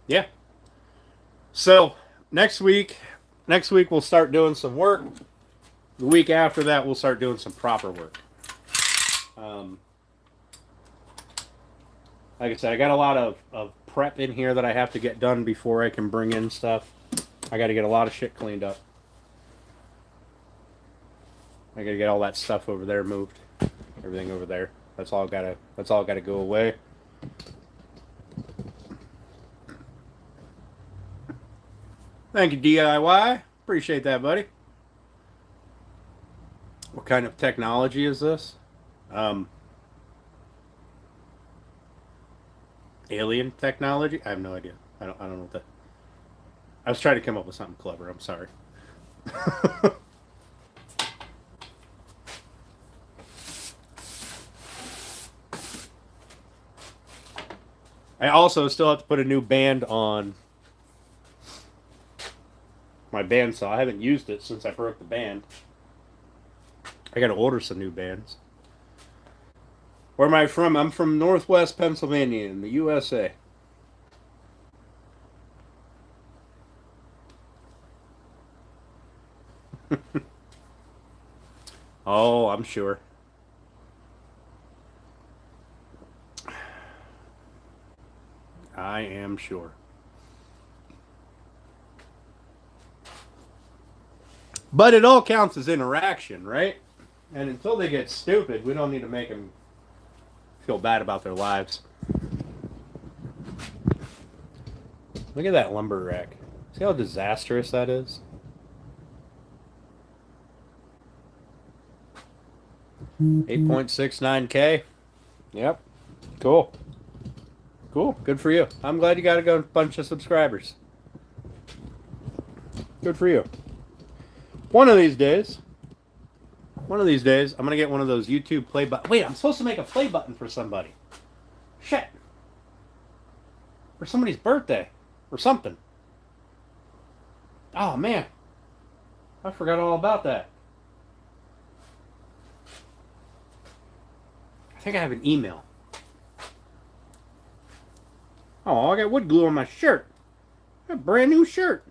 Yeah. So, next week we'll start doing some work. The week after that, we'll start doing some proper work. Like I said, I got a lot of prep in here that I have to get done before I can bring in stuff. I got to get a lot of shit cleaned up. I got to get all that stuff over there moved. Everything over there. That's all got to go away. Thank you, DIY. Appreciate that, buddy. What kind of technology is this? Alien technology? I have no idea. I don't know what that. I was trying to come up with something clever. I'm sorry. I also still have to put a new band on my my bandsaw. I haven't used it since I broke the band. I gotta order some new bands. Where am I from? I'm from Northwest Pennsylvania in the USA. Oh, I'm sure. I am sure. But it all counts as interaction, right? And until they get stupid, we don't need to make them feel bad about their lives. Look at that lumber rack. See how disastrous that is? $8.69K. Yep. Cool. Cool. Good for you. I'm glad you got a bunch of subscribers. Good for you. One of these days, I'm going to get one of those YouTube play buttons. Wait, I'm supposed to make a play button for somebody. Shit. For somebody's birthday. Or something. Oh, man. I forgot all about that. I think I have an email. Oh, I got wood glue on my shirt. A brand new shirt.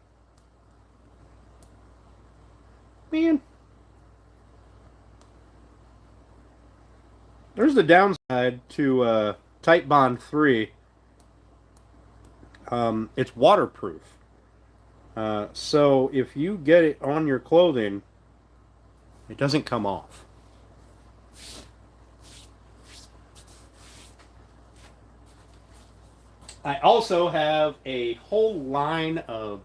Man. There's the downside to Tight Bond 3. It's waterproof. So if you get it on your clothing, it doesn't come off. I also have a whole line of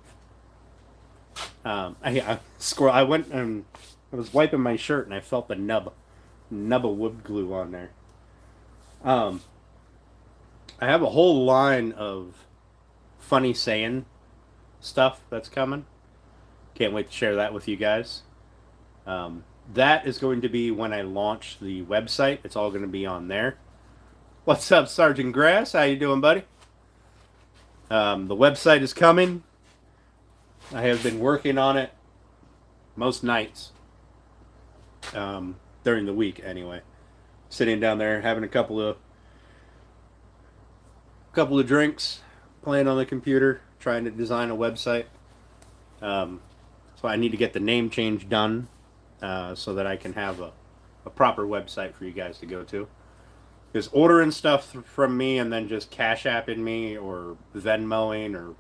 I went and I was wiping my shirt and I felt the nub of wood glue on there. I have a whole line of funny saying stuff that's coming. Can't wait to share that with you guys. That is going to be when I launch the website. It's all going to be on there. What's up, Sergeant Grass? How you doing, buddy? The website is coming. I have been working on it most nights during the week anyway. Sitting down there having a couple of drinks, playing on the computer, trying to design a website. So I need to get the name change done so that I can have a proper website for you guys to go to. Because ordering stuff from me and then just Cash Apping me or Venmoing or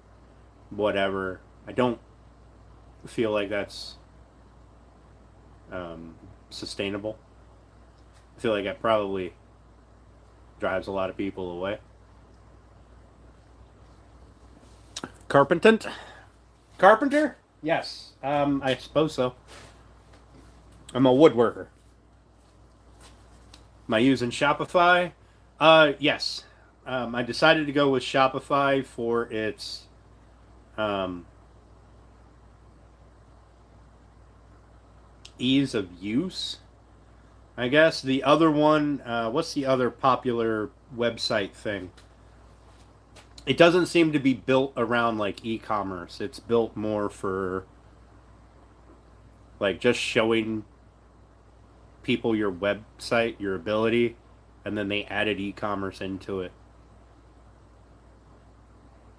whatever, I don't feel like that's sustainable. I feel like that probably drives a lot of people away. Carpenter? Yes, I suppose so. I'm a woodworker. Am I using Shopify? Yes. I decided to go with Shopify for its ease of use, I guess. The other one, what's the other popular website thing? It doesn't seem to be built around like e-commerce. It's built more for like just showing people your website, your ability, and then they added e-commerce into it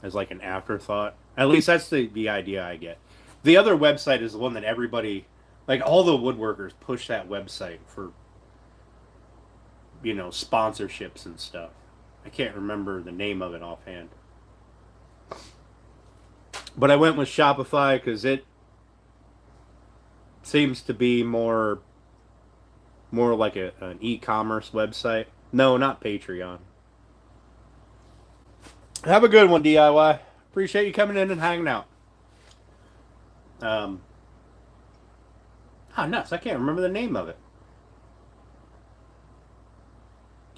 as like an afterthought. At least that's the idea I get. The other website is the one that everybody, like all the woodworkers push that website for, sponsorships and stuff. I can't remember the name of it offhand. But I went with Shopify because it seems to be more like an e-commerce website. No, not Patreon. Have a good one, DIY. Appreciate you coming in and hanging out. Nuts. I can't remember the name of it.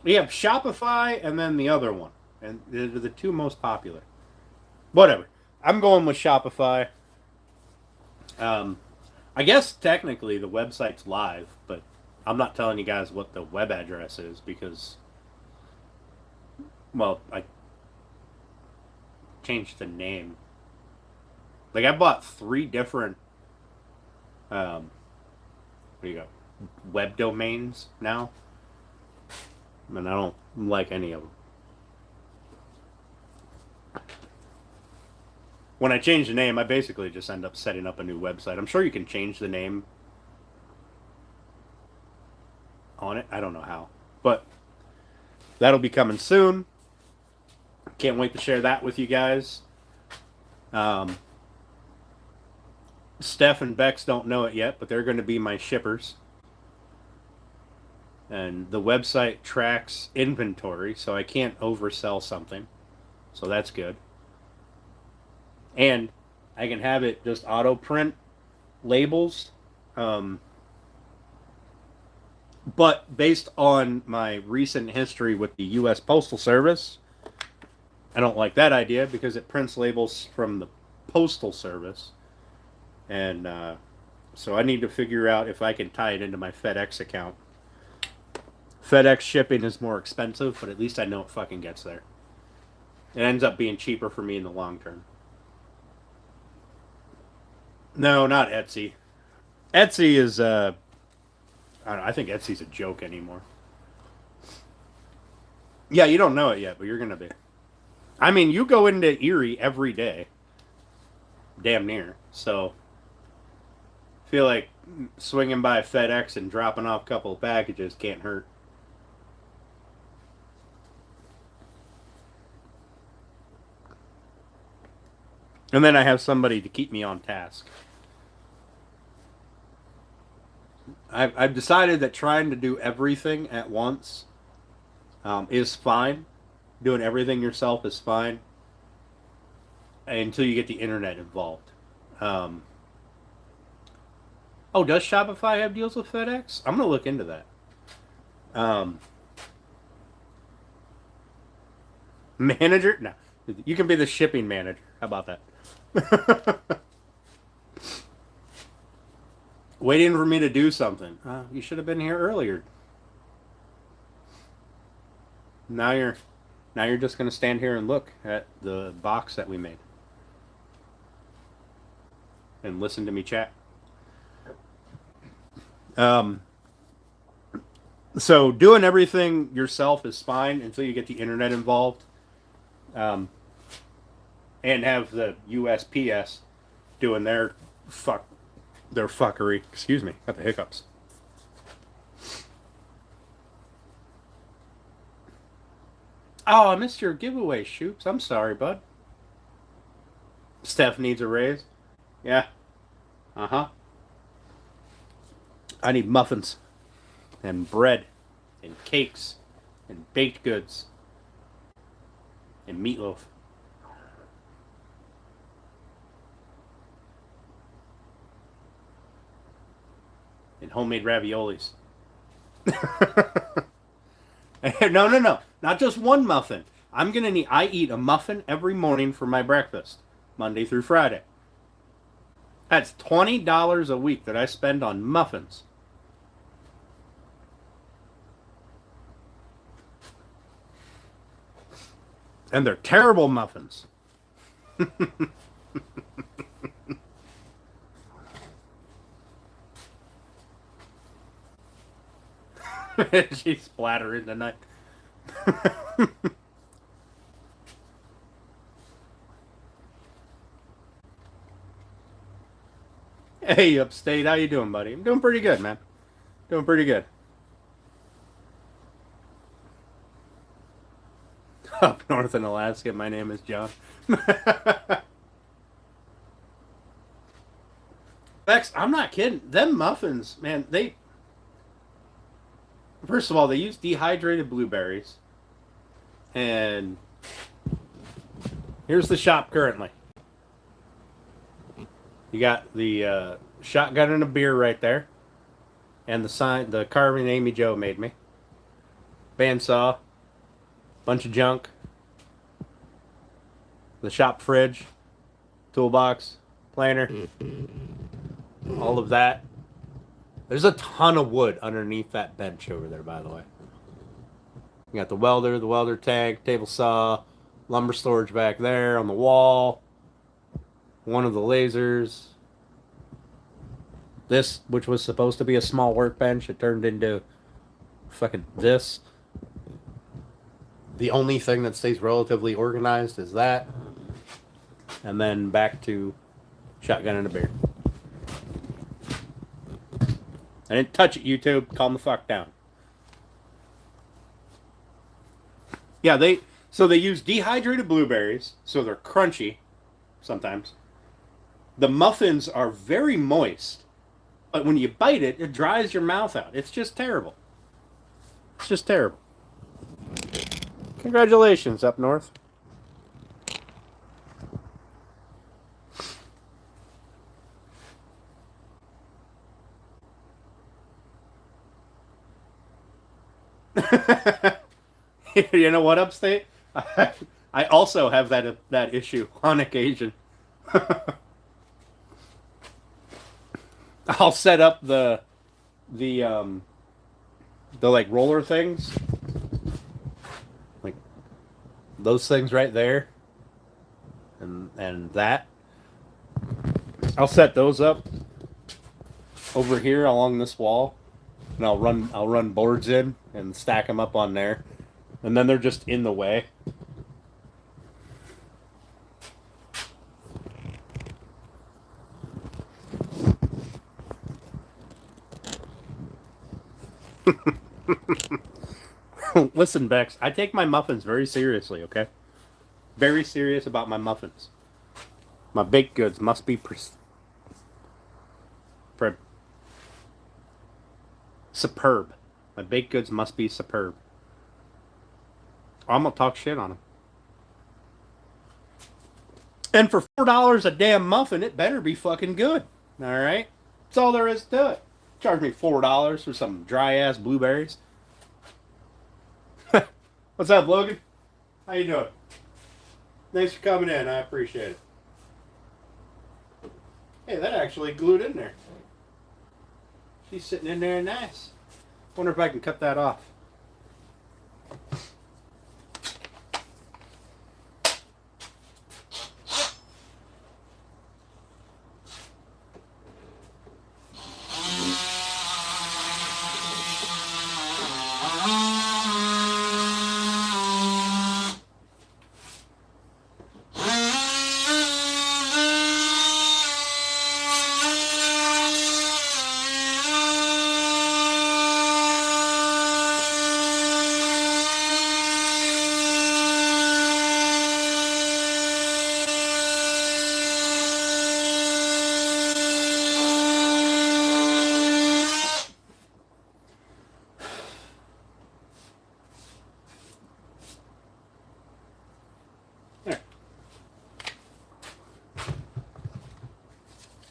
We have Shopify and then the other one. And they're the two most popular. Whatever. I'm going with Shopify. I guess technically the website's live, but I'm not telling you guys what the web address is because, well, I changed the name. Like, I bought 3 different, what do you got? Web domains now. And I don't like any of them. When I change the name, I basically just end up setting up a new website. I'm sure you can change the name on it. I don't know how. But that'll be coming soon. Can't wait to share that with you guys. Steph and Bex don't know it yet, but they're going to be my shippers. And the website tracks inventory, so I can't oversell something. So that's good. And I can have it just auto print labels. But based on my recent history with the U.S. Postal Service, I don't like that idea because it prints labels from the Postal Service. And so I need to figure out if I can tie it into my FedEx account. FedEx shipping is more expensive, but at least I know it fucking gets there. It ends up being cheaper for me in the long term. No, not Etsy. Etsy is, I don't know, I think Etsy's a joke anymore. Yeah, you don't know it yet, but you're going to be. I mean, you go into Erie every day. Damn near. So, I feel like swinging by FedEx and dropping off a couple of packages can't hurt. And then I have somebody to keep me on task. I've decided that trying to do everything at once is fine. Doing everything yourself is fine until you get the internet involved. Oh, does Shopify have deals with FedEx? I'm going to look into that. Manager? No. You can be the shipping manager. How about that? Waiting for me to do something. You should have been here earlier. Now you're just going to stand here and look at the box that we made. And listen to me chat. So doing everything yourself is fine until you get the internet involved. And have the USPS doing their fuckery. Excuse me, got the hiccups. Oh, I missed your giveaway, Shoops. I'm sorry, bud. Steph needs a raise. Yeah. Uh-huh. I need muffins and bread and cakes and baked goods and meatloaf. And homemade raviolis. No. Not just one muffin. I eat a muffin every morning for my breakfast, Monday through Friday. That's $20 a week that I spend on muffins. And they're terrible muffins. She's splattering tonight. Hey, Upstate, how you doing, buddy? I'm doing pretty good, man. Doing pretty good. Up north in Alaska, my name is John. Bex, I'm not kidding. Them muffins, man, first of all, they use dehydrated blueberries. And here's the shop currently. You got the shotgun and a beer right there. And the carving Amy Jo made me. Bandsaw. Bunch of junk. The shop fridge. Toolbox. Planer. All of that. There's a ton of wood underneath that bench over there, by the way. You got the welder tank, table saw, lumber storage back there on the wall. one of the lasers. This, which was supposed to be a small workbench, it turned into fucking this. The only thing that stays relatively organized is that. And then back to shotgun and a beer. I didn't touch it, YouTube. Calm the fuck down. Yeah, they use dehydrated blueberries, so they're crunchy sometimes. The muffins are very moist, but when you bite it, it dries your mouth out. It's just terrible. It's just terrible. Congratulations, up north. You know what, upstate? I also have that issue on occasion. I'll set up the like roller things, like those things right there, and that. I'll set those up over here along this wall, and I'll run boards in and stack them up on there, and then they're just in the way. Listen, Bex, I take my muffins very seriously, okay? Very serious about my muffins. My baked goods must be superb. My baked goods must be superb. Or I'm gonna talk shit on them. And for $4 a damn muffin, it better be fucking good. All right? That's all there is to it. Charge me $4 for some dry-ass blueberries. What's up, Logan? How you doing? Thanks for coming in. I appreciate it. Hey, that actually glued in there. She's sitting in there nice. Wonder if I can cut that off.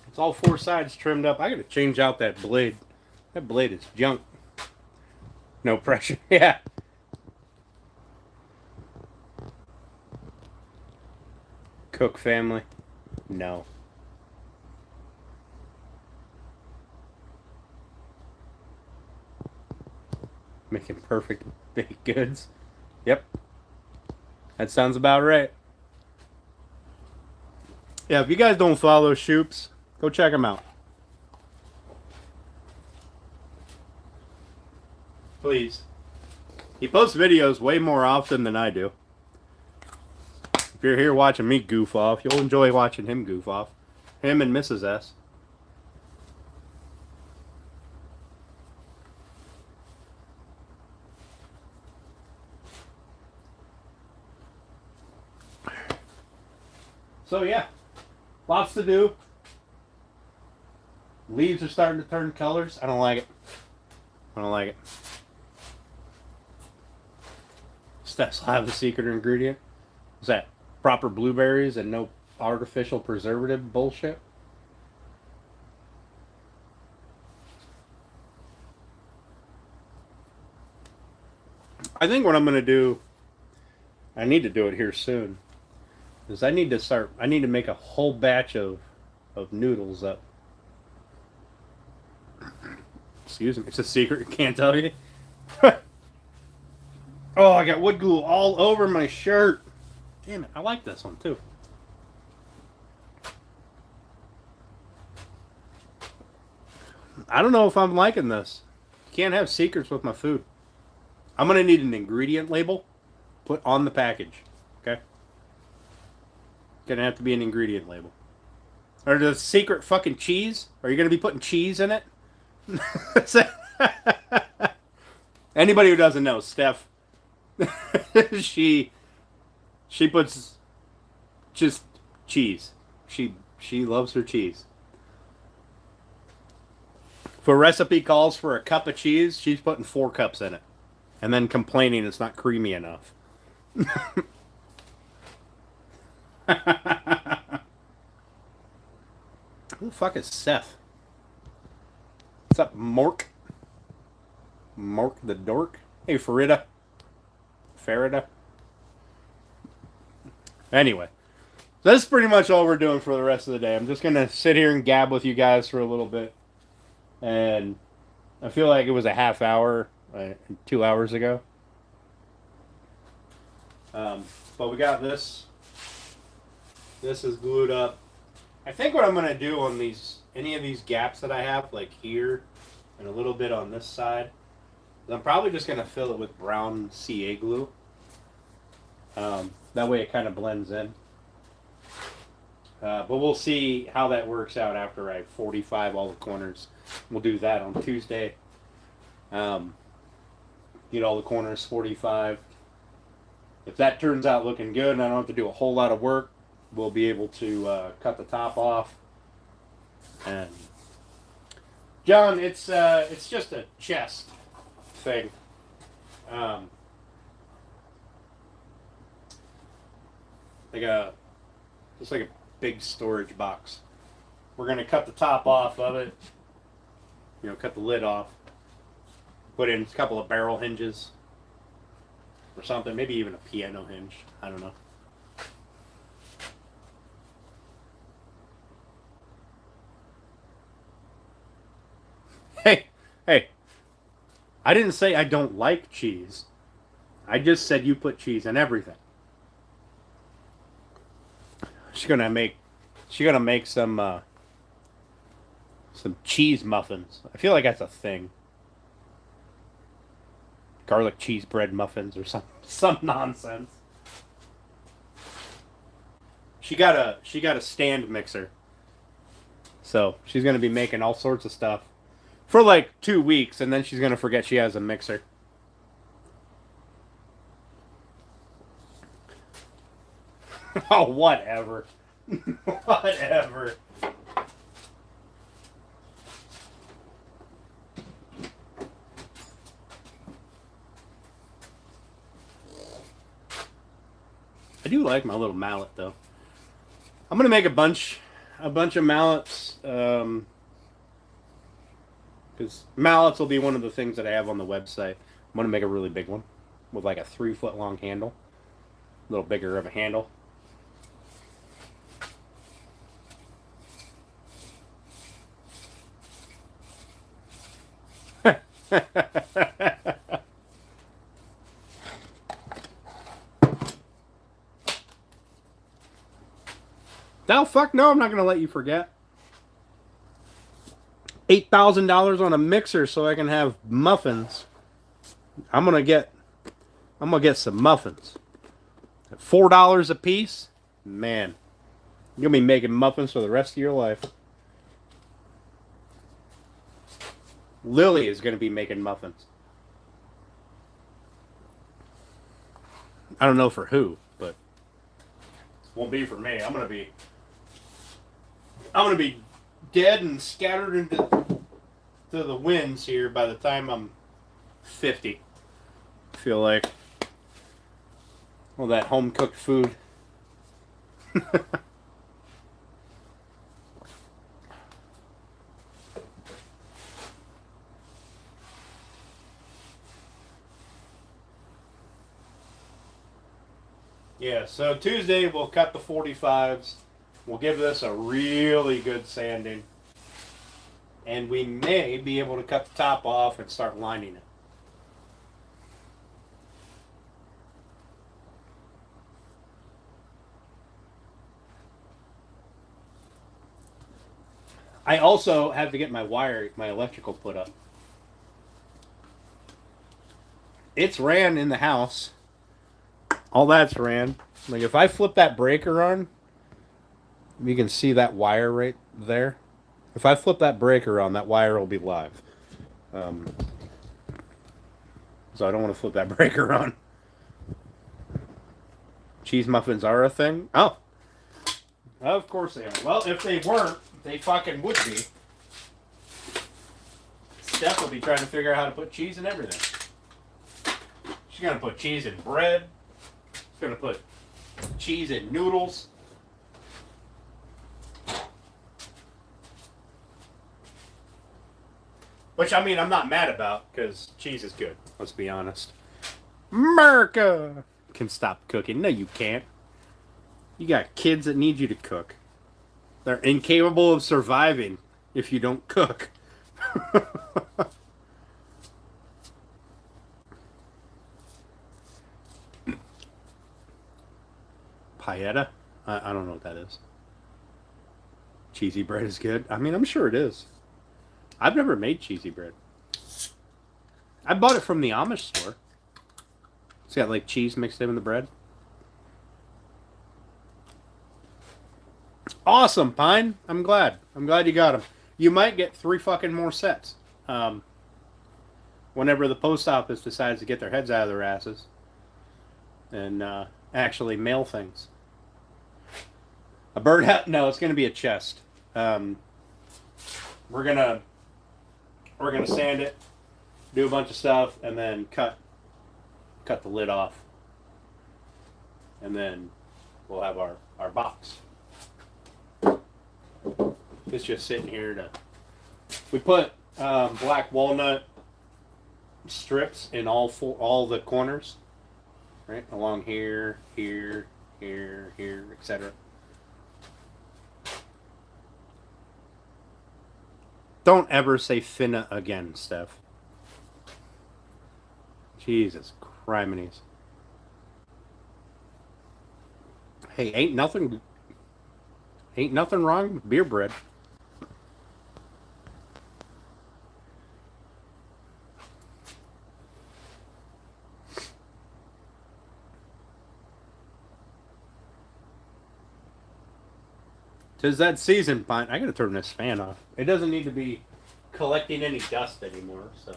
It's all four sides trimmed up. I gotta change out that blade. That blade is junk. No pressure. Yeah. Cook family. No. Making perfect baked goods. Yep. That sounds about right. Yeah, if you guys don't follow Shoops, go check him out. Please. He posts videos way more often than I do. If you're here watching me goof off, you'll enjoy watching him goof off. Him and Mrs. S. So yeah, lots to do. Leaves are starting to turn colors. I don't like it. I don't like it. Steps will have the secret ingredient. Is that proper blueberries and no artificial preservative bullshit? I think what I'm going to do, I need to do it here soon, is I need to make a whole batch of noodles up. Excuse me, it's a secret, I can't tell you. Oh, I got wood glue all over my shirt. Damn it, I like this one too. I don't know if I'm liking this. Can't have secrets with my food. I'm going to need an ingredient label put on the package. Okay? Gonna have to be an ingredient label. Or the secret fucking cheese? Are you going to be putting cheese in it? Anybody who doesn't know, Steph, she puts just cheese. She loves her cheese. If a recipe calls for a cup of cheese, she's putting 4 cups in it. And then complaining it's not creamy enough. Who the fuck is Seth? What's up, Mork? Mork the dork? Hey, Farida. Anyway, that's pretty much all we're doing for the rest of the day. I'm just going to sit here and gab with you guys for a little bit. And I feel like it was a half hour, 2 hours ago. But we got this. This is glued up. I think what I'm going to do on any of these gaps that I have, like here and a little bit on this side, I'm probably just going to fill it with brown CA glue. That way it kind of blends in. But we'll see how that works out after I 45 all the corners. We'll do that on Tuesday. Get all the corners 45. If that turns out looking good and I don't have to do a whole lot of work, we'll be able to cut the top off. And John, it's just a chest thing. Just like a big storage box. We're gonna cut the top off of it. You know, cut the lid off. Put in a couple of barrel hinges or something. Maybe even a piano hinge. I don't know. Hey. I didn't say I don't like cheese. I just said you put cheese in everything. She's gonna make some cheese muffins. I feel like that's a thing. Garlic cheese bread muffins or some nonsense. She got a stand mixer. So she's gonna be making all sorts of stuff for like 2 weeks, and then she's gonna forget she has a mixer. Oh, whatever. Whatever. I do like my little mallet, though. I'm gonna make a bunch of mallets, because mallets will be one of the things that I have on the website. I'm gonna make a really big one with like a 3-foot long handle, a little bigger of a handle. No, fuck no, I'm not going to let you forget. $8,000 on a mixer so I can have muffins. I'm going to get some muffins. At $4 a piece? Man, you're going to be making muffins for the rest of your life. Lily is going to be making muffins. I don't know for who, but it won't be for me. I'm gonna be dead and scattered into the winds here by the time I'm 50. I feel like all that home cooked food. Yeah, so Tuesday we'll cut the 45s. We'll give this a really good sanding. And we may be able to cut the top off and start lining it. I also have to get my electrical put up. It's ran in the house. All that's ran. Like if I flip that breaker on, you can see that wire right there. If I flip that breaker on, that wire will be live. So I don't want to flip that breaker on. Cheese muffins are a thing? Oh. Of course they are. Well, if they weren't, they fucking would be. Steph will be trying to figure out how to put cheese in everything. She's going to put cheese in bread. She's going to put cheese in noodles. Which, I mean, I'm not mad about, because cheese is good. Let's be honest. America can stop cooking. No, you can't. You got kids that need you to cook. They're incapable of surviving if you don't cook. Paella? I don't know what that is. Cheesy bread is good. I mean, I'm sure it is. I've never made cheesy bread. I bought it from the Amish store. It's got like cheese mixed in with the bread. Awesome, Pine. I'm glad. I'm glad you got them. You might get 3 fucking more sets. Whenever the post office decides to get their heads out of their asses and actually mail things. A birdhouse? No, it's going to be a chest. We're gonna sand it, do a bunch of stuff, and then cut the lid off, and then we'll have our box. It's just sitting here we put black walnut strips in all the corners, right along here, etc. Don't ever say finna again, Steph. Jesus criminies. Hey, ain't nothing wrong with beer bread. Tis that season, Pine. I gotta turn this fan off. It doesn't need to be collecting any dust anymore, so.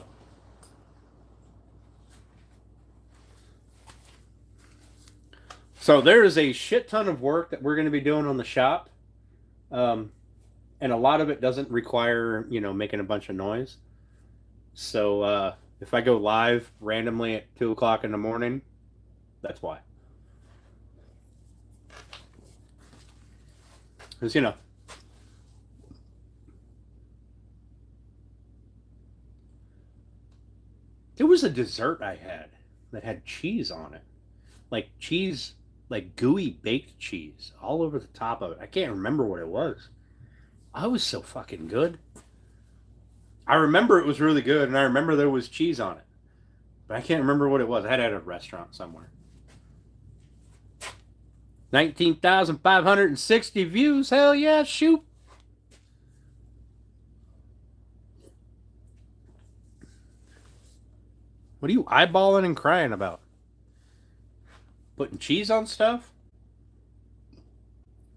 So there is a shit ton of work that we're going to be doing on the shop. And a lot of it doesn't require, making a bunch of noise. So if I go live randomly at 2 o'clock in the morning, that's why. Because, there was a dessert I had that had cheese on it. Like cheese, like gooey baked cheese all over the top of it. I can't remember what it was. I was so fucking good. I remember it was really good, and I remember there was cheese on it. But I can't remember what it was. I had it at a restaurant somewhere. 19,560 views. Hell yeah, shoot. What are you eyeballing and crying about? Putting cheese on stuff?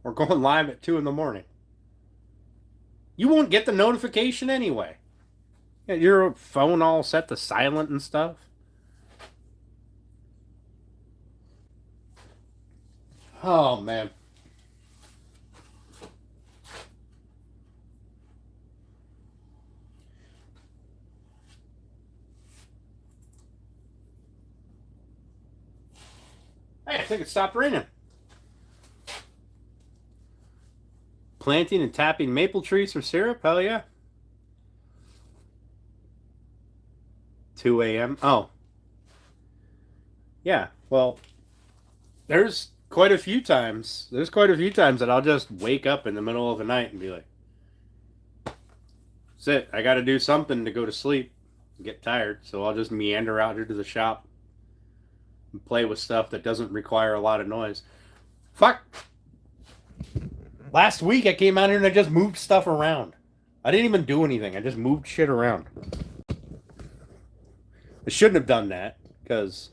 Or going live at 2 in the morning? You won't get the notification anyway. Your phone all set to silent and stuff. Oh, man. Hey, I think it stopped raining. Planting and tapping maple trees for syrup? Hell yeah. 2 a.m. Oh. Yeah, well, there's quite a few times that I'll just wake up in the middle of the night and be like, that's it. I got to do something to go to sleep and get tired. So I'll just meander out here to the shop and play with stuff that doesn't require a lot of noise. Fuck. Last week I came out here and I just moved stuff around. I didn't even do anything. I just moved shit around. I shouldn't have done that because,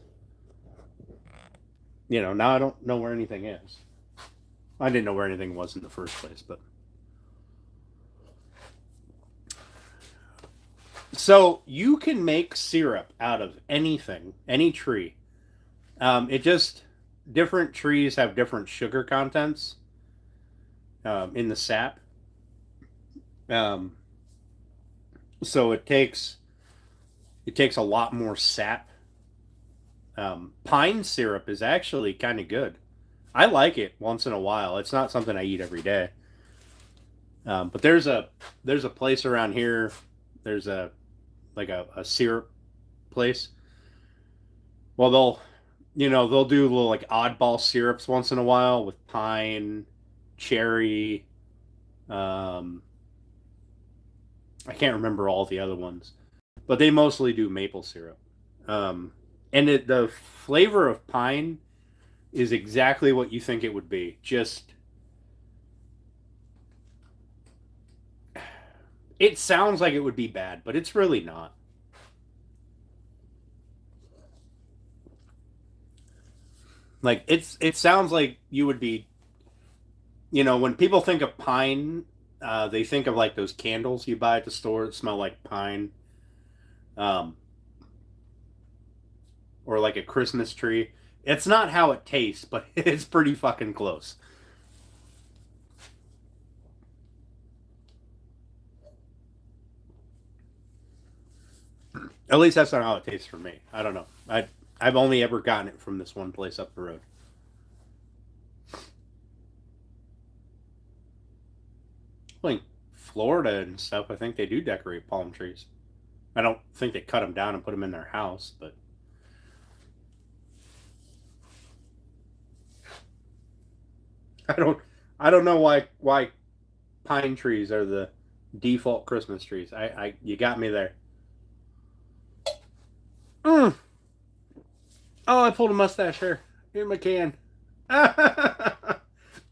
now I don't know where anything is. I didn't know where anything was in the first place, but. So you can make syrup out of anything, any tree. Different trees have different sugar contents in the sap. Um, so it takes a lot more sap. Pine syrup is actually kind of good. I like it once in a while. It's not something I eat every day. But there's a place around here. There's a syrup place. Well, they'll do little like oddball syrups once in a while with pine, cherry. Um, I can't remember all the other ones, but they mostly do maple syrup. Um, and the flavor of pine is exactly what you think it would be. Just it sounds like it would be bad, but it's really not. Like it sounds like you would be, when people think of pine, they think of like those candles you buy at the store that smell like pine, um, or like a Christmas tree. It's not how it tastes, but it's pretty fucking close. At least that's not how it tastes for me. I don't know. I've only ever gotten it from this one place up the road. Like Florida and stuff, I think they do decorate palm trees. I don't think they cut them down and put them in their house, but I don't I don't know why pine trees are the default Christmas trees. I you got me there. Mm. Oh, I pulled a mustache hair. Here my can.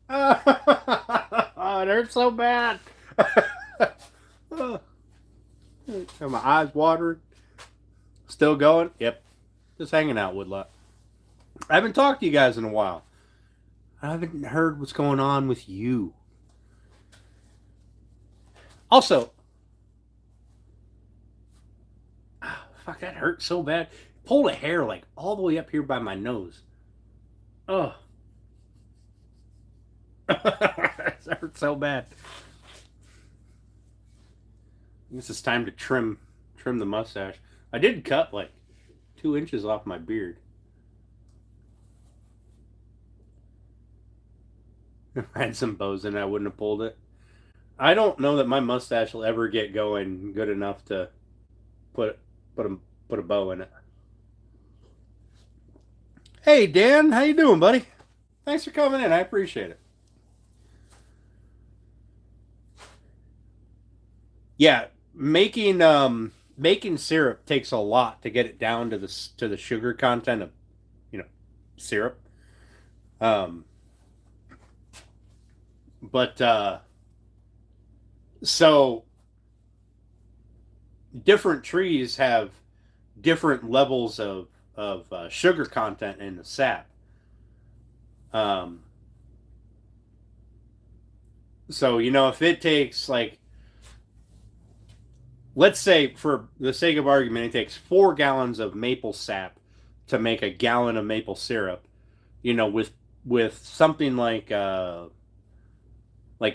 Oh, it hurts so bad. Oh, got my eyes watering. Still going? Yep. Just hanging out, Woodlot. I haven't talked to you guys in a while. I haven't heard what's going on with you. Also, fuck, that hurt so bad. Pulled a hair like all the way up here by my nose. Oh, that hurt so bad. I guess it's time to trim the mustache. I did cut like 2 inches off my beard. If I had some bows in it, I wouldn't have pulled it. I don't know that my mustache will ever get going good enough to put put a bow in it. Hey Dan, how you doing, buddy? Thanks for coming in. I appreciate it. Yeah, making syrup takes a lot to get it down to the sugar content of you know syrup. Um, but so different trees have different levels of sugar content in the sap. Um, so if it takes like, let's say for the sake of argument, it takes 4 gallons of maple sap to make a gallon of maple syrup. With something like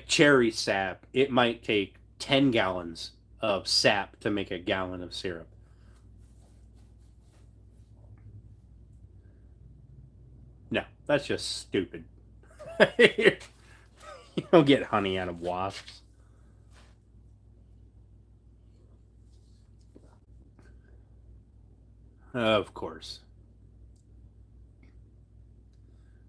cherry sap, it might take 10 gallons of sap to make a gallon of syrup. No, that's just stupid. You don't get honey out of wasps. Of course.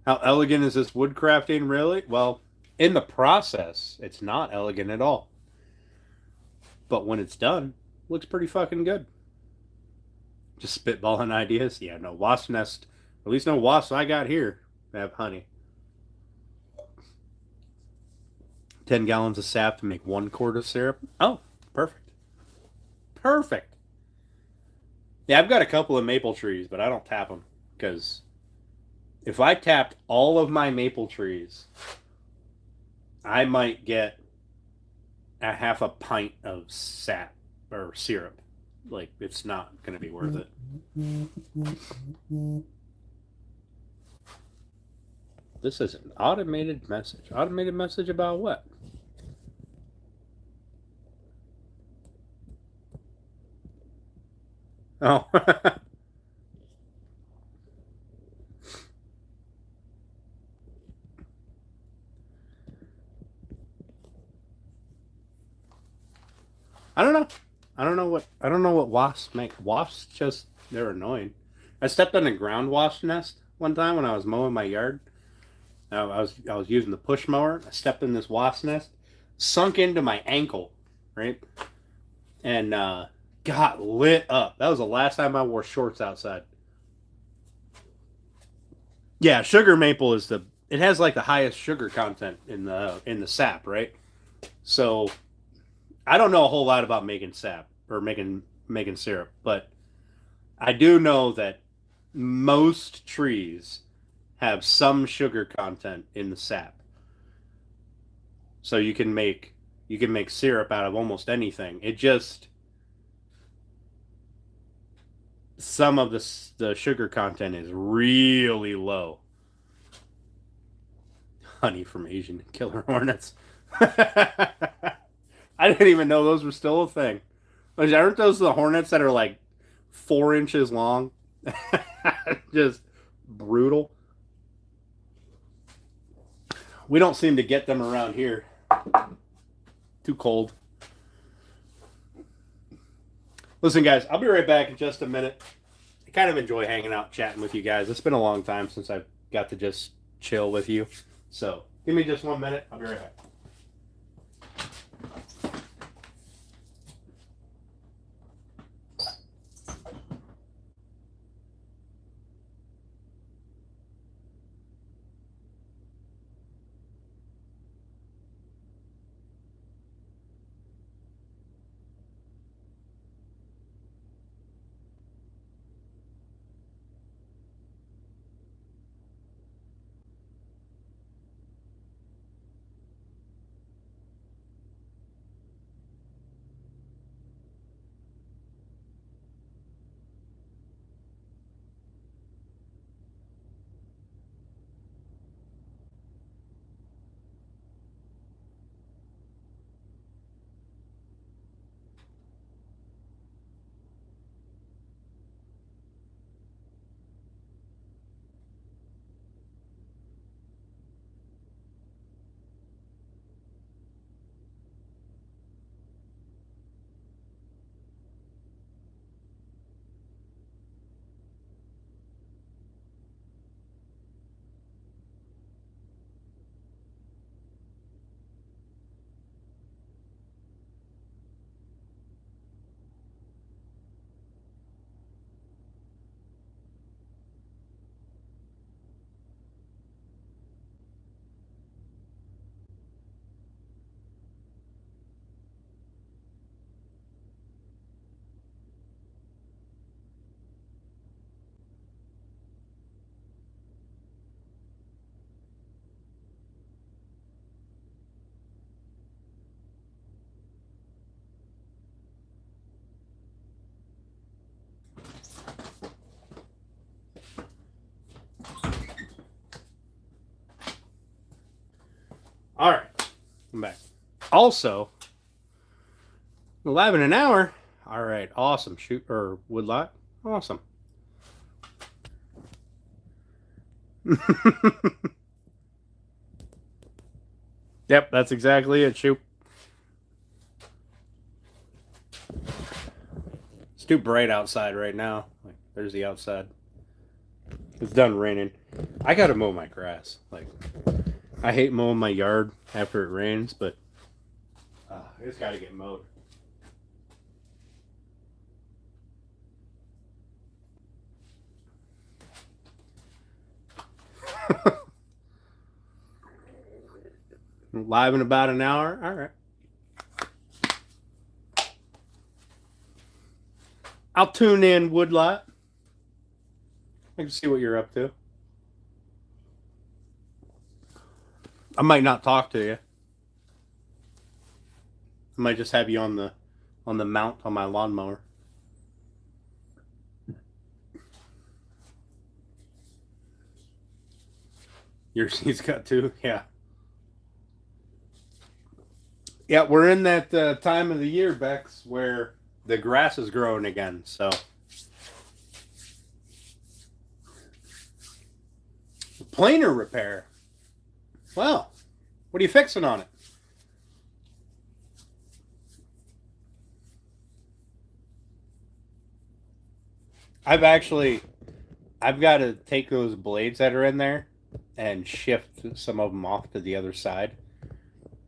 How elegant is this woodcrafting, really? Well, in the process, it's not elegant at all. But when it's done, looks pretty fucking good. Just spitballing ideas. Yeah, no wasp nest. At least no wasps I got here have honey. 10 gallons of sap to make 1 quart of syrup. Oh, perfect. Perfect. Yeah, I've got a couple of maple trees, but I don't tap them because if I tapped all of my maple trees, I might get a half a pint of sap or syrup. Like, it's not going to be worth it. This is an automated message. Automated message about what? Oh. I don't know. I don't know what wasps make. Wasps just they're annoying. I stepped on a ground wasp nest one time when I was mowing my yard. I was using the push mower. I stepped in this wasp nest, sunk into my ankle, right? And got lit up. That was the last time I wore shorts outside. Yeah, sugar maple is the it has like the highest sugar content in the sap, right? So I don't know a whole lot about making sap or making syrup, but I do know that most trees have some sugar content in the sap. So you can make syrup out of almost anything. It just some of the sugar content is really low. Honey from Asian killer hornets. I didn't even know those were still a thing. Like, aren't those the hornets that are like 4 inches long? Just brutal. We don't seem to get them around here. Too cold. Listen, guys, I'll be right back in just a minute. I kind of enjoy hanging out, chatting with you guys. It's been a long time since I've got to just chill with you. So give me just 1 minute. I'll be right back. All right, I'm back. Also, 11 an hour. All right, awesome. Shoot or woodlot. Awesome. Yep, that's exactly it. Shoot. It's too bright outside right now. Like, there's the outside. It's done raining. I gotta mow my grass. Like, I hate mowing my yard after it rains, but it's gotta get mowed. Live in about an hour. All right. I'll tune in, Woodlot. I can see what you're up to. I might not talk to you. I might just have you on the mount on my lawnmower. He's got two, yeah. Yeah, we're in that time of the year, Bex, where the grass is growing again. So planer repair. Well, what are you fixing on it? I've got to take those blades that are in there and shift some of them off to the other side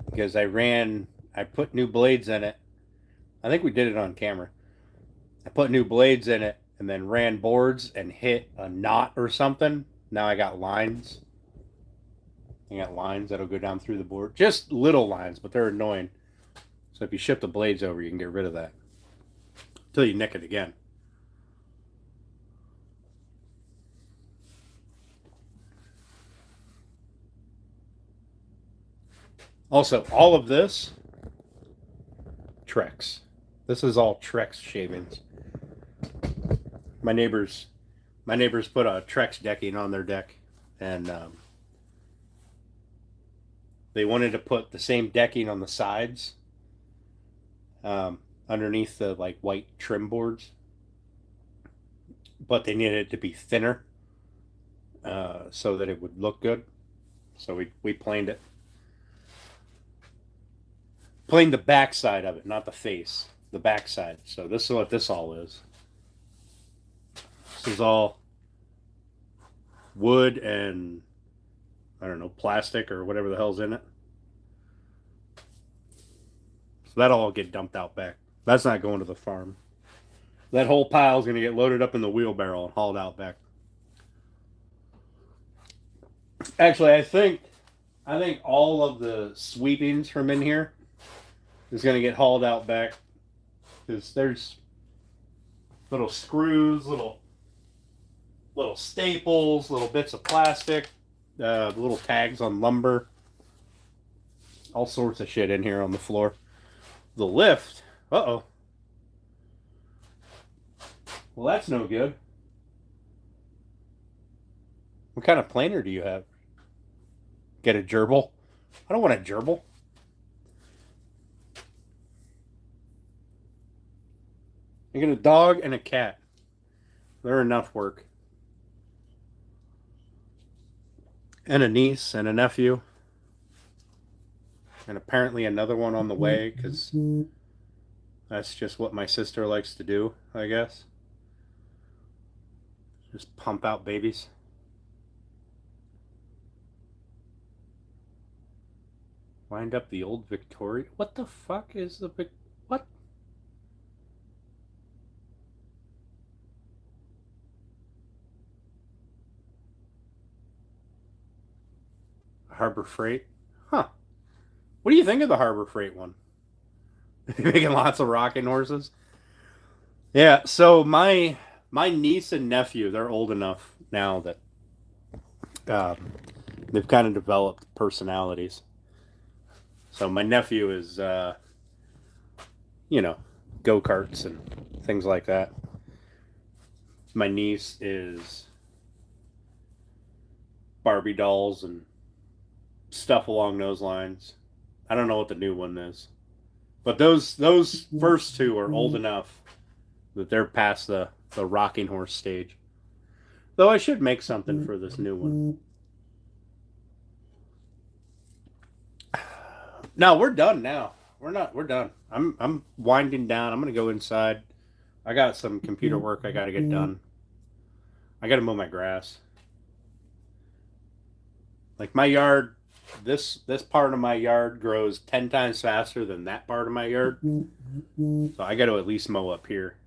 because I put new blades in it. I think we did it on camera. I put new blades in it and then ran boards and hit a knot or something. Now I got lines. I got lines that'll go down through the board. Just little lines, but they're annoying. So if you shift the blades over, you can get rid of that. Until you nick it again. Also, all of this, Trex. This is all Trex shavings. My neighbors put a Trex decking on their deck, and they wanted to put the same decking on the sides, underneath the like white trim boards, but they needed it to be thinner, so that it would look good. So we planed it. Planed the back side of it, not the face. The back side. So this is what this all is. This is all wood and I don't know, plastic or whatever the hell's in it. So that'll all get dumped out back. That's not going to the farm. That whole pile is going to get loaded up in the wheelbarrow and hauled out back. Actually, I think all of the sweepings from in here is going to get hauled out back because there's little screws, little staples, little bits of plastic, little tags on lumber, all sorts of shit in here on the floor. The lift, well, that's no good. What kind of planer do you have? Get a gerbil? I don't want a gerbil. I get a dog and a cat. They're enough work. And a niece and a nephew. And apparently another one on the way, because that's just what my sister likes to do, I guess. Just pump out babies. Wind up the old Victoria. What the fuck is the big... What? Harbor Freight? Huh. What do you think of the Harbor Freight one? Making lots of rocking horses? Yeah, so my niece and nephew, they're old enough now that they've kind of developed personalities. So my nephew is, go-karts and things like that. My niece is Barbie dolls and stuff along those lines. I don't know what the new one is. But those first two are old enough that they're past the rocking horse stage. Though I should make something for this new one. No, we're done now. We're done. I'm winding down. I'm gonna go inside. I got some computer work I gotta get done. I gotta mow my grass. Like my yard, this part of my yard grows 10 times faster than that part of my yard. So I gotta at least mow up here.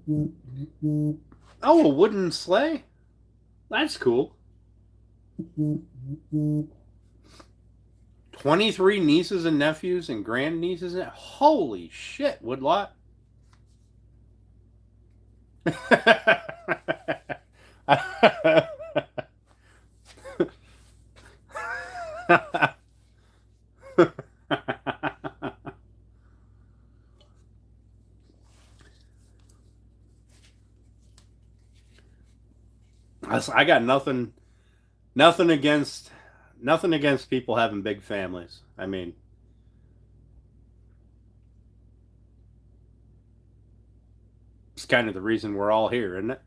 Oh, a wooden sleigh? That's cool. 23 nieces and nephews and grandnieces. Holy shit, Woodlot. I got nothing against people having big families. I mean, it's kind of the reason we're all here, isn't it?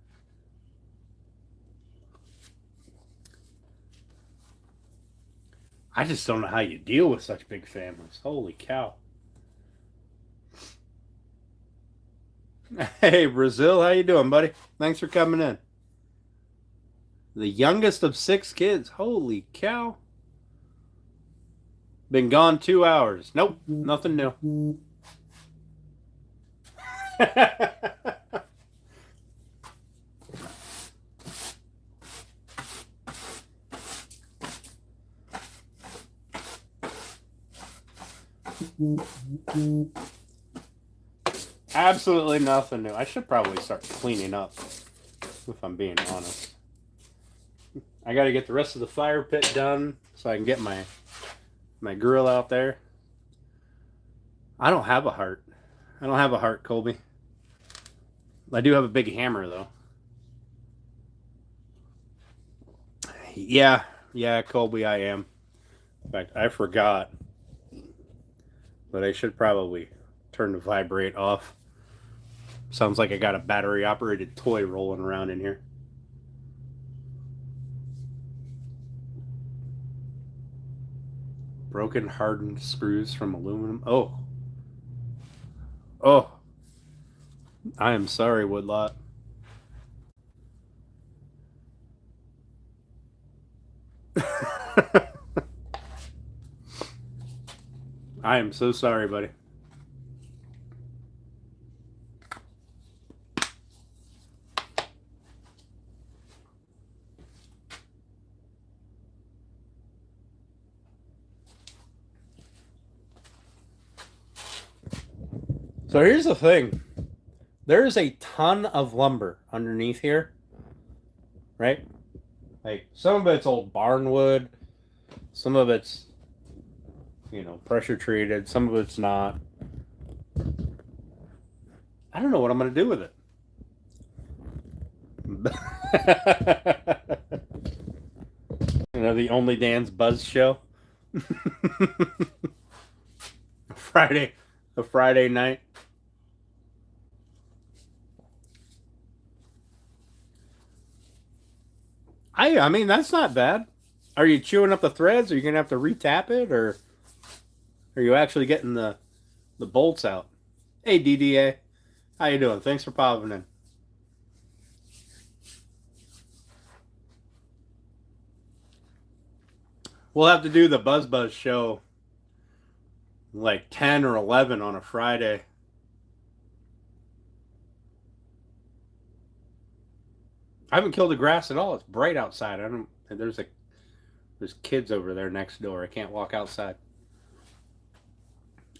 I just don't know how you deal with such big families. Holy cow. Hey, Brazil, how you doing, buddy? Thanks for coming in. The youngest of 6 kids. Holy cow. Been gone 2 hours. Nope, nothing new. Absolutely nothing new. I should probably start cleaning up, if I'm being honest. I got to get the rest of the fire pit done so I can get my grill out there. I don't have a heart. I don't have a heart, Colby. I do have a big hammer, though. Yeah, Colby, I am. In fact, I forgot. But I should probably turn the vibrate off. Sounds like I got a battery-operated toy rolling around in here. Broken hardened screws from aluminum. Oh. I am sorry, Woodlot. I am so sorry, buddy. So here's the thing. There's a ton of lumber underneath here, right? Like, some of it's old barnwood, some of it's, pressure treated, some of it's not. I don't know what I'm going to do with it. The Only Dan's Buzz show. A Friday night. I mean, that's not bad. Are you chewing up the threads? Are you going to have to retap it? Or are you actually getting the bolts out? Hey, DDA. How you doing? Thanks for popping in. We'll have to do the Buzz show like 10 or 11 on a Friday. I haven't killed the grass at all. It's bright outside. There's kids over there next door. I can't walk outside.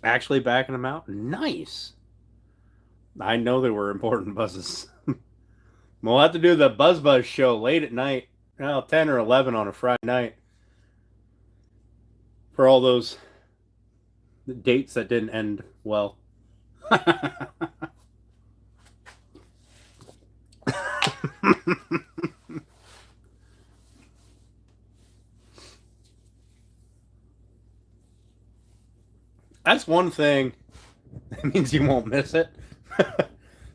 Actually backing them out? Nice. I know they were important buzzes. We'll have to do the Buzz show late at night. 10 or 11 on a Friday night. For all those dates that didn't end well. That's one thing. That means you won't miss it.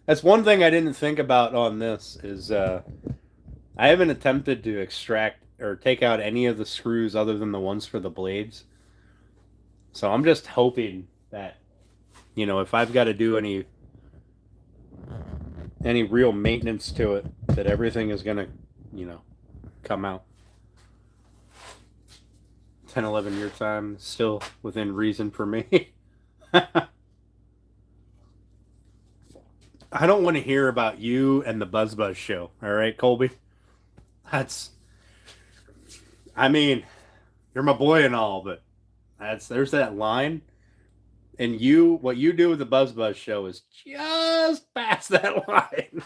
That's one thing I didn't think about on this is I haven't attempted to extract or take out any of the screws other than the ones for the blades. So I'm just hoping that, if I've got to do any real maintenance to it, that everything is going to, come out. 10, 11 year time, still within reason for me. I don't want to hear about you and the Buzz show. All right, Colby? I mean, you're my boy and all, but there's that line. And what you do with the Buzz show is just past that line.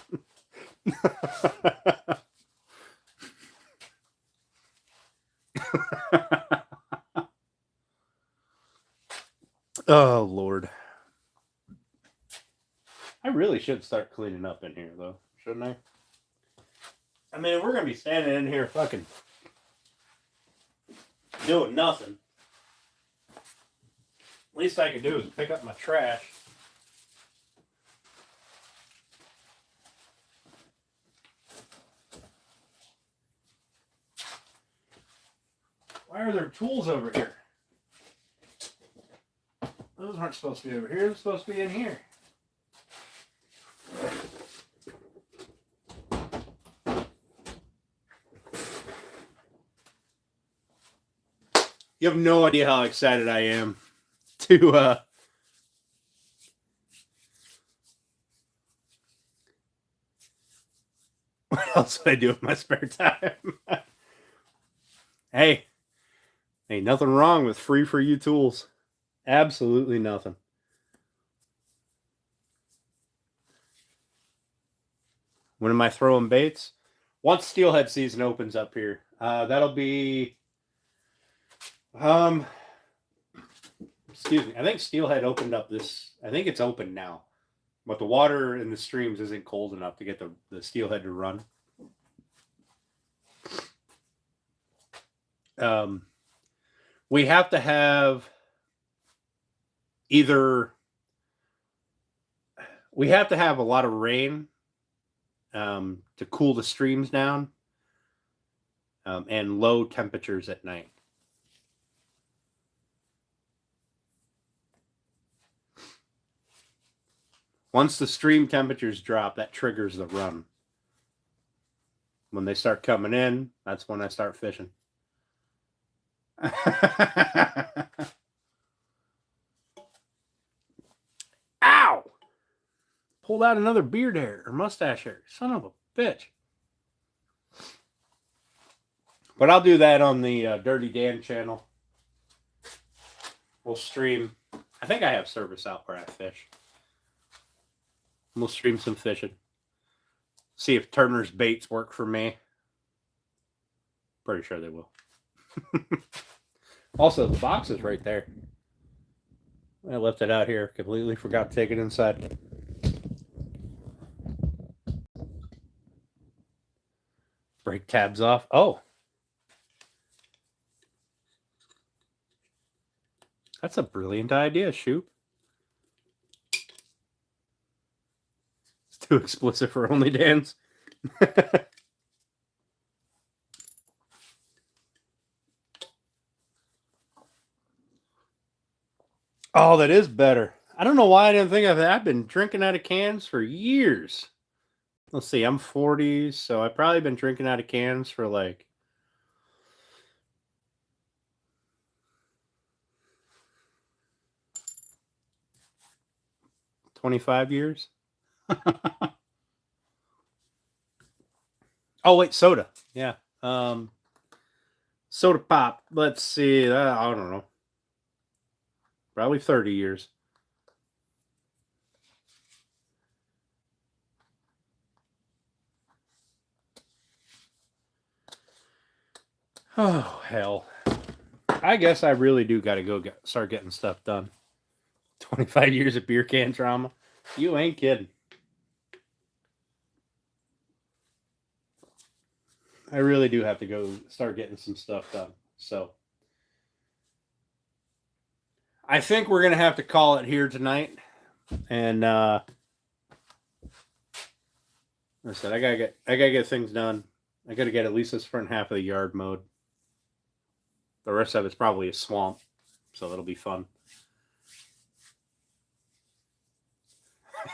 Oh, Lord. I really should start cleaning up in here, though, shouldn't I? I mean, if we're going to be standing in here fucking doing nothing, least I can do is pick up my trash. Why are there tools over here? Those aren't supposed to be over here. They're supposed to be in here. You have no idea how excited I am to what else do I do in my spare time? Hey, ain't nothing wrong with free for you tools. Absolutely nothing. When am I throwing baits? Once steelhead season opens up here, that'll be excuse me. I think steelhead opened up this. I think it's open now, but the water in the streams isn't cold enough to get the steelhead to run. We have to have a lot of rain to cool the streams down, and low temperatures at night. Once the stream temperatures drop, that triggers the run. When they start coming in, that's when I start fishing. Ow! Pulled out another beard hair or mustache hair. Son of a bitch. But I'll do that on the Dirty Dan channel. We'll stream. I think I have service out where I fish. We'll stream some fishing. See if Turner's baits work for me. Pretty sure they will. Also, the box is right there. I left it out here. Completely forgot to take it inside. Break tabs off. Oh. That's a brilliant idea, Shoot. It's too explicit for only Dan's. Oh, that is better. I don't know why I didn't think of that. I've been drinking out of cans for years. Let's see, I'm 40, so I've probably been drinking out of cans for like 25 years. Oh, wait, soda. Yeah. Soda pop. Let's see. I don't know. Probably 30 years. Oh, hell. I guess I really do got to start getting stuff done. 25 years of beer can trauma. You ain't kidding. I really do have to go start getting some stuff done. So I think we're going to have to call it here tonight. And I said I gotta get things done. I gotta get at least this front half of the yard mowed. The rest of it's probably a swamp, so that'll be fun.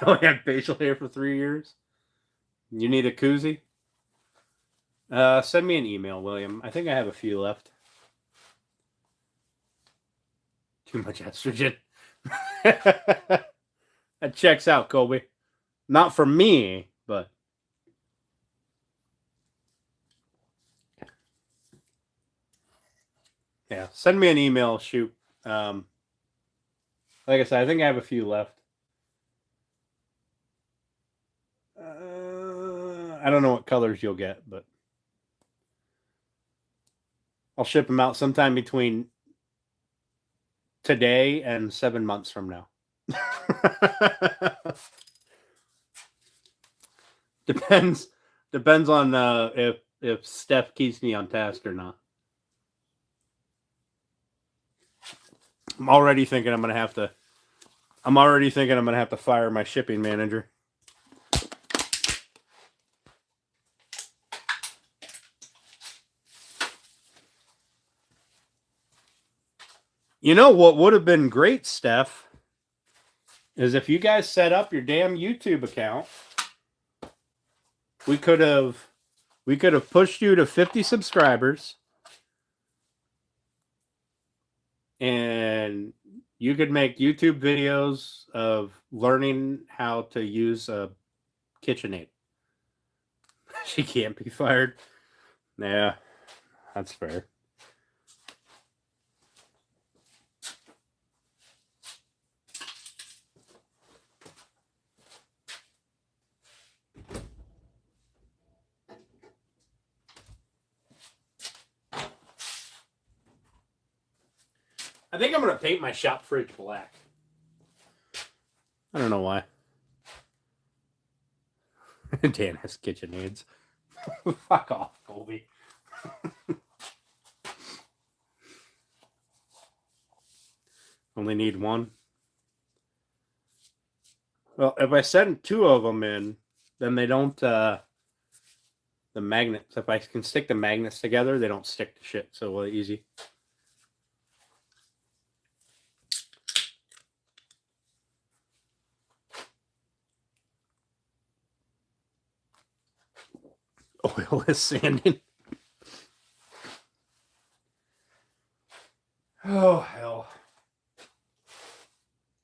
I only had facial hair for 3 years. You need a koozie? Send me an email, William. I think I have a few left. Too much estrogen. That checks out, Colby. Not for me, but yeah. Send me an email. Shoot. Like I said, I think I have a few left. I don't know what colors you'll get, but I'll ship them out sometime between today and 7 months from now. Depends on if Steph keeps me on task or not. I'm already thinking I'm gonna have to fire my shipping manager. You know what would have been great, Steph, is if you guys set up your damn YouTube account. We could have pushed you to 50 subscribers, and you could make YouTube videos of learning how to use a KitchenAid. She can't be fired. Yeah, that's fair. I think I'm going to paint my shop fridge black. I don't know why. Dan has KitchenAids. Fuck off, Colby. Only need one. Well, if I send 2 of them in, then they don't, the magnets, if I can stick the magnets together, they don't stick to shit so easy. Oil is sanding. Oh, hell.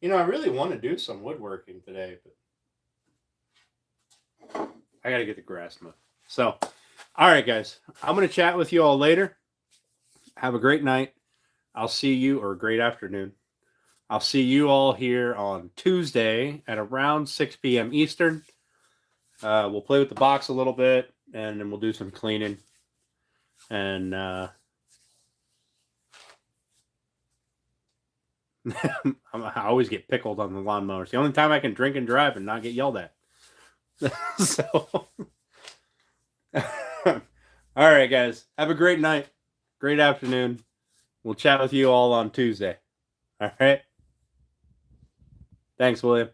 You know, I really want to do some woodworking today, but I got to get the grass mowed. So, all right, guys. I'm going to chat with you all later. Have a great night. I'll see you, or a great afternoon. I'll see you all here on Tuesday at around 6 p.m. Eastern. We'll play with the box a little bit, and then we'll do some cleaning. And I always get pickled on the lawnmower. It's the only time I can drink and drive and not get yelled at. So, all right, guys. Have a great night. Great afternoon. We'll chat with you all on Tuesday. All right. Thanks, William.